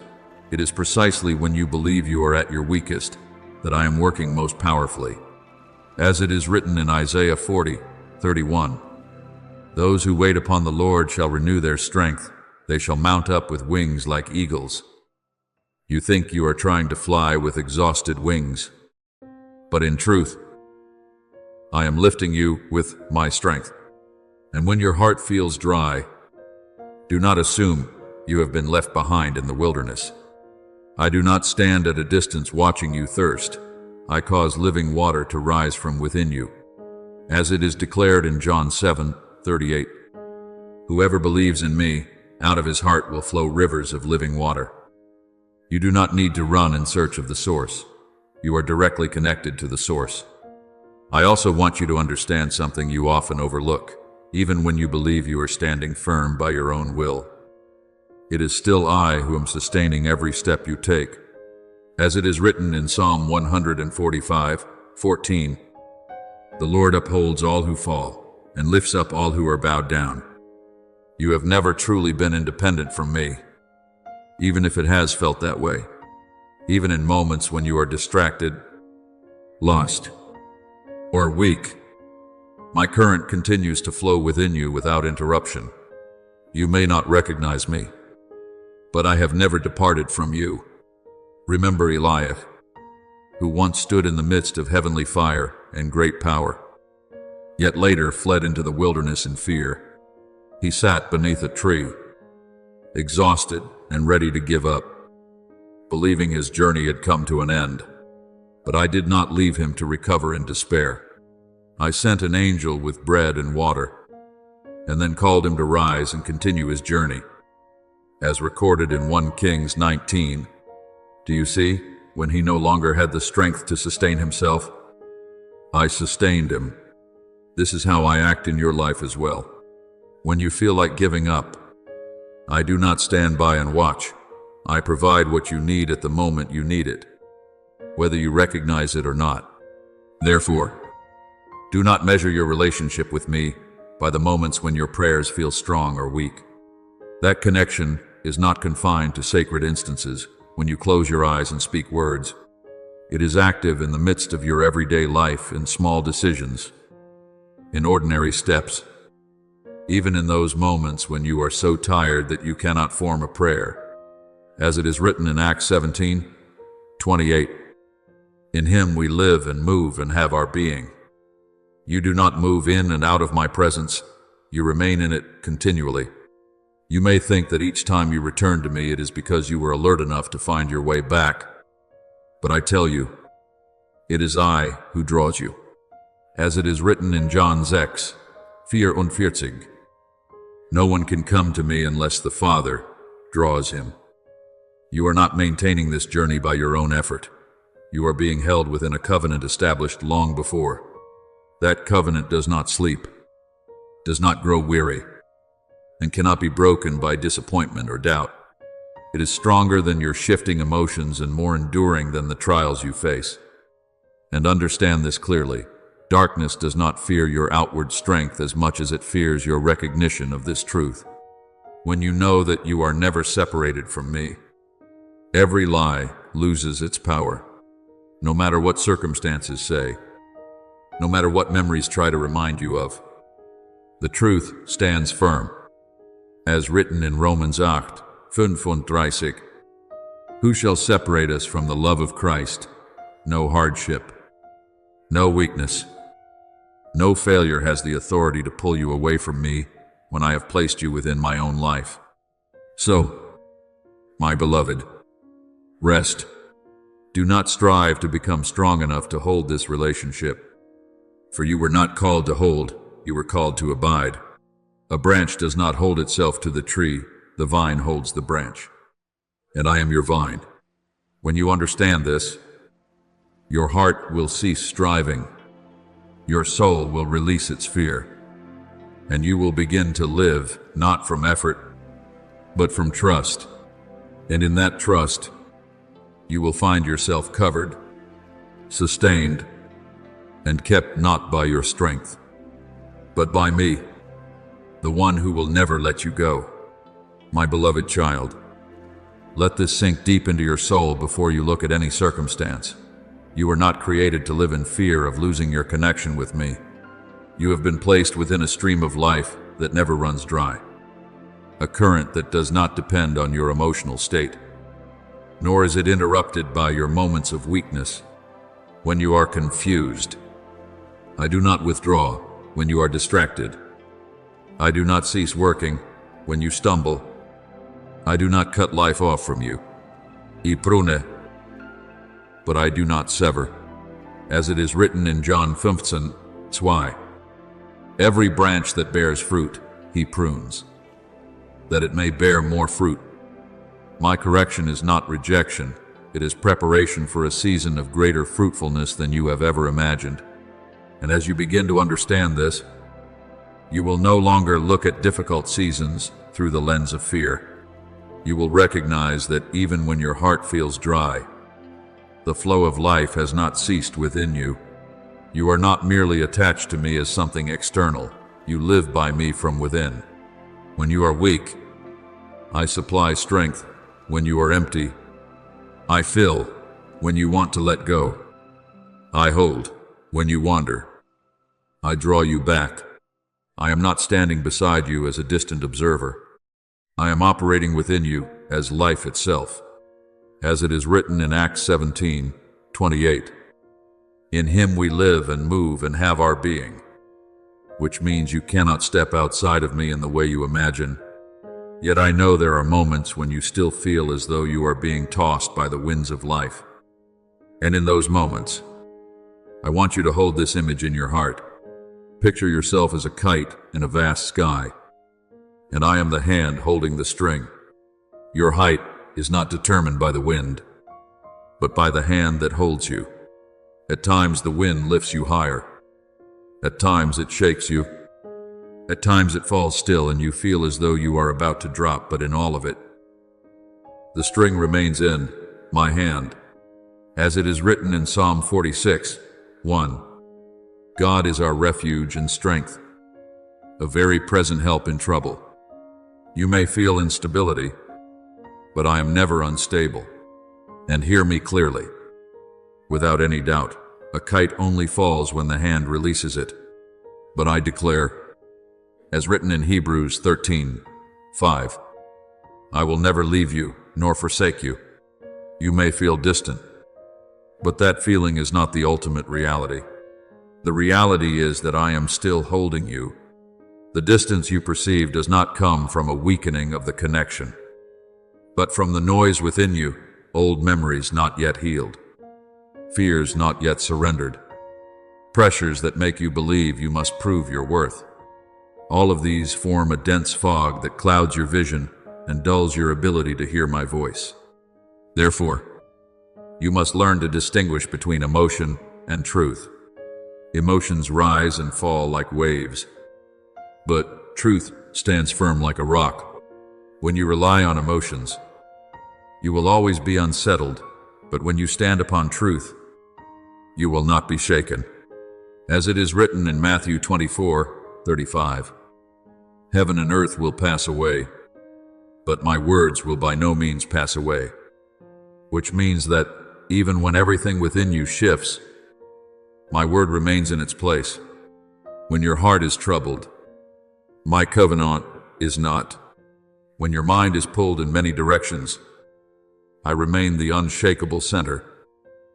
it is precisely when you believe you are at your weakest that I am working most powerfully. As it is written in Isaiah 40:31, "Those who wait upon the Lord shall renew their strength. They shall mount up with wings like eagles." You think you are trying to fly with exhausted wings, but in truth, I am lifting you with my strength. And when your heart feels dry, do not assume you have been left behind in the wilderness. I do not stand at a distance watching you thirst. I cause living water to rise from within you. As it is declared in John 7:38, "Whoever believes in me, out of his heart will flow rivers of living water." You do not need to run in search of the source. You are directly connected to the source. I also want you to understand something you often overlook, even when you believe you are standing firm by your own will. It is still I who am sustaining every step you take. As it is written in Psalm 145:14, "The Lord upholds all who fall, and lifts up all who are bowed down." You have never truly been independent from me, even if it has felt that way. Even in moments when you are distracted, lost, or weak, my current continues to flow within you without interruption. You may not recognize me, but I have never departed from you. Remember Elijah, who once stood in the midst of heavenly fire and great power, yet later fled into the wilderness in fear. He sat beneath a tree, exhausted and ready to give up, believing his journey had come to an end. But I did not leave him to recover in despair. I sent an angel with bread and water, and then called him to rise and continue his journey. As recorded in 1 Kings 19, do you see, when he no longer had the strength to sustain himself, I sustained him. This is how I act in your life as well. When you feel like giving up, I do not stand by and watch. I provide what you need at the moment you need it, whether you recognize it or not. Therefore, do not measure your relationship with me by the moments when your prayers feel strong or weak. That connection is not confined to sacred instances when you close your eyes and speak words. It is active in the midst of your everyday life, in small decisions, in ordinary steps, even in those moments when you are so tired that you cannot form a prayer. As it is written in Acts 17:28, "In him we live and move and have our being." You do not move in and out of my presence, you remain in it continually. You may think that each time you return to me it is because you were alert enough to find your way back. But I tell you, it is I who draws you. As it is written in John 6:44, "No one can come to me unless the Father draws him." You are not maintaining this journey by your own effort. You are being held within a covenant established long before. That covenant does not sleep, does not grow weary, and cannot be broken by disappointment or doubt. It is stronger than your shifting emotions and more enduring than the trials you face. And understand this clearly: darkness does not fear your outward strength as much as it fears your recognition of this truth. When you know that you are never separated from me, every lie loses its power. No matter what circumstances say, no matter what memories try to remind you of, the truth stands firm. As written in Romans 8:35, "Who shall separate us from the love of Christ? No hardship, no weakness, no failure has the authority to pull you away from me when I have placed you within my own life." So, my beloved, rest. Do not strive to become strong enough to hold this relationship. For you were not called to hold, you were called to abide. A branch does not hold itself to the tree, the vine holds the branch. And I am your vine. When you understand this, your heart will cease striving, your soul will release its fear, and you will begin to live not from effort, but from trust. And in that trust, you will find yourself covered, sustained, and kept not by your strength, but by me, the one who will never let you go. My beloved child, let this sink deep into your soul before you look at any circumstance. You are not created to live in fear of losing your connection with me. You have been placed within a stream of life that never runs dry, a current that does not depend on your emotional state, nor is it interrupted by your moments of weakness when you are confused. I do not withdraw when you are distracted. I do not cease working when you stumble. I do not cut life off from you. I prune, but I do not sever. As it is written in John 15:2, "Every branch that bears fruit, he prunes, that it may bear more fruit." My correction is not rejection. It is preparation for a season of greater fruitfulness than you have ever imagined. And as you begin to understand this, you will no longer look at difficult seasons through the lens of fear. You will recognize that even when your heart feels dry, the flow of life has not ceased within you. You are not merely attached to me as something external. You live by me from within. When you are weak, I supply strength. When you are empty, I fill. When you want to let go, I hold. When you wander, I draw you back. I am not standing beside you as a distant observer. I am operating within you as life itself. As it is written in Acts 17:28, "In him we live and move and have our being," which means you cannot step outside of me in the way you imagine. Yet I know there are moments when you still feel as though you are being tossed by the winds of life. And in those moments, I want you to hold this image in your heart. Picture yourself as a kite in a vast sky, and I am the hand holding the string. Your height is not determined by the wind, but by the hand that holds you. At times the wind lifts you higher. At times it shakes you. At times it falls still and you feel as though you are about to drop, but in all of it, the string remains in my hand. As it is written in Psalm 46:1, "God is our refuge and strength, a very present help in trouble." You may feel instability, but I am never unstable. And hear me clearly. Without any doubt, a kite only falls when the hand releases it. But I declare, as written in Hebrews 13:5, I will never leave you nor forsake you. You may feel distant, but that feeling is not the ultimate reality. The reality is that I am still holding you. The distance you perceive does not come from a weakening of the connection, but from the noise within you, old memories not yet healed, fears not yet surrendered, pressures that make you believe you must prove your worth. All of these form a dense fog that clouds your vision and dulls your ability to hear my voice. Therefore, you must learn to distinguish between emotion and truth. Emotions rise and fall like waves, but truth stands firm like a rock. When you rely on emotions, you will always be unsettled, but when you stand upon truth, you will not be shaken. As it is written in Matthew 24:35, heaven and earth will pass away, but my words will by no means pass away. Which means that even when everything within you shifts, my word remains in its place. When your heart is troubled, my covenant is not. When your mind is pulled in many directions, I remain the unshakable center.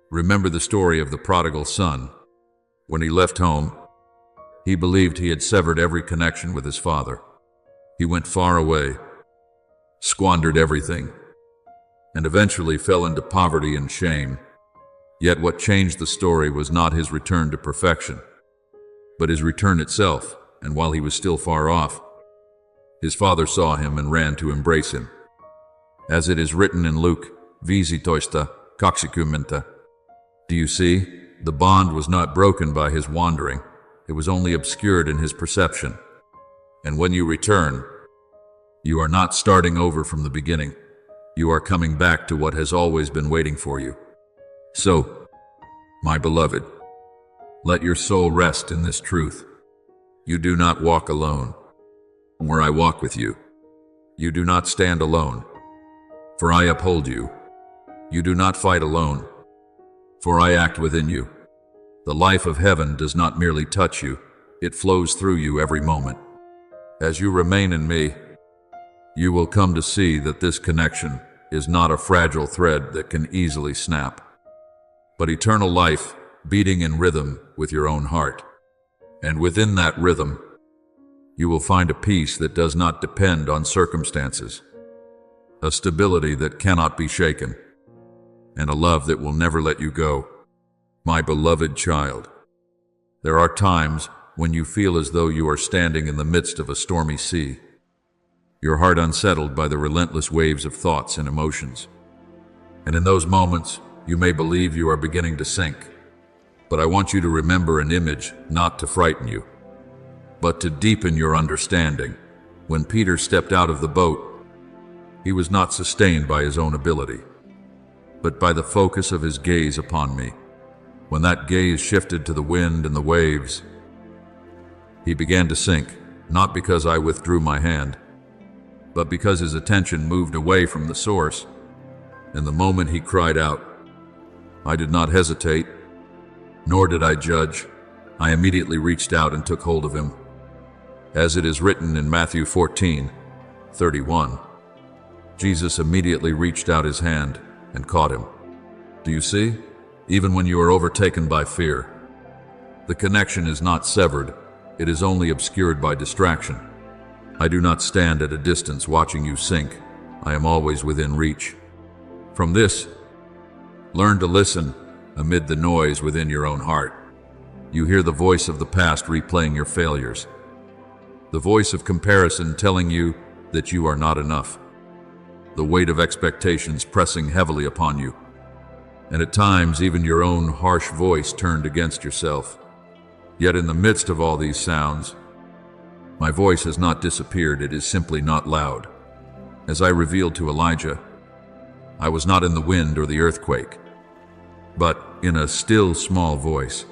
Remember the story of the prodigal son. When he left home, he believed he had severed every connection with his father. He went far away, squandered everything, and eventually fell into poverty and shame. Yet what changed the story was not his return to perfection, but his return itself. And while he was still far off, his father saw him and ran to embrace him. As it is written in Luke, visitoista coxikumenta. Do you see? The bond was not broken by his wandering. It was only obscured in his perception. And when you return, you are not starting over from the beginning. You are coming back to what has always been waiting for you. So, my beloved, let your soul rest in this truth. You do not walk alone, for I walk with you. You do not stand alone, for I uphold you. You do not fight alone, for I act within you. The life of heaven does not merely touch you, it flows through you every moment. As you remain in me, you will come to see that this connection is not a fragile thread that can easily snap, but eternal life beating in rhythm with your own heart. And within that rhythm, you will find a peace that does not depend on circumstances, a stability that cannot be shaken, and a love that will never let you go. My beloved child, there are times when you feel as though you are standing in the midst of a stormy sea, your heart unsettled by the relentless waves of thoughts and emotions. And in those moments, you may believe you are beginning to sink. But I want you to remember an image not to frighten you, but to deepen your understanding. When Peter stepped out of the boat, he was not sustained by his own ability, but by the focus of his gaze upon me. When that gaze shifted to the wind and the waves, he began to sink, not because I withdrew my hand, but because his attention moved away from the source. And the moment he cried out, I did not hesitate, nor did I judge. I immediately reached out and took hold of him. As it is written in Matthew 14:31, Jesus immediately reached out his hand and caught him. Do you see? Even when you are overtaken by fear, the connection is not severed, it is only obscured by distraction. I do not stand at a distance watching you sink. I am always within reach. From this, learn to listen amid the noise within your own heart. You hear the voice of the past replaying your failures, the voice of comparison telling you that you are not enough, the weight of expectations pressing heavily upon you, and at times even your own harsh voice turned against yourself. Yet in the midst of all these sounds, my voice has not disappeared, it is simply not loud. As I revealed to Elijah, I was not in the wind or the earthquake, but in a still small voice.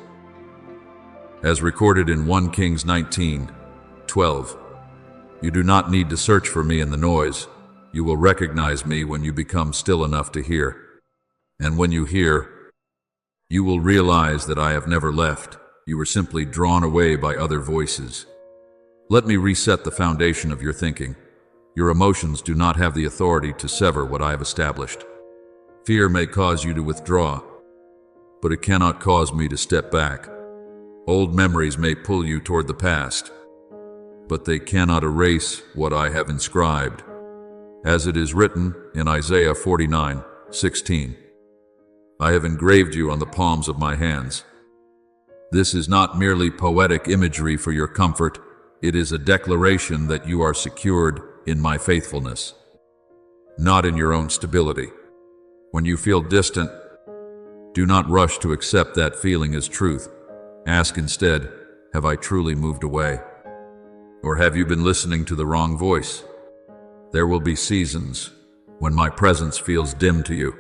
As recorded in 1 Kings 19:12, You do not need to search for me in the noise. You will recognize me when you become still enough to hear. And when you hear, you will realize that I have never left. You were simply drawn away by other voices. Let me reset the foundation of your thinking. Your emotions do not have the authority to sever what I have established. Fear may cause you to withdraw, but it cannot cause me to step back. Old memories may pull you toward the past, but they cannot erase what I have inscribed. As it is written in Isaiah 49:16, I have engraved you on the palms of my hands. This is not merely poetic imagery for your comfort. It is a declaration that you are secured in my faithfulness, not in your own stability. When you feel distant, do not rush to accept that feeling as truth. Ask instead, have I truly moved away? Or have you been listening to the wrong voice? There will be seasons when my presence feels dim to you,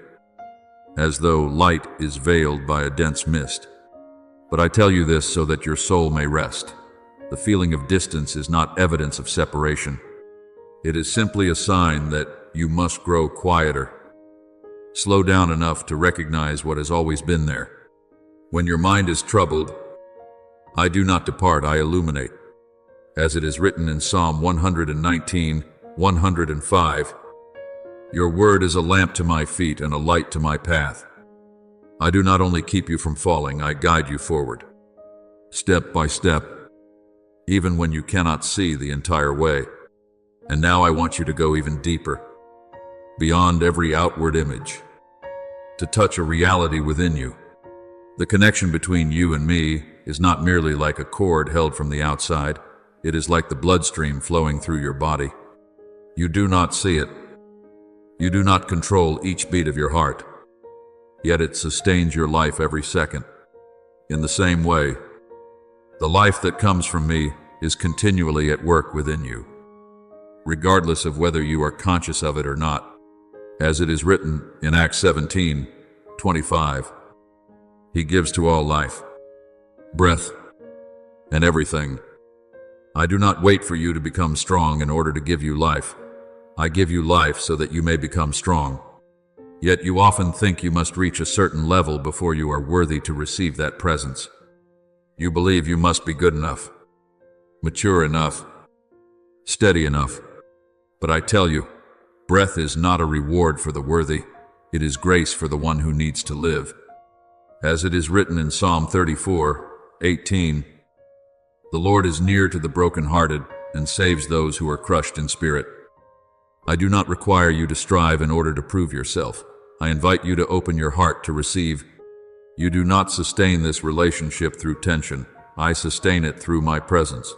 as though light is veiled by a dense mist. But I tell you this so that your soul may rest. The feeling of distance is not evidence of separation. It is simply a sign that you must grow quieter. Slow down enough to recognize what has always been there. When your mind is troubled, I do not depart, I illuminate. As it is written in Psalm 119:105, your word is a lamp to my feet and a light to my path. I do not only keep you from falling, I guide you forward, step by step, even when you cannot see the entire way. And now I want you to go even deeper, beyond every outward image, to touch a reality within you. The connection between you and me is not merely like a cord held from the outside. It is like the bloodstream flowing through your body. You do not see it. You do not control each beat of your heart, yet it sustains your life every second. In the same way, the life that comes from me is continually at work within you, regardless of whether you are conscious of it or not. As it is written in Acts 17:25, He gives to all life, breath, and everything. I do not wait for you to become strong in order to give you life. I give you life so that you may become strong. Yet you often think you must reach a certain level before you are worthy to receive that presence. You believe you must be good enough, mature enough, steady enough. But I tell you, breath is not a reward for the worthy. It is grace for the one who needs to live. As it is written in Psalm 34:18, the Lord is near to the brokenhearted and saves those who are crushed in spirit. I do not require you to strive in order to prove yourself. I invite you to open your heart to receive. You do not sustain this relationship through tension. I sustain it through my presence.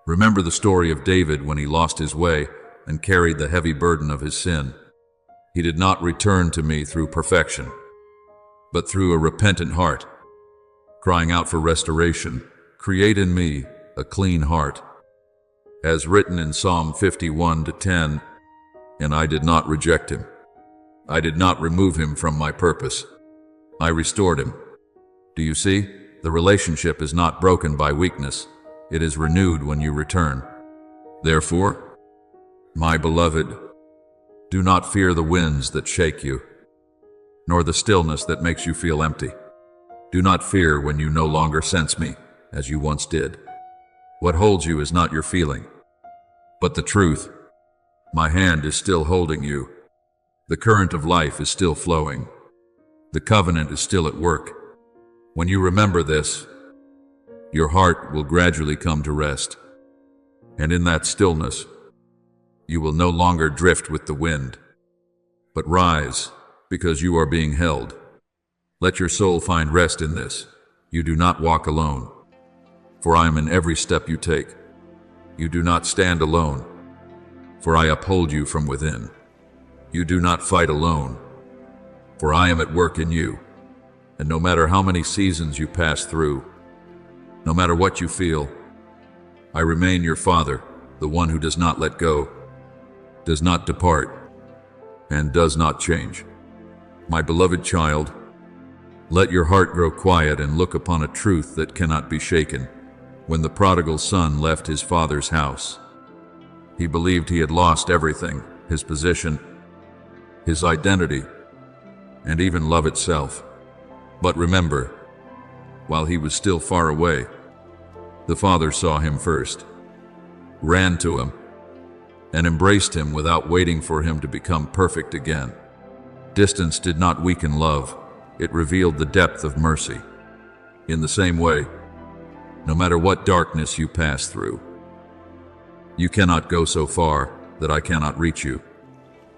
Remember the story of David when he lost his way and carried the heavy burden of his sin. He did not return to me through perfection, but through a repentant heart, crying out for restoration. Create in me a clean heart. As written in Psalm 51:10, and I did not reject him. I did not remove him from my purpose. I restored him. Do you see? The relationship is not broken by weakness. It is renewed when you return. Therefore, my beloved, do not fear the winds that shake you, nor the stillness that makes you feel empty. Do not fear when you no longer sense me, as you once did. What holds you is not your feeling, but the truth. My hand is still holding you. The current of life is still flowing. The covenant is still at work. When you remember this, your heart will gradually come to rest. And in that stillness, you will no longer drift with the wind, but rise because you are being held. Let your soul find rest in this. You do not walk alone, for I am in every step you take. You do not stand alone, for I uphold you from within. You do not fight alone, for I am at work in you. And no matter how many seasons you pass through, no matter what you feel, I remain your Father, the one who does not let go, does not depart, and does not change. My beloved child, let your heart grow quiet and look upon a truth that cannot be shaken. When the prodigal son left his father's house, He believed he had lost everything, his position, his identity, and even love itself. But remember, while he was still far away, the Father saw him first, ran to him, and embraced him without waiting for him to become perfect again. Distance did not weaken love, it revealed the depth of mercy. In the same way, no matter what darkness you pass through, you cannot go so far that I cannot reach you.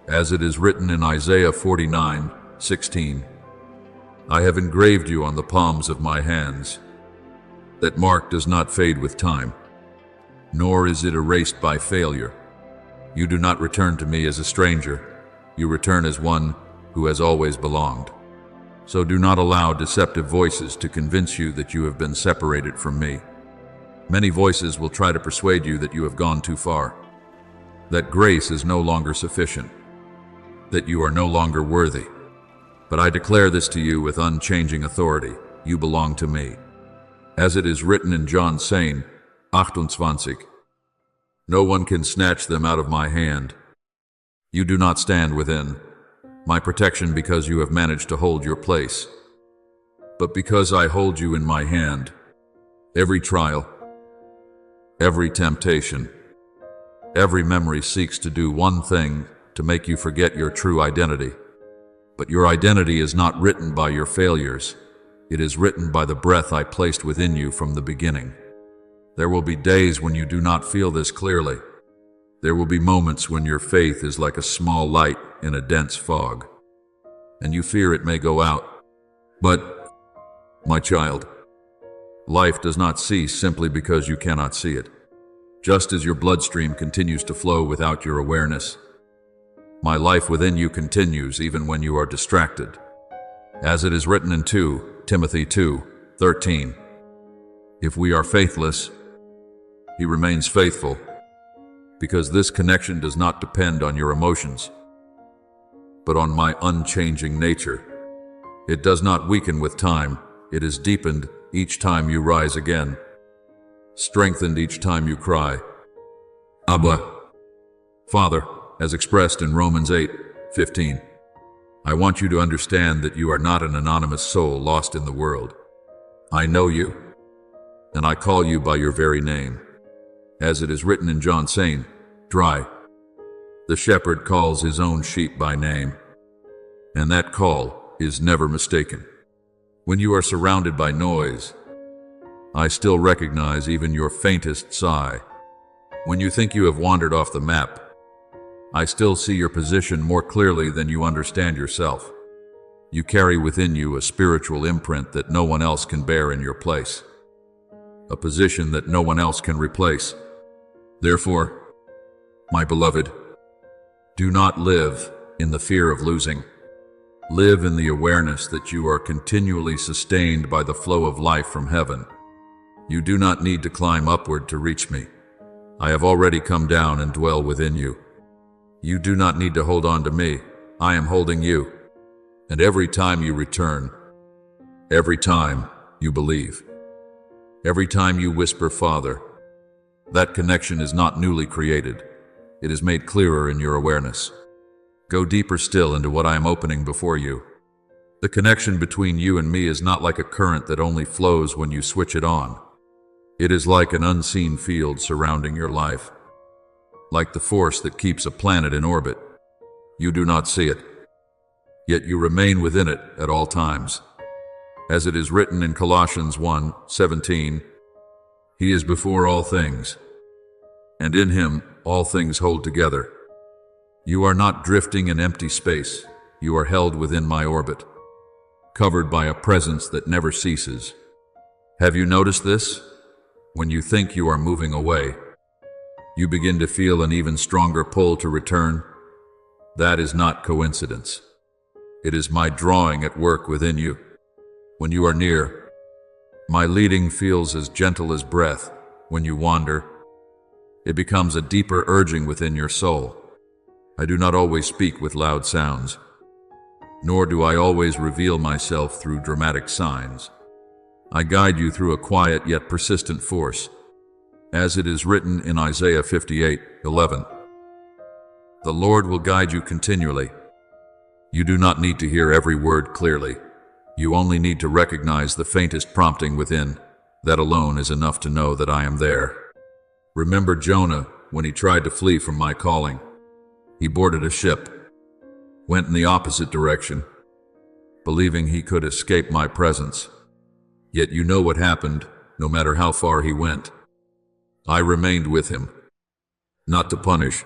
As it is written in Isaiah 49:16, I have engraved you on the palms of my hands. That mark does not fade with time, nor is it erased by failure. You do not return to me as a stranger. You return as one who has always belonged. So do not allow deceptive voices to convince you that you have been separated from me. Many voices will try to persuade you that you have gone too far, that grace is no longer sufficient, that you are no longer worthy. But I declare this to you with unchanging authority: you belong to me. As it is written in John 8:28, no one can snatch them out of my hand. You do not stand within my protection because you have managed to hold your place, but because I hold you in my hand. Every trial, every temptation, every memory seeks to do one thing: to make you forget your true identity. But your identity is not written by your failures. It is written by the breath I placed within you from the beginning. There will be days when you do not feel this clearly. There will be moments when your faith is like a small light in a dense fog, and you fear it may go out. But, my child, life does not cease simply because you cannot see it. Just as your bloodstream continues to flow without your awareness, my life within you continues even when you are distracted. As it is written in 2 Timothy 2:13, if we are faithless, he remains faithful, because this connection does not depend on your emotions, but on my unchanging nature. It does not weaken with time. It is deepened each time you rise again, strengthened each time you cry, Abba, Father, as expressed in Romans 8:15. I want you to understand that you are not an anonymous soul lost in the world. I know you, and I call you by your very name. As it is written in John 8:3, the shepherd calls his own sheep by name, and that call is never mistaken. When you are surrounded by noise, I still recognize even your faintest sigh. When you think you have wandered off the map, I still see your position more clearly than you understand yourself. You carry within you a spiritual imprint that no one else can bear in your place, a position that no one else can replace. Therefore, my beloved, do not live in the fear of losing. Live in the awareness that you are continually sustained by the flow of life from heaven. You do not need to climb upward to reach me. I have already come down and dwell within you. You do not need to hold on to me. I am holding you. And every time you return, every time you believe, every time you whisper, Father, that connection is not newly created. It is made clearer in your awareness. Go deeper still into what I am opening before you. The connection between you and me is not like a current that only flows when you switch it on. It is like an unseen field surrounding your life, like the force that keeps a planet in orbit. You do not see it, yet you remain within it at all times. As it is written in Colossians 1:17, He is before all things, and in Him all things hold together. You are not drifting in empty space. You are held within my orbit, covered by a presence that never ceases. Have you noticed this? When you think you are moving away, you begin to feel an even stronger pull to return. That is not coincidence. It is my drawing at work within you. When you are near, my leading feels as gentle as breath. When you wander, it becomes a deeper urging within your soul. I do not always speak with loud sounds, nor do I always reveal myself through dramatic signs. I guide you through a quiet yet persistent force. As it is written in Isaiah 58:11, The Lord will guide you continually. You do not need to hear every word clearly. You only need to recognize the faintest prompting within. That alone is enough to know that I am there. Remember Jonah when he tried to flee from my calling. He boarded a ship, went in the opposite direction, believing he could escape my presence. Yet you know what happened, no matter how far he went. I remained with him, not to punish,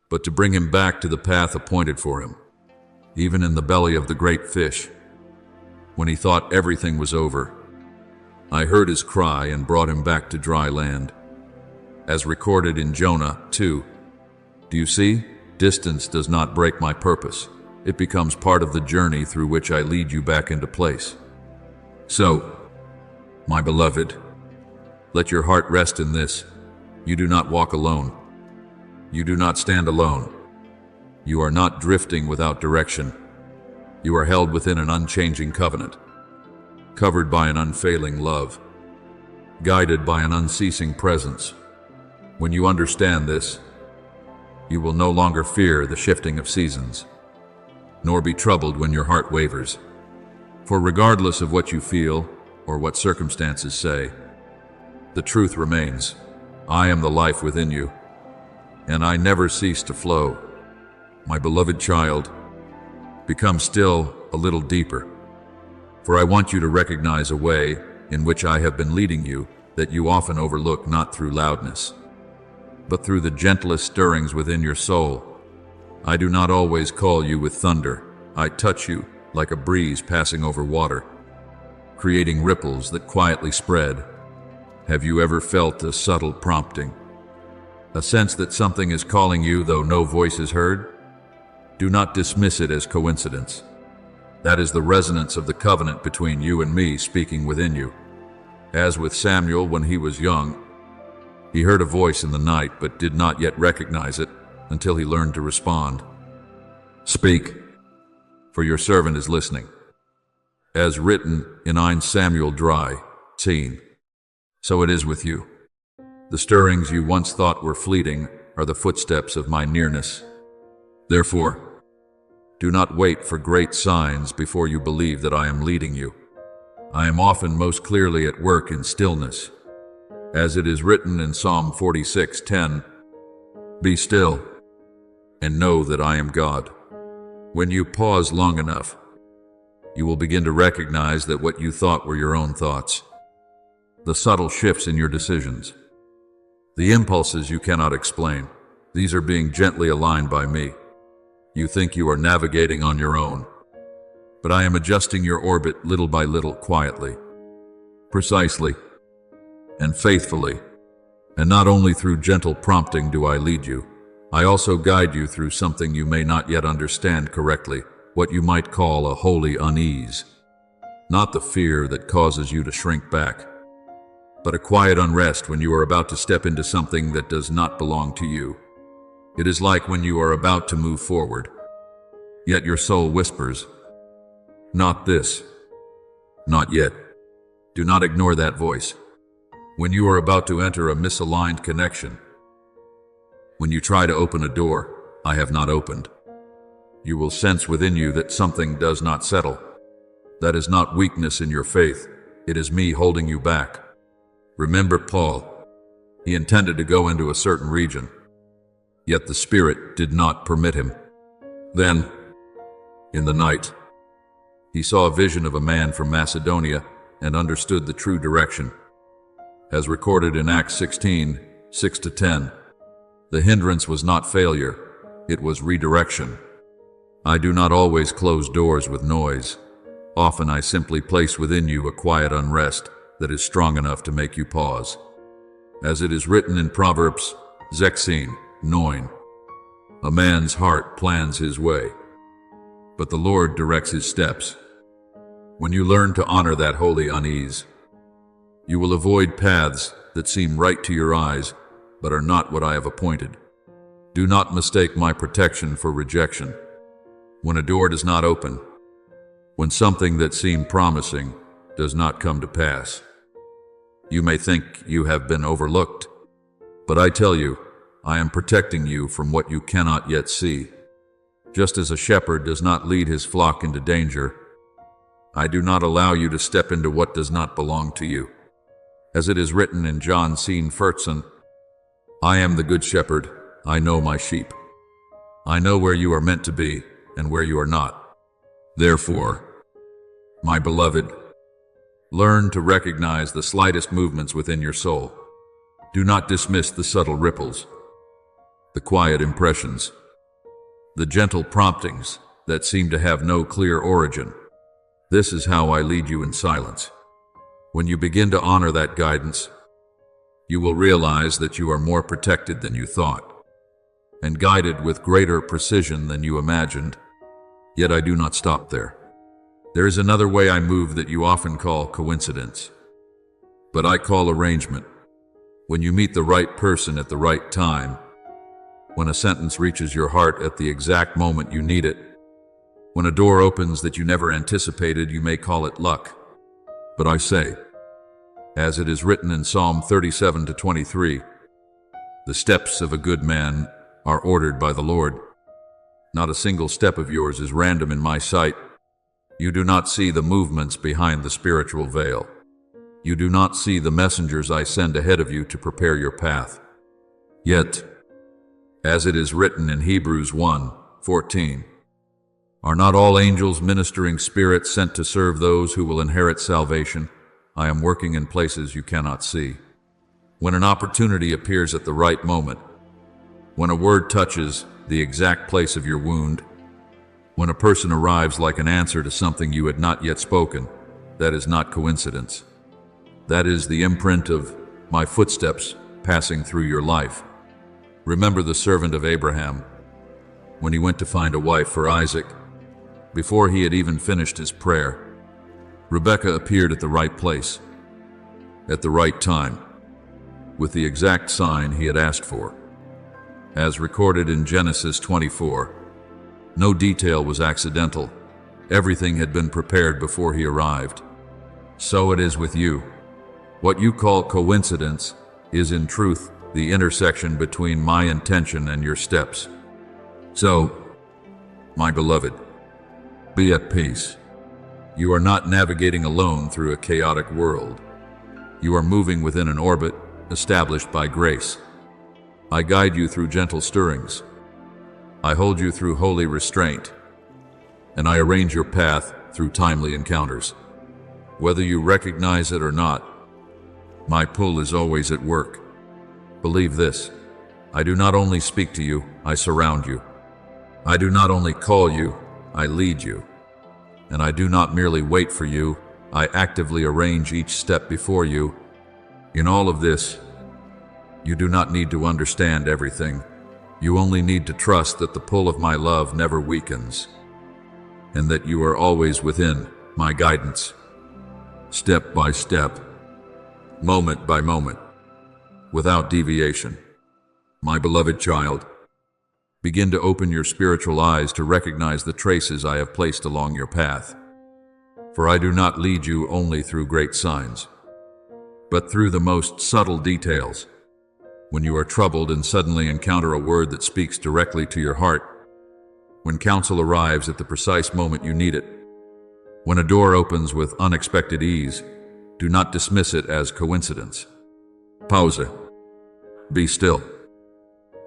but to bring him back to the path appointed for him, even in the belly of the great fish. When he thought everything was over, I heard his cry and brought him back to dry land. As recorded in Jonah 2. Do you see? Distance does not break my purpose. It becomes part of the journey through which I lead you back into place. So, my beloved, let your heart rest in this. You do not walk alone. You do not stand alone. You are not drifting without direction. You are held within an unchanging covenant, covered by an unfailing love, guided by an unceasing presence. When you understand this, you will no longer fear the shifting of seasons, nor be troubled when your heart wavers. For regardless of what you feel or what circumstances say, the truth remains. I am the life within you, and I never cease to flow. My beloved child, become still a little deeper, for I want you to recognize a way in which I have been leading you that you often overlook, not through loudness, but through the gentlest stirrings within your soul. I do not always call you with thunder. I touch you like a breeze passing over water, creating ripples that quietly spread. Have you ever felt a subtle prompting? A sense that something is calling you though no voice is heard? Do not dismiss it as coincidence. That is the resonance of the covenant between you and me speaking within you. As with Samuel when he was young, he heard a voice in the night but did not yet recognize it until he learned to respond. Speak, for your servant is listening. As written in 1 Samuel 3:10, so it is with you. The stirrings you once thought were fleeting are the footsteps of my nearness. Therefore, do not wait for great signs before you believe that I am leading you. I am often most clearly at work in stillness. As it is written in Psalm 46:10, be still and know that I am God. When you pause long enough, you will begin to recognize that what you thought were your own thoughts, the subtle shifts in your decisions, the impulses you cannot explain, these are being gently aligned by me. You think you are navigating on your own, but I am adjusting your orbit little by little, quietly, precisely, and faithfully. And not only through gentle prompting do I lead you, I also guide you through something you may not yet understand correctly, what you might call a holy unease. Not the fear that causes you to shrink back, but a quiet unrest when you are about to step into something that does not belong to you. It is like when you are about to move forward, yet your soul whispers, not this, not yet. Do not ignore that voice. When you are about to enter a misaligned connection, when you try to open a door I have not opened, you will sense within you that something does not settle. That is not weakness in your faith. It is me holding you back. Remember Paul. He intended to go into a certain region, yet the Spirit did not permit him. Then, in the night, he saw a vision of a man from Macedonia and understood the true direction. As recorded in Acts 16:6-10, the hindrance was not failure, it was redirection. I do not always close doors with noise. Often I simply place within you a quiet unrest that is strong enough to make you pause. As it is written in Proverbs 16:9, a man's heart plans his way, but the Lord directs his steps. When you learn to honor that holy unease, you will avoid paths that seem right to your eyes, but are not what I have appointed. Do not mistake my protection for rejection. When a door does not open, when something that seemed promising does not come to pass, you may think you have been overlooked, but I tell you, I am protecting you from what you cannot yet see. Just as a shepherd does not lead his flock into danger, I do not allow you to step into what does not belong to you. As it is written in John 14, I am the good shepherd, I know my sheep. I know where you are meant to be and where you are not. Therefore, my beloved, learn to recognize the slightest movements within your soul. Do not dismiss the subtle ripples, the quiet impressions, the gentle promptings that seem to have no clear origin. This is how I lead you in silence. When you begin to honor that guidance, you will realize that you are more protected than you thought, and guided with greater precision than you imagined. Yet I do not stop there. There is another way I move that you often call coincidence, but I call arrangement. When you meet the right person at the right time, when a sentence reaches your heart at the exact moment you need it, when a door opens that you never anticipated, you may call it luck. But I say, as it is written in Psalm 37-23, the steps of a good man are ordered by the Lord. Not a single step of yours is random in my sight. You do not see the movements behind the spiritual veil. You do not see the messengers I send ahead of you to prepare your path. Yet, as it is written in Hebrews 1:14, are not all angels ministering spirits sent to serve those who will inherit salvation? I am working in places you cannot see. When an opportunity appears at the right moment, when a word touches the exact place of your wound, when a person arrives like an answer to something you had not yet spoken, that is not coincidence. That is the imprint of my footsteps passing through your life. Remember the servant of Abraham, when he went to find a wife for Isaac. Before he had even finished his prayer, Rebekah appeared at the right place, at the right time, with the exact sign he had asked for. As recorded in Genesis 24, no detail was accidental. Everything had been prepared before he arrived. So it is with you. What you call coincidence is in truth the intersection between my intention and your steps. So, my beloved, be at peace. You are not navigating alone through a chaotic world. You are moving within an orbit established by grace. I guide you through gentle stirrings. I hold you through holy restraint, and I arrange your path through timely encounters. Whether you recognize it or not, my pull is always at work. Believe this, I do not only speak to you, I surround you. I do not only call you, I lead you. And I do not merely wait for you, I actively arrange each step before you. In all of this, you do not need to understand everything. You only need to trust that the pull of my love never weakens, and that you are always within my guidance, step by step, moment by moment, without deviation. My beloved child, begin to open your spiritual eyes to recognize the traces I have placed along your path. For I do not lead you only through great signs, but through the most subtle details. When you are troubled and suddenly encounter a word that speaks directly to your heart, when counsel arrives at the precise moment you need it, when a door opens with unexpected ease, do not dismiss it as coincidence. Pause it. Be still,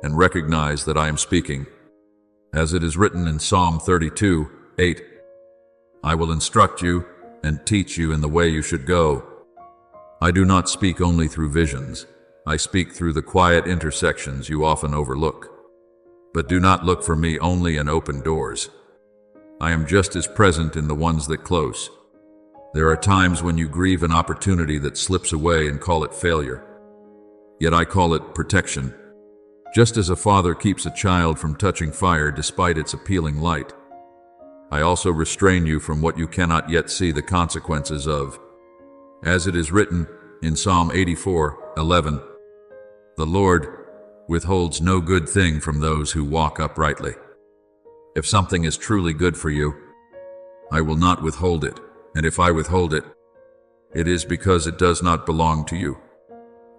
and recognize that I am speaking. As it is written in Psalm 32:8, I will instruct you and teach you in the way you should go. I do not speak only through visions. I speak through the quiet intersections you often overlook. But do not look for me only in open doors. I am just as present in the ones that close. There are times when you grieve an opportunity that slips away and call it failure. Yet I call it protection. Just as a father keeps a child from touching fire despite its appealing light, I also restrain you from what you cannot yet see the consequences of. As it is written in Psalm 84:11, the Lord withholds no good thing from those who walk uprightly. If something is truly good for you, I will not withhold it, and if I withhold it, it is because it does not belong to you.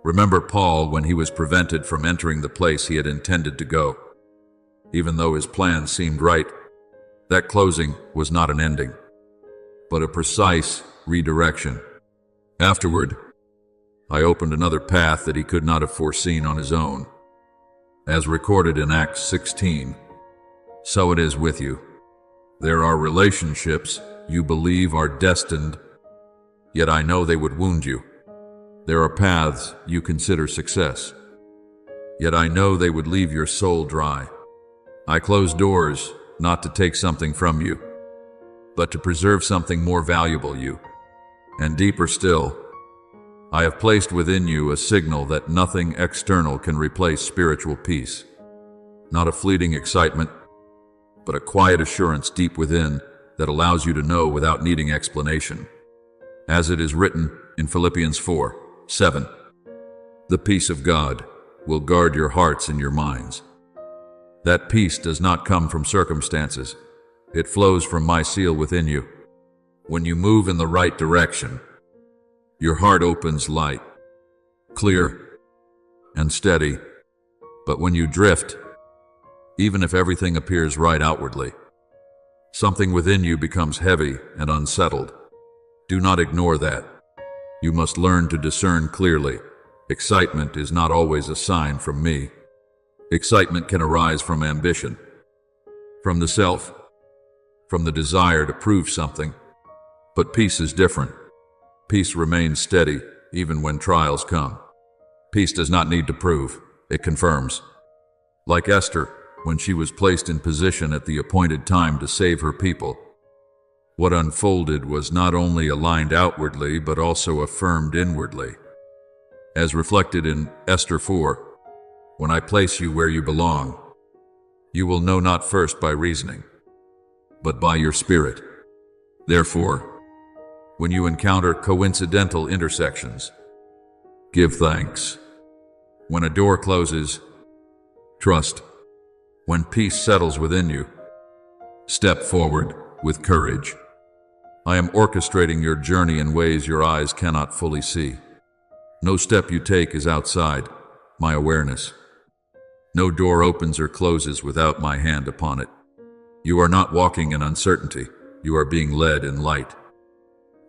Remember Paul when he was prevented from entering the place he had intended to go. Even though his plan seemed right, that closing was not an ending, but a precise redirection. Afterward, I opened another path that he could not have foreseen on his own. As recorded in Acts 16, so it is with you. There are relationships you believe are destined, yet I know they would wound you. There are paths you consider success, yet I know they would leave your soul dry. I close doors not to take something from you, but to preserve something more valuable you. And deeper still, I have placed within you a signal that nothing external can replace spiritual peace. Not a fleeting excitement, but a quiet assurance deep within that allows you to know without needing explanation. As it is written in Philippians 4:7, the peace of God will guard your hearts and your minds. That peace does not come from circumstances. It flows from my seal within you. When you move in the right direction, your heart opens light, clear and steady. But when you drift, even if everything appears right outwardly, something within you becomes heavy and unsettled. Do not ignore that. You must learn to discern clearly. Excitement is not always a sign from me. Excitement can arise from ambition, from the self, from the desire to prove something. But peace is different. Peace remains steady even when trials come. Peace does not need to prove, it confirms. Like Esther, when she was placed in position at the appointed time to save her people, what unfolded was not only aligned outwardly but also affirmed inwardly. As reflected in Esther 4, when I place you where you belong, you will know not first by reasoning, but by your spirit. Therefore, when you encounter coincidental intersections, give thanks. When a door closes, trust. When peace settles within you, step forward with courage. I am orchestrating your journey in ways your eyes cannot fully see. No step you take is outside my awareness. No door opens or closes without my hand upon it. You are not walking in uncertainty. You are being led in light,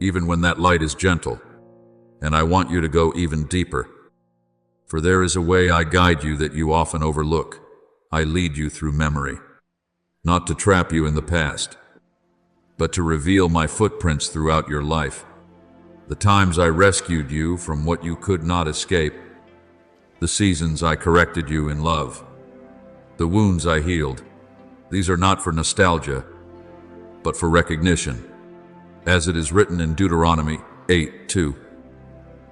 even when that light is gentle, and I want you to go even deeper. For there is a way I guide you that you often overlook. I lead you through memory, not to trap you in the past, but to reveal my footprints throughout your life. The times I rescued you from what you could not escape, the seasons I corrected you in love, the wounds I healed. These are not for nostalgia, but for recognition. As it is written in Deuteronomy 8:2,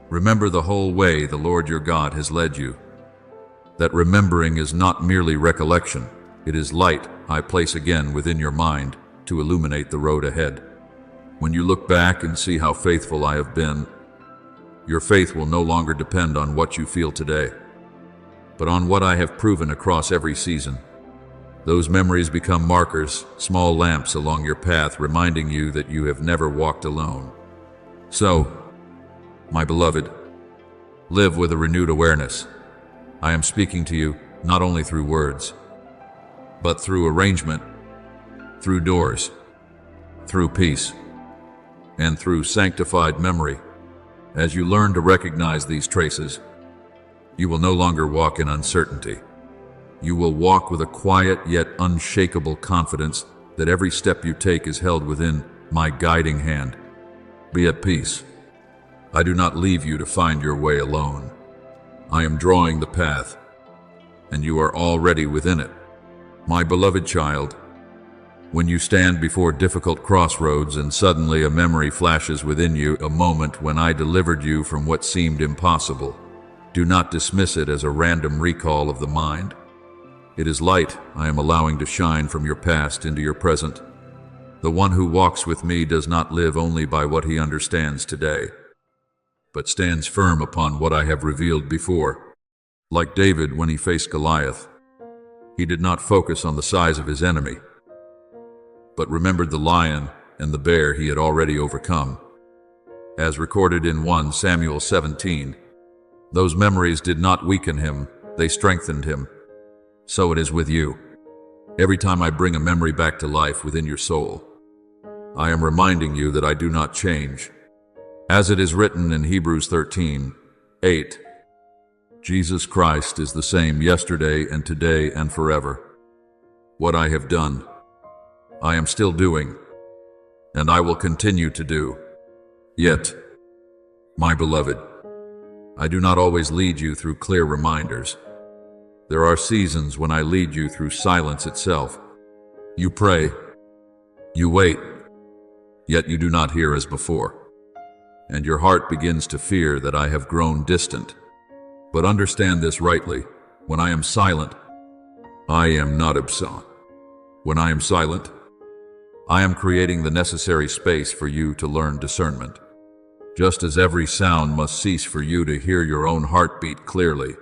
remember the whole way the Lord your God has led you. That remembering is not merely recollection, it is light I place again within your mind to illuminate the road ahead. When you look back and see how faithful I have been, your faith will no longer depend on what you feel today, but on what I have proven across every season. Those memories become markers, small lamps along your path, reminding you that you have never walked alone. So, my beloved, live with a renewed awareness. I am speaking to you not only through words, but through arrangement, through doors, through peace, and through sanctified memory. As you learn to recognize these traces, you will no longer walk in uncertainty. You will walk with a quiet yet unshakable confidence that every step you take is held within my guiding hand. Be at peace. I do not leave you to find your way alone. I am drawing the path, and you are already within it. My beloved child, when you stand before difficult crossroads and suddenly a memory flashes within you, a moment when I delivered you from what seemed impossible, do not dismiss it as a random recall of the mind. It is light I am allowing to shine from your past into your present. The one who walks with me does not live only by what he understands today, but stands firm upon what I have revealed before. Like David when he faced Goliath, he did not focus on the size of his enemy, but remembered the lion and the bear he had already overcome. As recorded in 1 Samuel 17, Those memories did not weaken him, they strengthened him. So it is with you. Every time I bring a memory back to life within your soul, I am reminding you that I do not change. As it is written in Hebrews 13:8, Jesus Christ is the same yesterday and today and forever. What I have done, I am still doing, and I will continue to do. Yet, my beloved, I do not always lead you through clear reminders. There are seasons when I lead you through silence itself. You pray, you wait, yet you do not hear as before, and your heart begins to fear that I have grown distant. But understand this rightly, when I am silent, I am not absent. When I am silent, I am creating the necessary space for you to learn discernment. Just as every sound must cease for you to hear your own heartbeat clearly,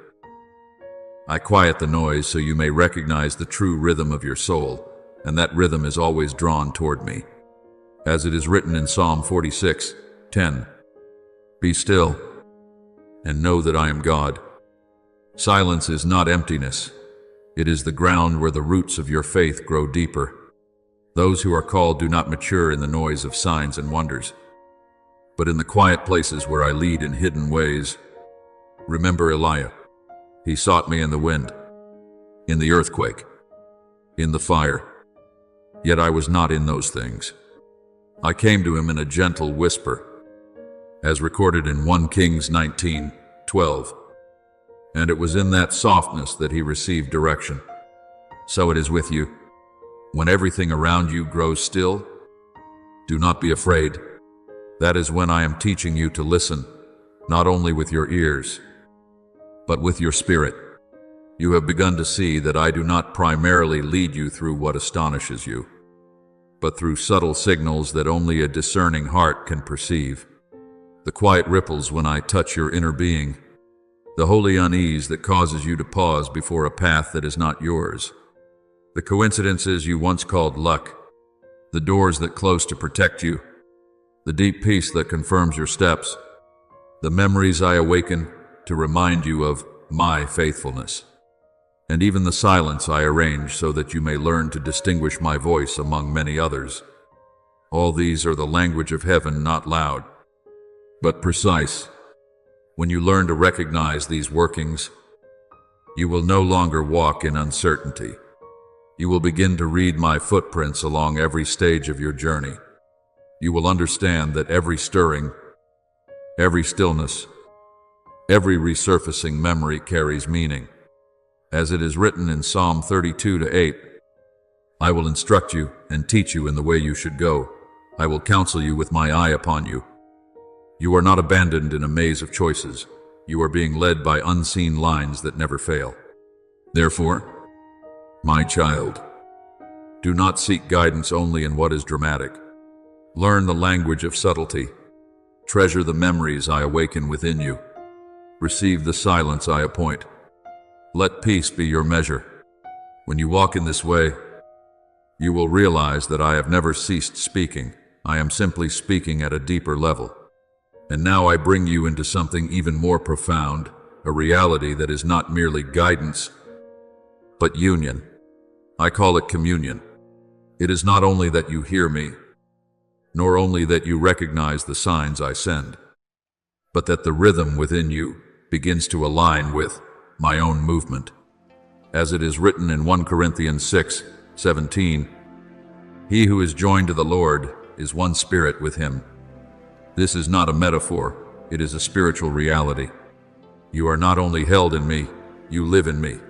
I quiet the noise so you may recognize the true rhythm of your soul, and that rhythm is always drawn toward me. As it is written in Psalm 46:10, "Be still, and know that I am God." Silence is not emptiness. It is the ground where the roots of your faith grow deeper. Those who are called do not mature in the noise of signs and wonders, but in the quiet places where I lead in hidden ways. Remember Elijah. He sought me in the wind, in the earthquake, in the fire. Yet I was not in those things. I came to him in a gentle whisper, as recorded in 1 Kings 19:12. And it was in that softness that he received direction. So it is with you. When everything around you grows still, do not be afraid. That is when I am teaching you to listen, not only with your ears, but with your spirit. You have begun to see that I do not primarily lead you through what astonishes you, but through subtle signals that only a discerning heart can perceive. The quiet ripples when I touch your inner being, the holy unease that causes you to pause before a path that is not yours, the coincidences you once called luck, the doors that close to protect you, the deep peace that confirms your steps, the memories I awaken to remind you of my faithfulness, and even the silence I arrange so that you may learn to distinguish my voice among many others. All these are the language of heaven, not loud, but precise. When you learn to recognize these workings, you will no longer walk in uncertainty. You will begin to read my footprints along every stage of your journey. You will understand that every stirring, every stillness, every resurfacing memory carries meaning. As it is written in Psalm 32:8, I will instruct you and teach you in the way you should go. I will counsel you with my eye upon you. You are not abandoned in a maze of choices. You are being led by unseen lines that never fail. Therefore, my child, do not seek guidance only in what is dramatic. Learn the language of subtlety. Treasure the memories I awaken within you. Receive the silence I appoint. Let peace be your measure. When you walk in this way, you will realize that I have never ceased speaking. I am simply speaking at a deeper level. And now I bring you into something even more profound, a reality that is not merely guidance, but union. I call it communion. It is not only that you hear me, nor only that you recognize the signs I send, but that the rhythm within you begins to align with my own movement. As it is written in 1 Corinthians 6:17, he who is joined to the Lord is one spirit with him. This is not a metaphor, it is a spiritual reality. You are not only held in me, you live in me.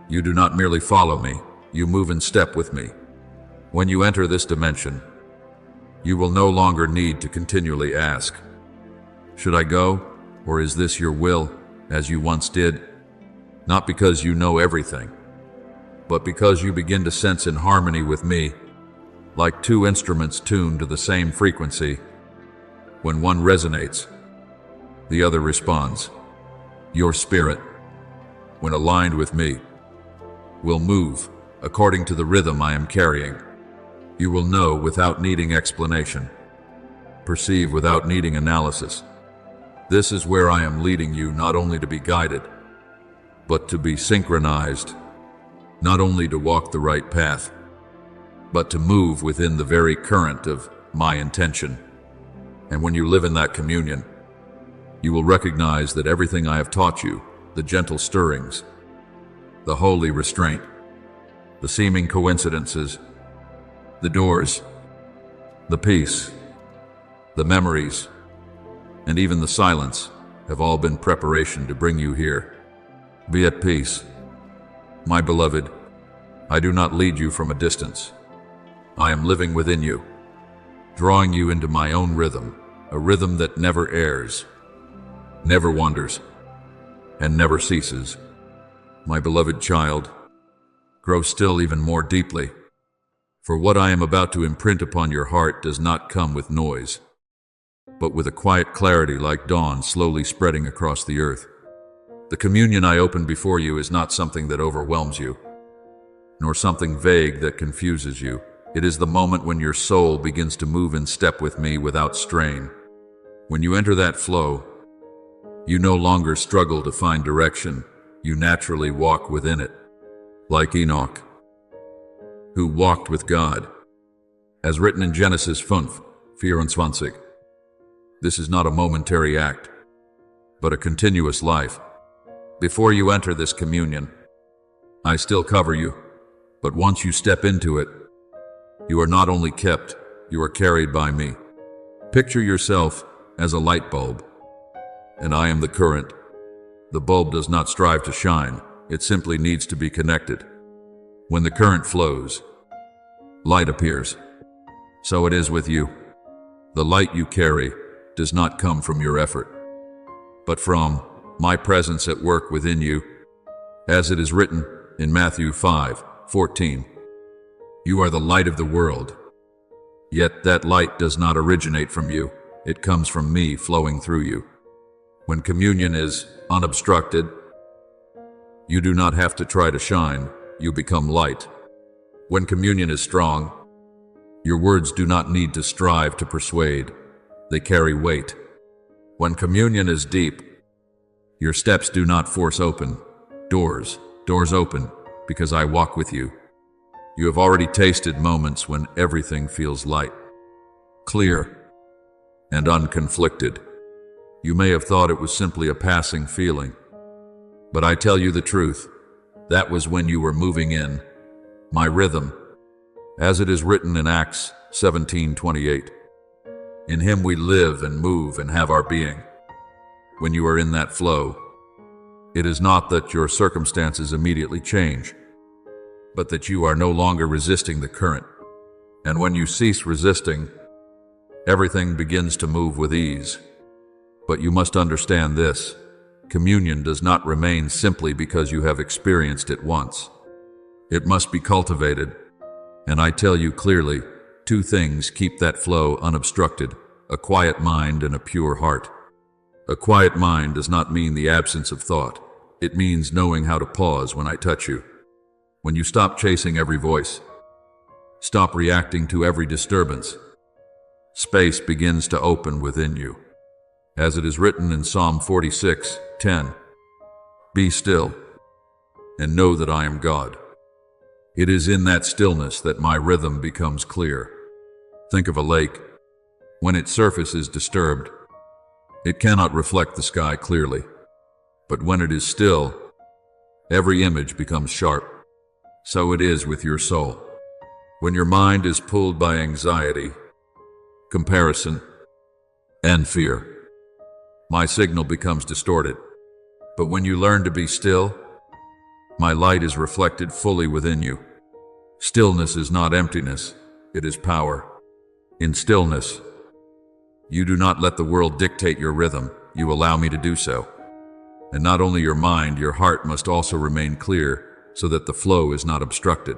You do not merely follow me, you move in step with me. When you enter this dimension, you will no longer need to continually ask, should I go, or is this your will, as you once did? Not because you know everything, but because you begin to sense in harmony with me, like two instruments tuned to the same frequency. When one resonates, the other responds. Your spirit, when aligned with me, will move according to the rhythm I am carrying. You will know without needing explanation, perceive without needing analysis, This is where I am leading you, not only to be guided, but to be synchronized, not only to walk the right path, but to move within the very current of my intention. And when you live in that communion, you will recognize that everything I have taught you, the gentle stirrings, the holy restraint, the seeming coincidences, the doors, the peace, the memories, and even the silence have all been preparation to bring you here. Be at peace. My beloved, I do not lead you from a distance. I am living within you, drawing you into my own rhythm, a rhythm that never errs, never wanders, and never ceases. My beloved child, grow still even more deeply, for what I am about to imprint upon your heart does not come with noise, but with a quiet clarity like dawn slowly spreading across the earth. The communion I open before you is not something that overwhelms you, nor something vague that confuses you. It is the moment when your soul begins to move in step with me without strain. When you enter that flow, you no longer struggle to find direction. You naturally walk within it, like Enoch, who walked with God, as written in Genesis 5:24. This is not a momentary act, but a continuous life. Before you enter this communion, I still cover you, but once you step into it, you are not only kept, you are carried by me. Picture yourself as a light bulb, and I am the current. The bulb does not strive to shine, it simply needs to be connected. When the current flows, light appears. So it is with you. The light you carry does not come from your effort, but from my presence at work within you, as it is written in Matthew 5:14. You are the light of the world, yet that light does not originate from you. It comes from me flowing through you. When communion is unobstructed, you do not have to try to shine, you become light. When communion is strong, your words do not need to strive to persuade, they carry weight. When communion is deep, your steps do not force open doors open because I walk with you. You have already tasted moments when everything feels light, clear, and unconflicted. You may have thought it was simply a passing feeling, but I tell you the truth, that was when you were moving in my rhythm, as it is written in Acts 17:28. In him we live and move and have our being. When you are in that flow, it is not that your circumstances immediately change, but that you are no longer resisting the current. And when you cease resisting, everything begins to move with ease. But you must understand this: communion does not remain simply because you have experienced it once. It must be cultivated, and I tell you clearly, two things keep that flow unobstructed: a quiet mind and a pure heart. A quiet mind does not mean the absence of thought. It means knowing how to pause when I touch you. When you stop chasing every voice, stop reacting to every disturbance, space begins to open within you. As it is written in Psalm 46:10, be still and know that I am God. It is in that stillness that my rhythm becomes clear. Think of a lake. When its surface is disturbed, it cannot reflect the sky clearly. But when it is still, every image becomes sharp. So it is with your soul. When your mind is pulled by anxiety, comparison, and fear, my signal becomes distorted. But when you learn to be still, my light is reflected fully within you. Stillness is not emptiness, it is power. In stillness, you do not let the world dictate your rhythm, you allow me to do so. And not only your mind, your heart must also remain clear so that the flow is not obstructed.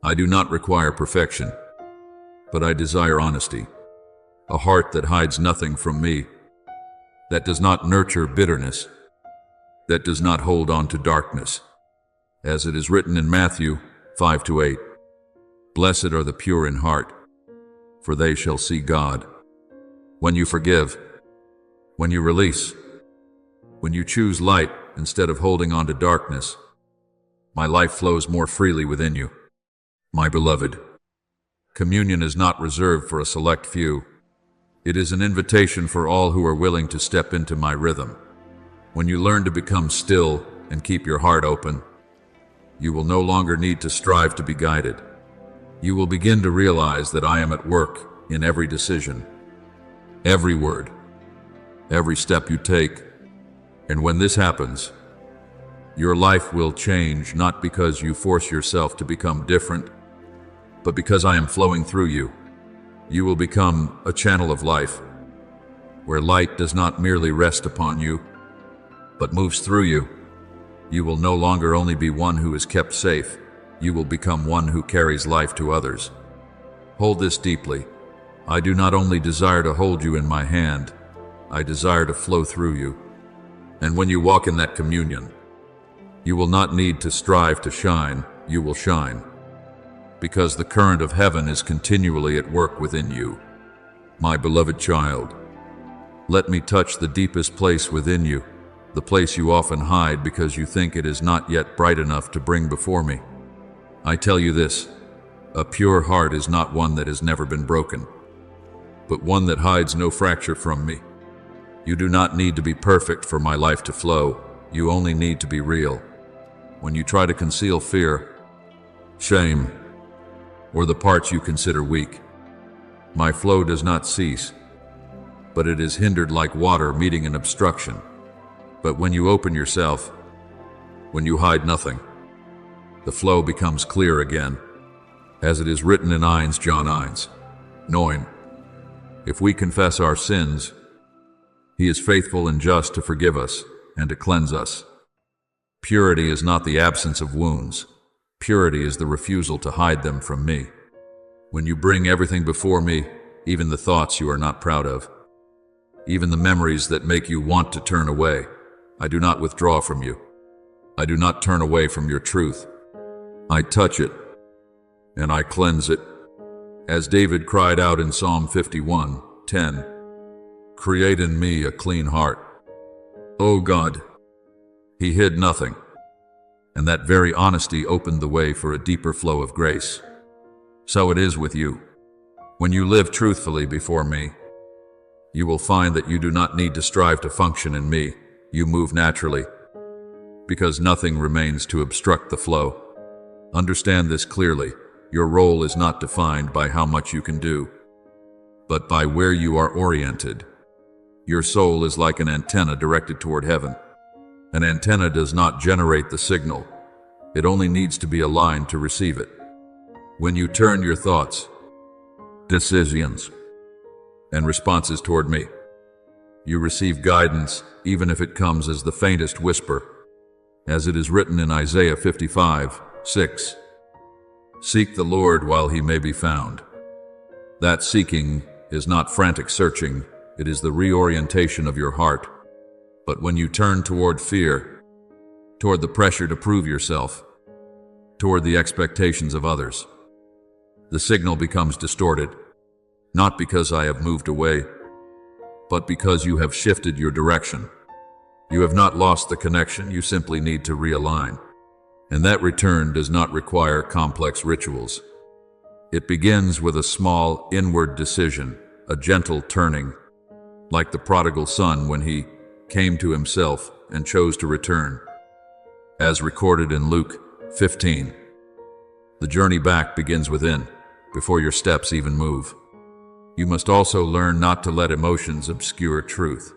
I do not require perfection, but I desire honesty, a heart that hides nothing from me, that does not nurture bitterness, that does not hold on to darkness. As it is written in Matthew 5:8, blessed are the pure in heart, for they shall see God. When you forgive, When you release, when you choose light instead of holding on to darkness, my life flows more freely within you. My beloved, communion is not reserved for a select few. It is an invitation for all who are willing to step into my rhythm. When you learn to become still and keep your heart open, you will no longer need to strive to be guided. You will begin to realize that I am at work in every decision, every word, every step you take. And when this happens, your life will change, not because you force yourself to become different, but because I am flowing through you. You will become a channel of life, where light does not merely rest upon you, but moves through you. You will no longer only be one who is kept safe, you will become one who carries life to others. Hold this deeply. I do not only desire to hold you in my hand, I desire to flow through you. And when you walk in that communion, you will not need to strive to shine, you will shine, because the current of heaven is continually at work within you. My beloved child, let me touch the deepest place within you, the place you often hide because you think it is not yet bright enough to bring before me. I tell you this, a pure heart is not one that has never been broken, but one that hides no fracture from me. You do not need to be perfect for my life to flow, you only need to be real. When you try to conceal fear, shame, or the parts you consider weak, my flow does not cease, but it is hindered like water meeting an obstruction. But when you open yourself, when you hide nothing, the flow becomes clear again, as it is written in John 9. If we confess our sins, He is faithful and just to forgive us and to cleanse us. Purity is not the absence of wounds. Purity is the refusal to hide them from me. When you bring everything before me, even the thoughts you are not proud of, even the memories that make you want to turn away, I do not withdraw from you. I do not turn away from your truth. I touch it, and I cleanse it. As David cried out in Psalm 51:10, "Create in me a clean heart." O God, He hid nothing, and that very honesty opened the way for a deeper flow of grace. So it is with you. When you live truthfully before me, you will find that you do not need to strive to function in me. You move naturally, because nothing remains to obstruct the flow. Understand this clearly. Your role is not defined by how much you can do, but by where you are oriented. Your soul is like an antenna directed toward heaven. An antenna does not generate the signal. It only needs to be aligned to receive it. When you turn your thoughts, decisions, and responses toward me, you receive guidance, even if it comes as the faintest whisper, as it is written in Isaiah 55:6. Seek the Lord while He may be found. That seeking is not frantic searching, it is the reorientation of your heart. But when you turn toward fear, toward the pressure to prove yourself, toward the expectations of others, the signal becomes distorted, not because I have moved away, but because you have shifted your direction. You have not lost the connection, you simply need to realign. And that return does not require complex rituals. It begins with a small inward decision, a gentle turning, like the prodigal son when he came to himself and chose to return. As recorded in Luke 15, the journey back begins within, before your steps even move. You must also learn not to let emotions obscure truth.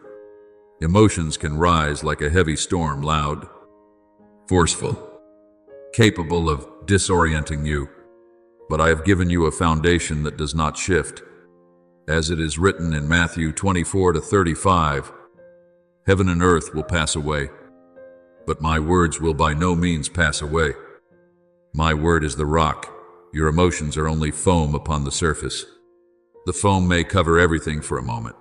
Emotions can rise like a heavy storm, loud, forceful, capable of disorienting you. But I have given you a foundation that does not shift. As it is written in Matthew 24:35, heaven and earth will pass away, but my words will by no means pass away. My word is the rock. Your emotions are only foam upon the surface. The foam may cover everything for a moment,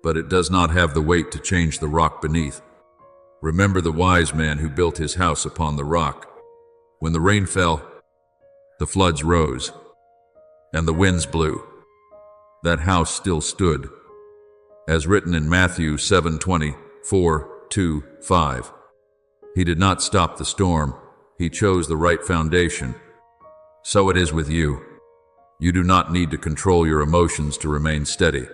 but it does not have the weight to change the rock beneath. Remember the wise man who built his house upon the rock. When the rain fell, the floods rose, and the winds blew, that house still stood, as written in Matthew 7:24-2-5. He did not stop the storm, he chose the right foundation. So it is with you. You do not need to control your emotions to remain steady.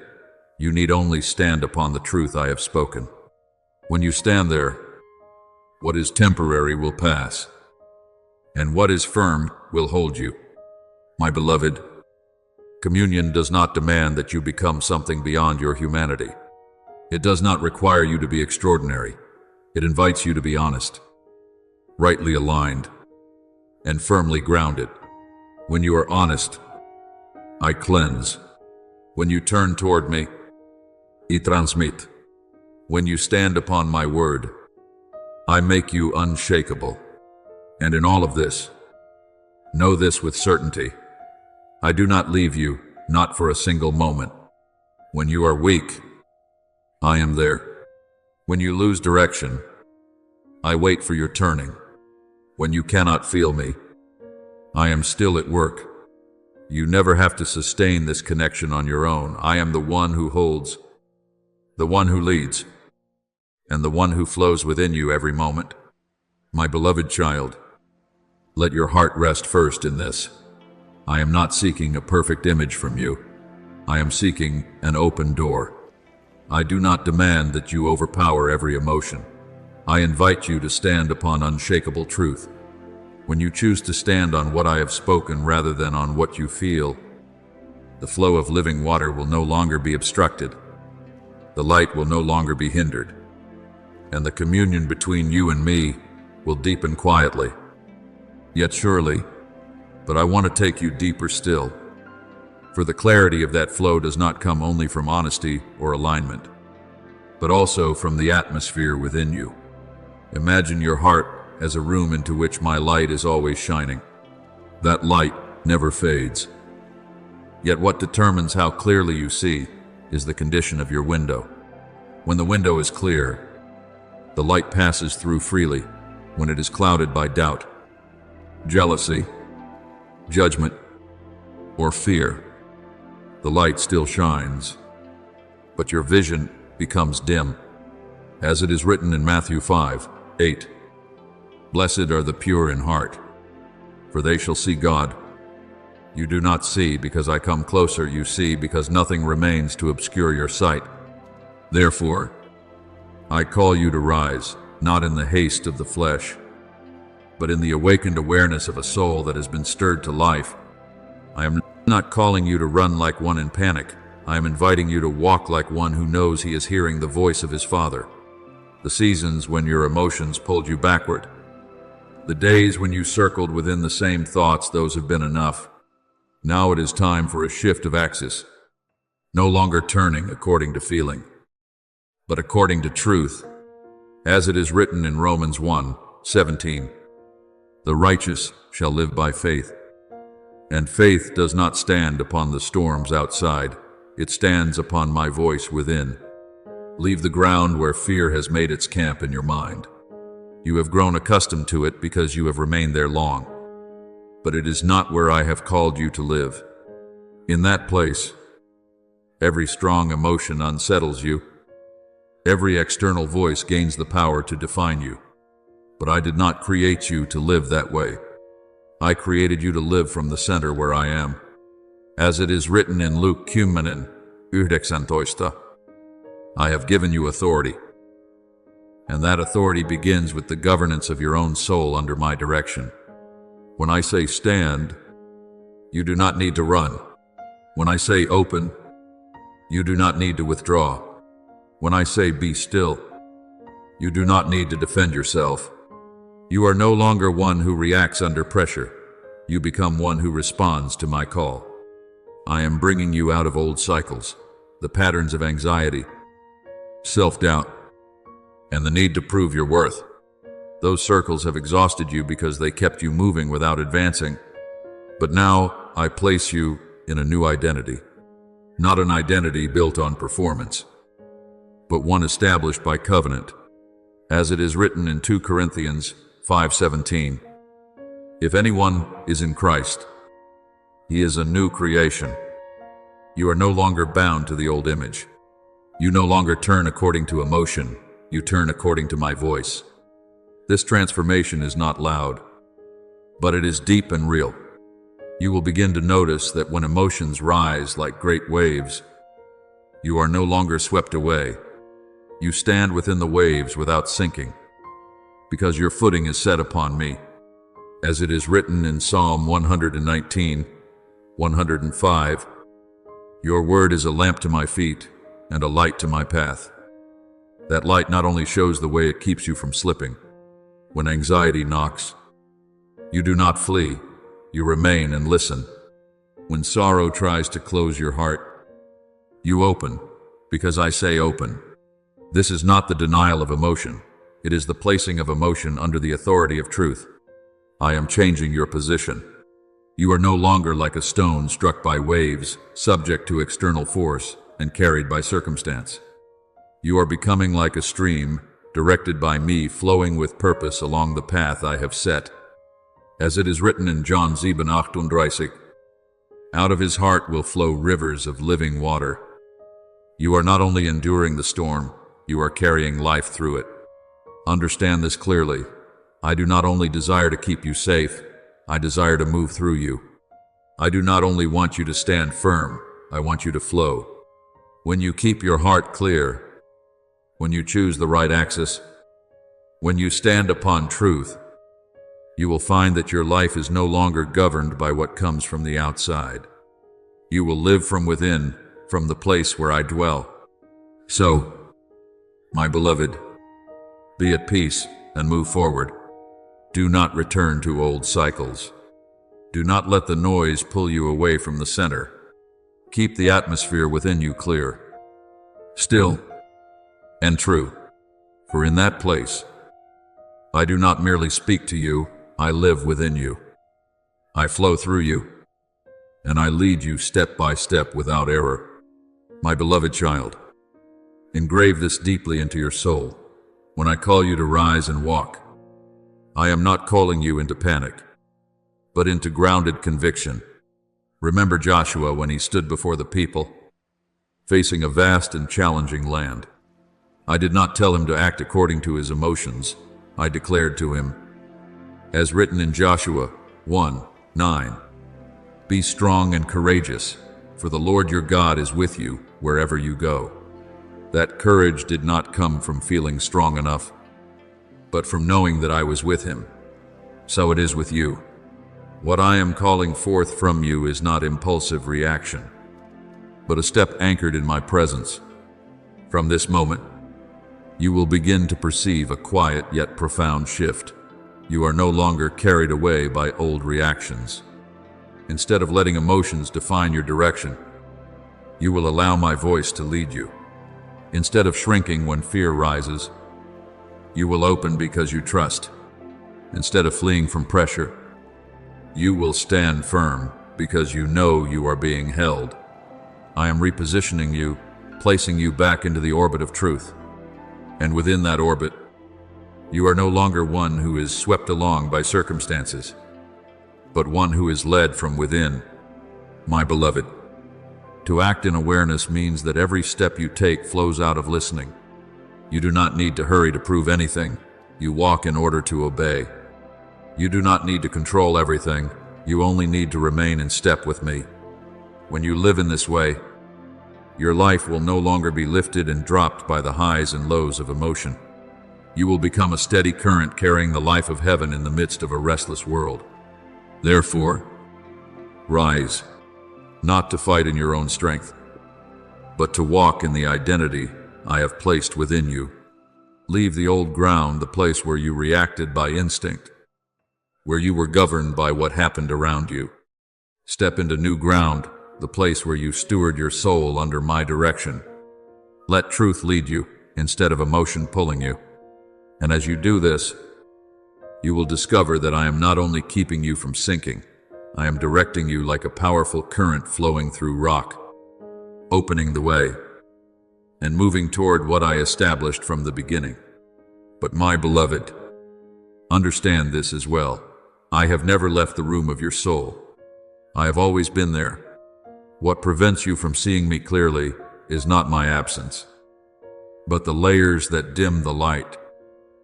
You need only stand upon the truth I have spoken. When you stand there, what is temporary will pass, and what is firm will hold you. My beloved, communion does not demand that you become something beyond your humanity. It does not require you to be extraordinary. It invites you to be honest, rightly aligned, and firmly grounded. When you are honest, I cleanse. When you turn toward me, I transmit. When you stand upon my word, I make you unshakable. And in all of this, know this with certainty. I do not leave you, not for a single moment. When you are weak, I am there. When you lose direction, I wait for your turning. When you cannot feel me, I am still at work. You never have to sustain this connection on your own. I am the one who holds, the one who leads, and the one who flows within you every moment. My beloved child, let your heart rest first in this. I am not seeking a perfect image from you. I am seeking an open door. I do not demand that you overpower every emotion. I invite you to stand upon unshakable truth. When you choose to stand on what I have spoken rather than on what you feel, the flow of living water will no longer be obstructed. The light will no longer be hindered, and the communion between you and me will deepen quietly, yet surely. But I want to take you deeper still, for the clarity of that flow does not come only from honesty or alignment, but also from the atmosphere within you. Imagine your heart as a room into which my light is always shining. That light never fades. Yet what determines how clearly you see is the condition of your window. When the window is clear, the light passes through freely. When it is clouded by doubt, jealousy, judgment, or fear, the light still shines, but your vision becomes dim. As it is written in Matthew 5:8, "Blessed are the pure in heart, for they shall see God." You do not see because I come closer, you see because nothing remains to obscure your sight. Therefore, I call you to rise, not in the haste of the flesh, but in the awakened awareness of a soul that has been stirred to life. I am not calling you to run like one in panic. I am inviting you to walk like one who knows he is hearing the voice of his Father. The seasons when your emotions pulled you backward, the days when you circled within the same thoughts, those have been enough. Now it is time for a shift of axis, no longer turning according to feeling, but according to truth. As it is written in Romans 1:17, "The righteous shall live by faith." And faith does not stand upon the storms outside, it stands upon my voice within. Leave the ground where fear has made its camp in your mind. You have grown accustomed to it because you have remained there long. But it is not where I have called you to live. In that place, every strong emotion unsettles you. Every external voice gains the power to define you. But I did not create you to live that way. I created you to live from the center where I am. As it is written in Luke 10:19, I have given you authority. And that authority begins with the governance of your own soul under my direction. When I say stand, you do not need to run. When I say open, you do not need to withdraw. When I say be still, you do not need to defend yourself. You are no longer one who reacts under pressure. You become one who responds to my call. I am bringing you out of old cycles, the patterns of anxiety, self-doubt, and the need to prove your worth. Those circles have exhausted you because they kept you moving without advancing. But now I place you in a new identity, not an identity built on performance, but one established by covenant. As it is written in 2 Corinthians 5:17, if anyone is in Christ, he is a new creation. You are no longer bound to the old image. You no longer turn according to emotion, you turn according to my voice. This transformation is not loud, but it is deep and real. You will begin to notice that when emotions rise like great waves, you are no longer swept away. You stand within the waves without sinking, because your footing is set upon me. As it is written in Psalm 119, 105, your word is a lamp to my feet and a light to my path. That light not only shows the way, it keeps you from slipping. When anxiety knocks, you do not flee, you remain and listen. When sorrow tries to close your heart, you open, because I say open. This is not the denial of emotion. It is the placing of emotion under the authority of truth. I am changing your position. You are no longer like a stone struck by waves, subject to external force and carried by circumstance. You are becoming like a stream, directed by me, flowing with purpose along the path I have set. As it is written in John 7:38, out of his heart will flow rivers of living water. You are not only enduring the storm, you are carrying life through it. Understand this clearly. I do not only desire to keep you safe, I desire to move through you. I do not only want you to stand firm, I want you to flow. When you keep your heart clear, when you choose the right axis, when you stand upon truth, you will find that your life is no longer governed by what comes from the outside. You will live from within, from the place where I dwell. So, my beloved, be at peace and move forward. Do not return to old cycles. Do not let the noise pull you away from the center. Keep the atmosphere within you clear, still, and true. For in that place, I do not merely speak to you, I live within you. I flow through you, and I lead you step by step without error. My beloved child, engrave this deeply into your soul. When I call you to rise and walk, I am not calling you into panic, but into grounded conviction. Remember Joshua when he stood before the people, facing a vast and challenging land. I did not tell him to act according to his emotions. I declared to him, as written in Joshua 1:9, be strong and courageous, for the Lord your God is with you wherever you go. That courage did not come from feeling strong enough, but from knowing that I was with him. So it is with you. What I am calling forth from you is not impulsive reaction, but a step anchored in my presence. From this moment, you will begin to perceive a quiet yet profound shift. You are no longer carried away by old reactions. Instead of letting emotions define your direction, you will allow my voice to lead you. Instead of shrinking when fear rises, you will open because you trust. Instead of fleeing from pressure, you will stand firm because you know you are being held. I am repositioning you, placing you back into the orbit of truth. And within that orbit, you are no longer one who is swept along by circumstances, but one who is led from within. My beloved, to act in awareness means that every step you take flows out of listening. You do not need to hurry to prove anything. You walk in order to obey. You do not need to control everything. You only need to remain in step with me. When you live in this way, your life will no longer be lifted and dropped by the highs and lows of emotion. You will become a steady current carrying the life of heaven in the midst of a restless world. Therefore, rise, not to fight in your own strength, but to walk in the identity I have placed within you. Leave the old ground, the place where you reacted by instinct, where you were governed by what happened around you. Step into new ground, the place where you steward your soul under my direction. Let truth lead you, instead of emotion pulling you. And as you do this, you will discover that I am not only keeping you from sinking, I am directing you like a powerful current flowing through rock, opening the way, and moving toward what I established from the beginning. But my beloved, understand this as well. I have never left the room of your soul. I have always been there. What prevents you from seeing me clearly is not my absence, but the layers that dim the light,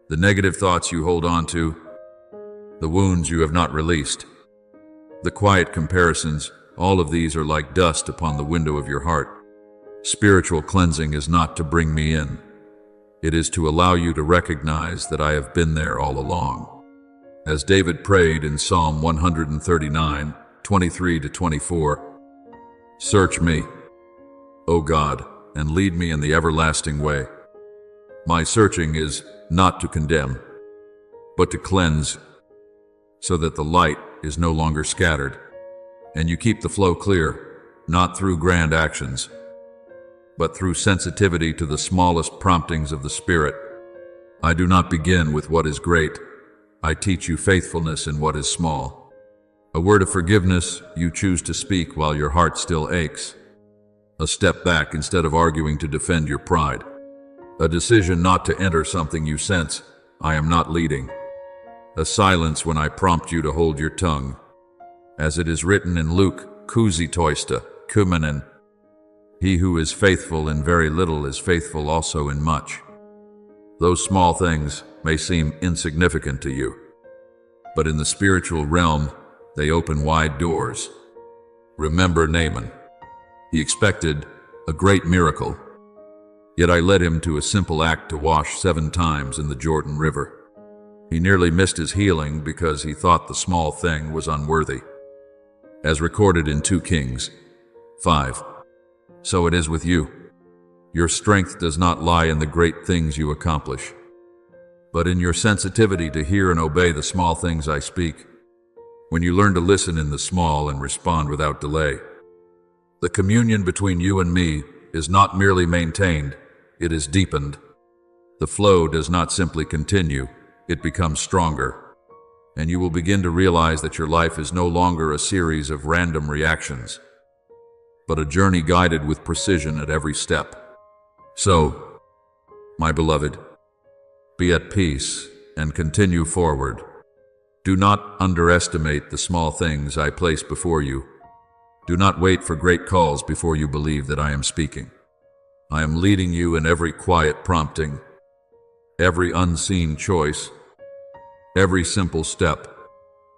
the negative thoughts you hold on to, the wounds you have not released, the quiet comparisons, all of these are like dust upon the window of your heart. Spiritual cleansing is not to bring me in. It is to allow you to recognize that I have been there all along. As David prayed in Psalm 139, 23-24, "Search me, O God, and lead me in the everlasting way." My searching is not to condemn, but to cleanse, so that the light is no longer scattered, and you keep the flow clear, not through grand actions, but through sensitivity to the smallest promptings of the Spirit. I do not begin with what is great. I teach you faithfulness in what is small. A word of forgiveness you choose to speak while your heart still aches. A step back instead of arguing to defend your pride. A decision not to enter something you sense I am not leading. A silence when I prompt you to hold your tongue. As it is written in Luke, "Kusi toista, kumanen." He who is faithful in very little is faithful also in much. Those small things may seem insignificant to you, but in the spiritual realm, they open wide doors. Remember Naaman. He expected a great miracle, yet I led him to a simple act to wash 7 times in the Jordan River. He nearly missed his healing because he thought the small thing was unworthy. As recorded in 2 Kings 5. So it is with you. Your strength does not lie in the great things you accomplish, but in your sensitivity to hear and obey the small things I speak. When you learn to listen in the small and respond without delay, the communion between you and me is not merely maintained, it is deepened. The flow does not simply continue, it becomes stronger, and you will begin to realize that your life is no longer a series of random reactions, but a journey guided with precision at every step. So, my beloved, be at peace and continue forward. Do not underestimate the small things I place before you. Do not wait for great calls before you believe that I am speaking. I am leading you in every quiet prompting, every unseen choice, every simple step.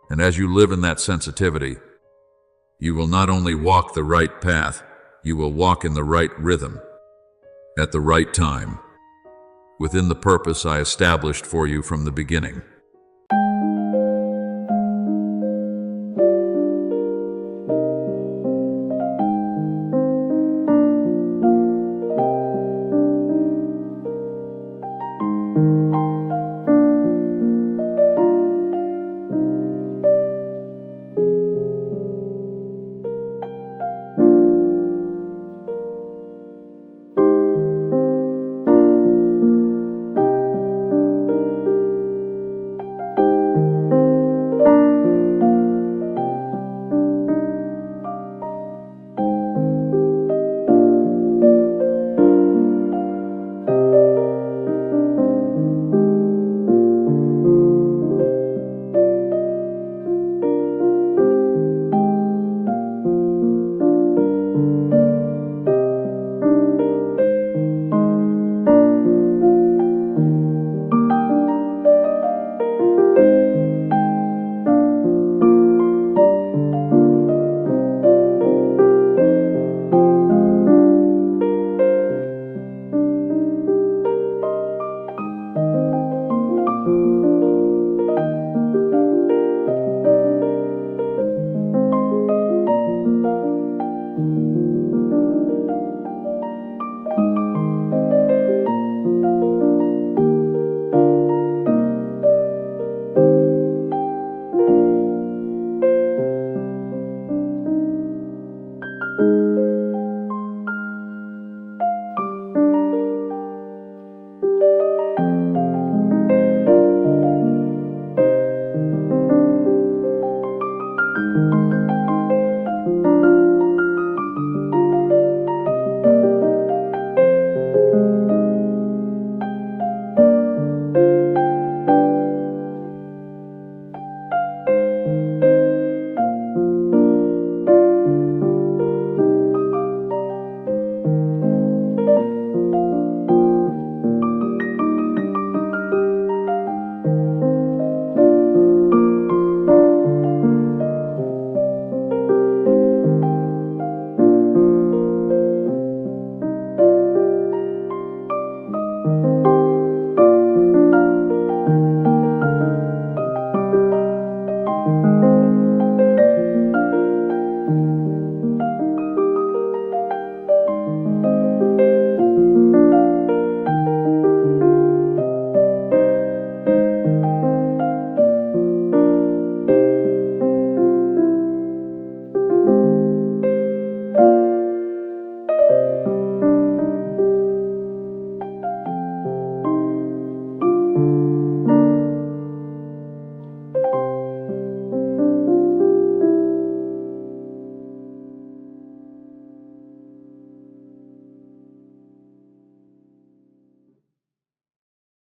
And as you live in that sensitivity, you will not only walk the right path, you will walk in the right rhythm, at the right time, within the purpose I established for you from the beginning. you.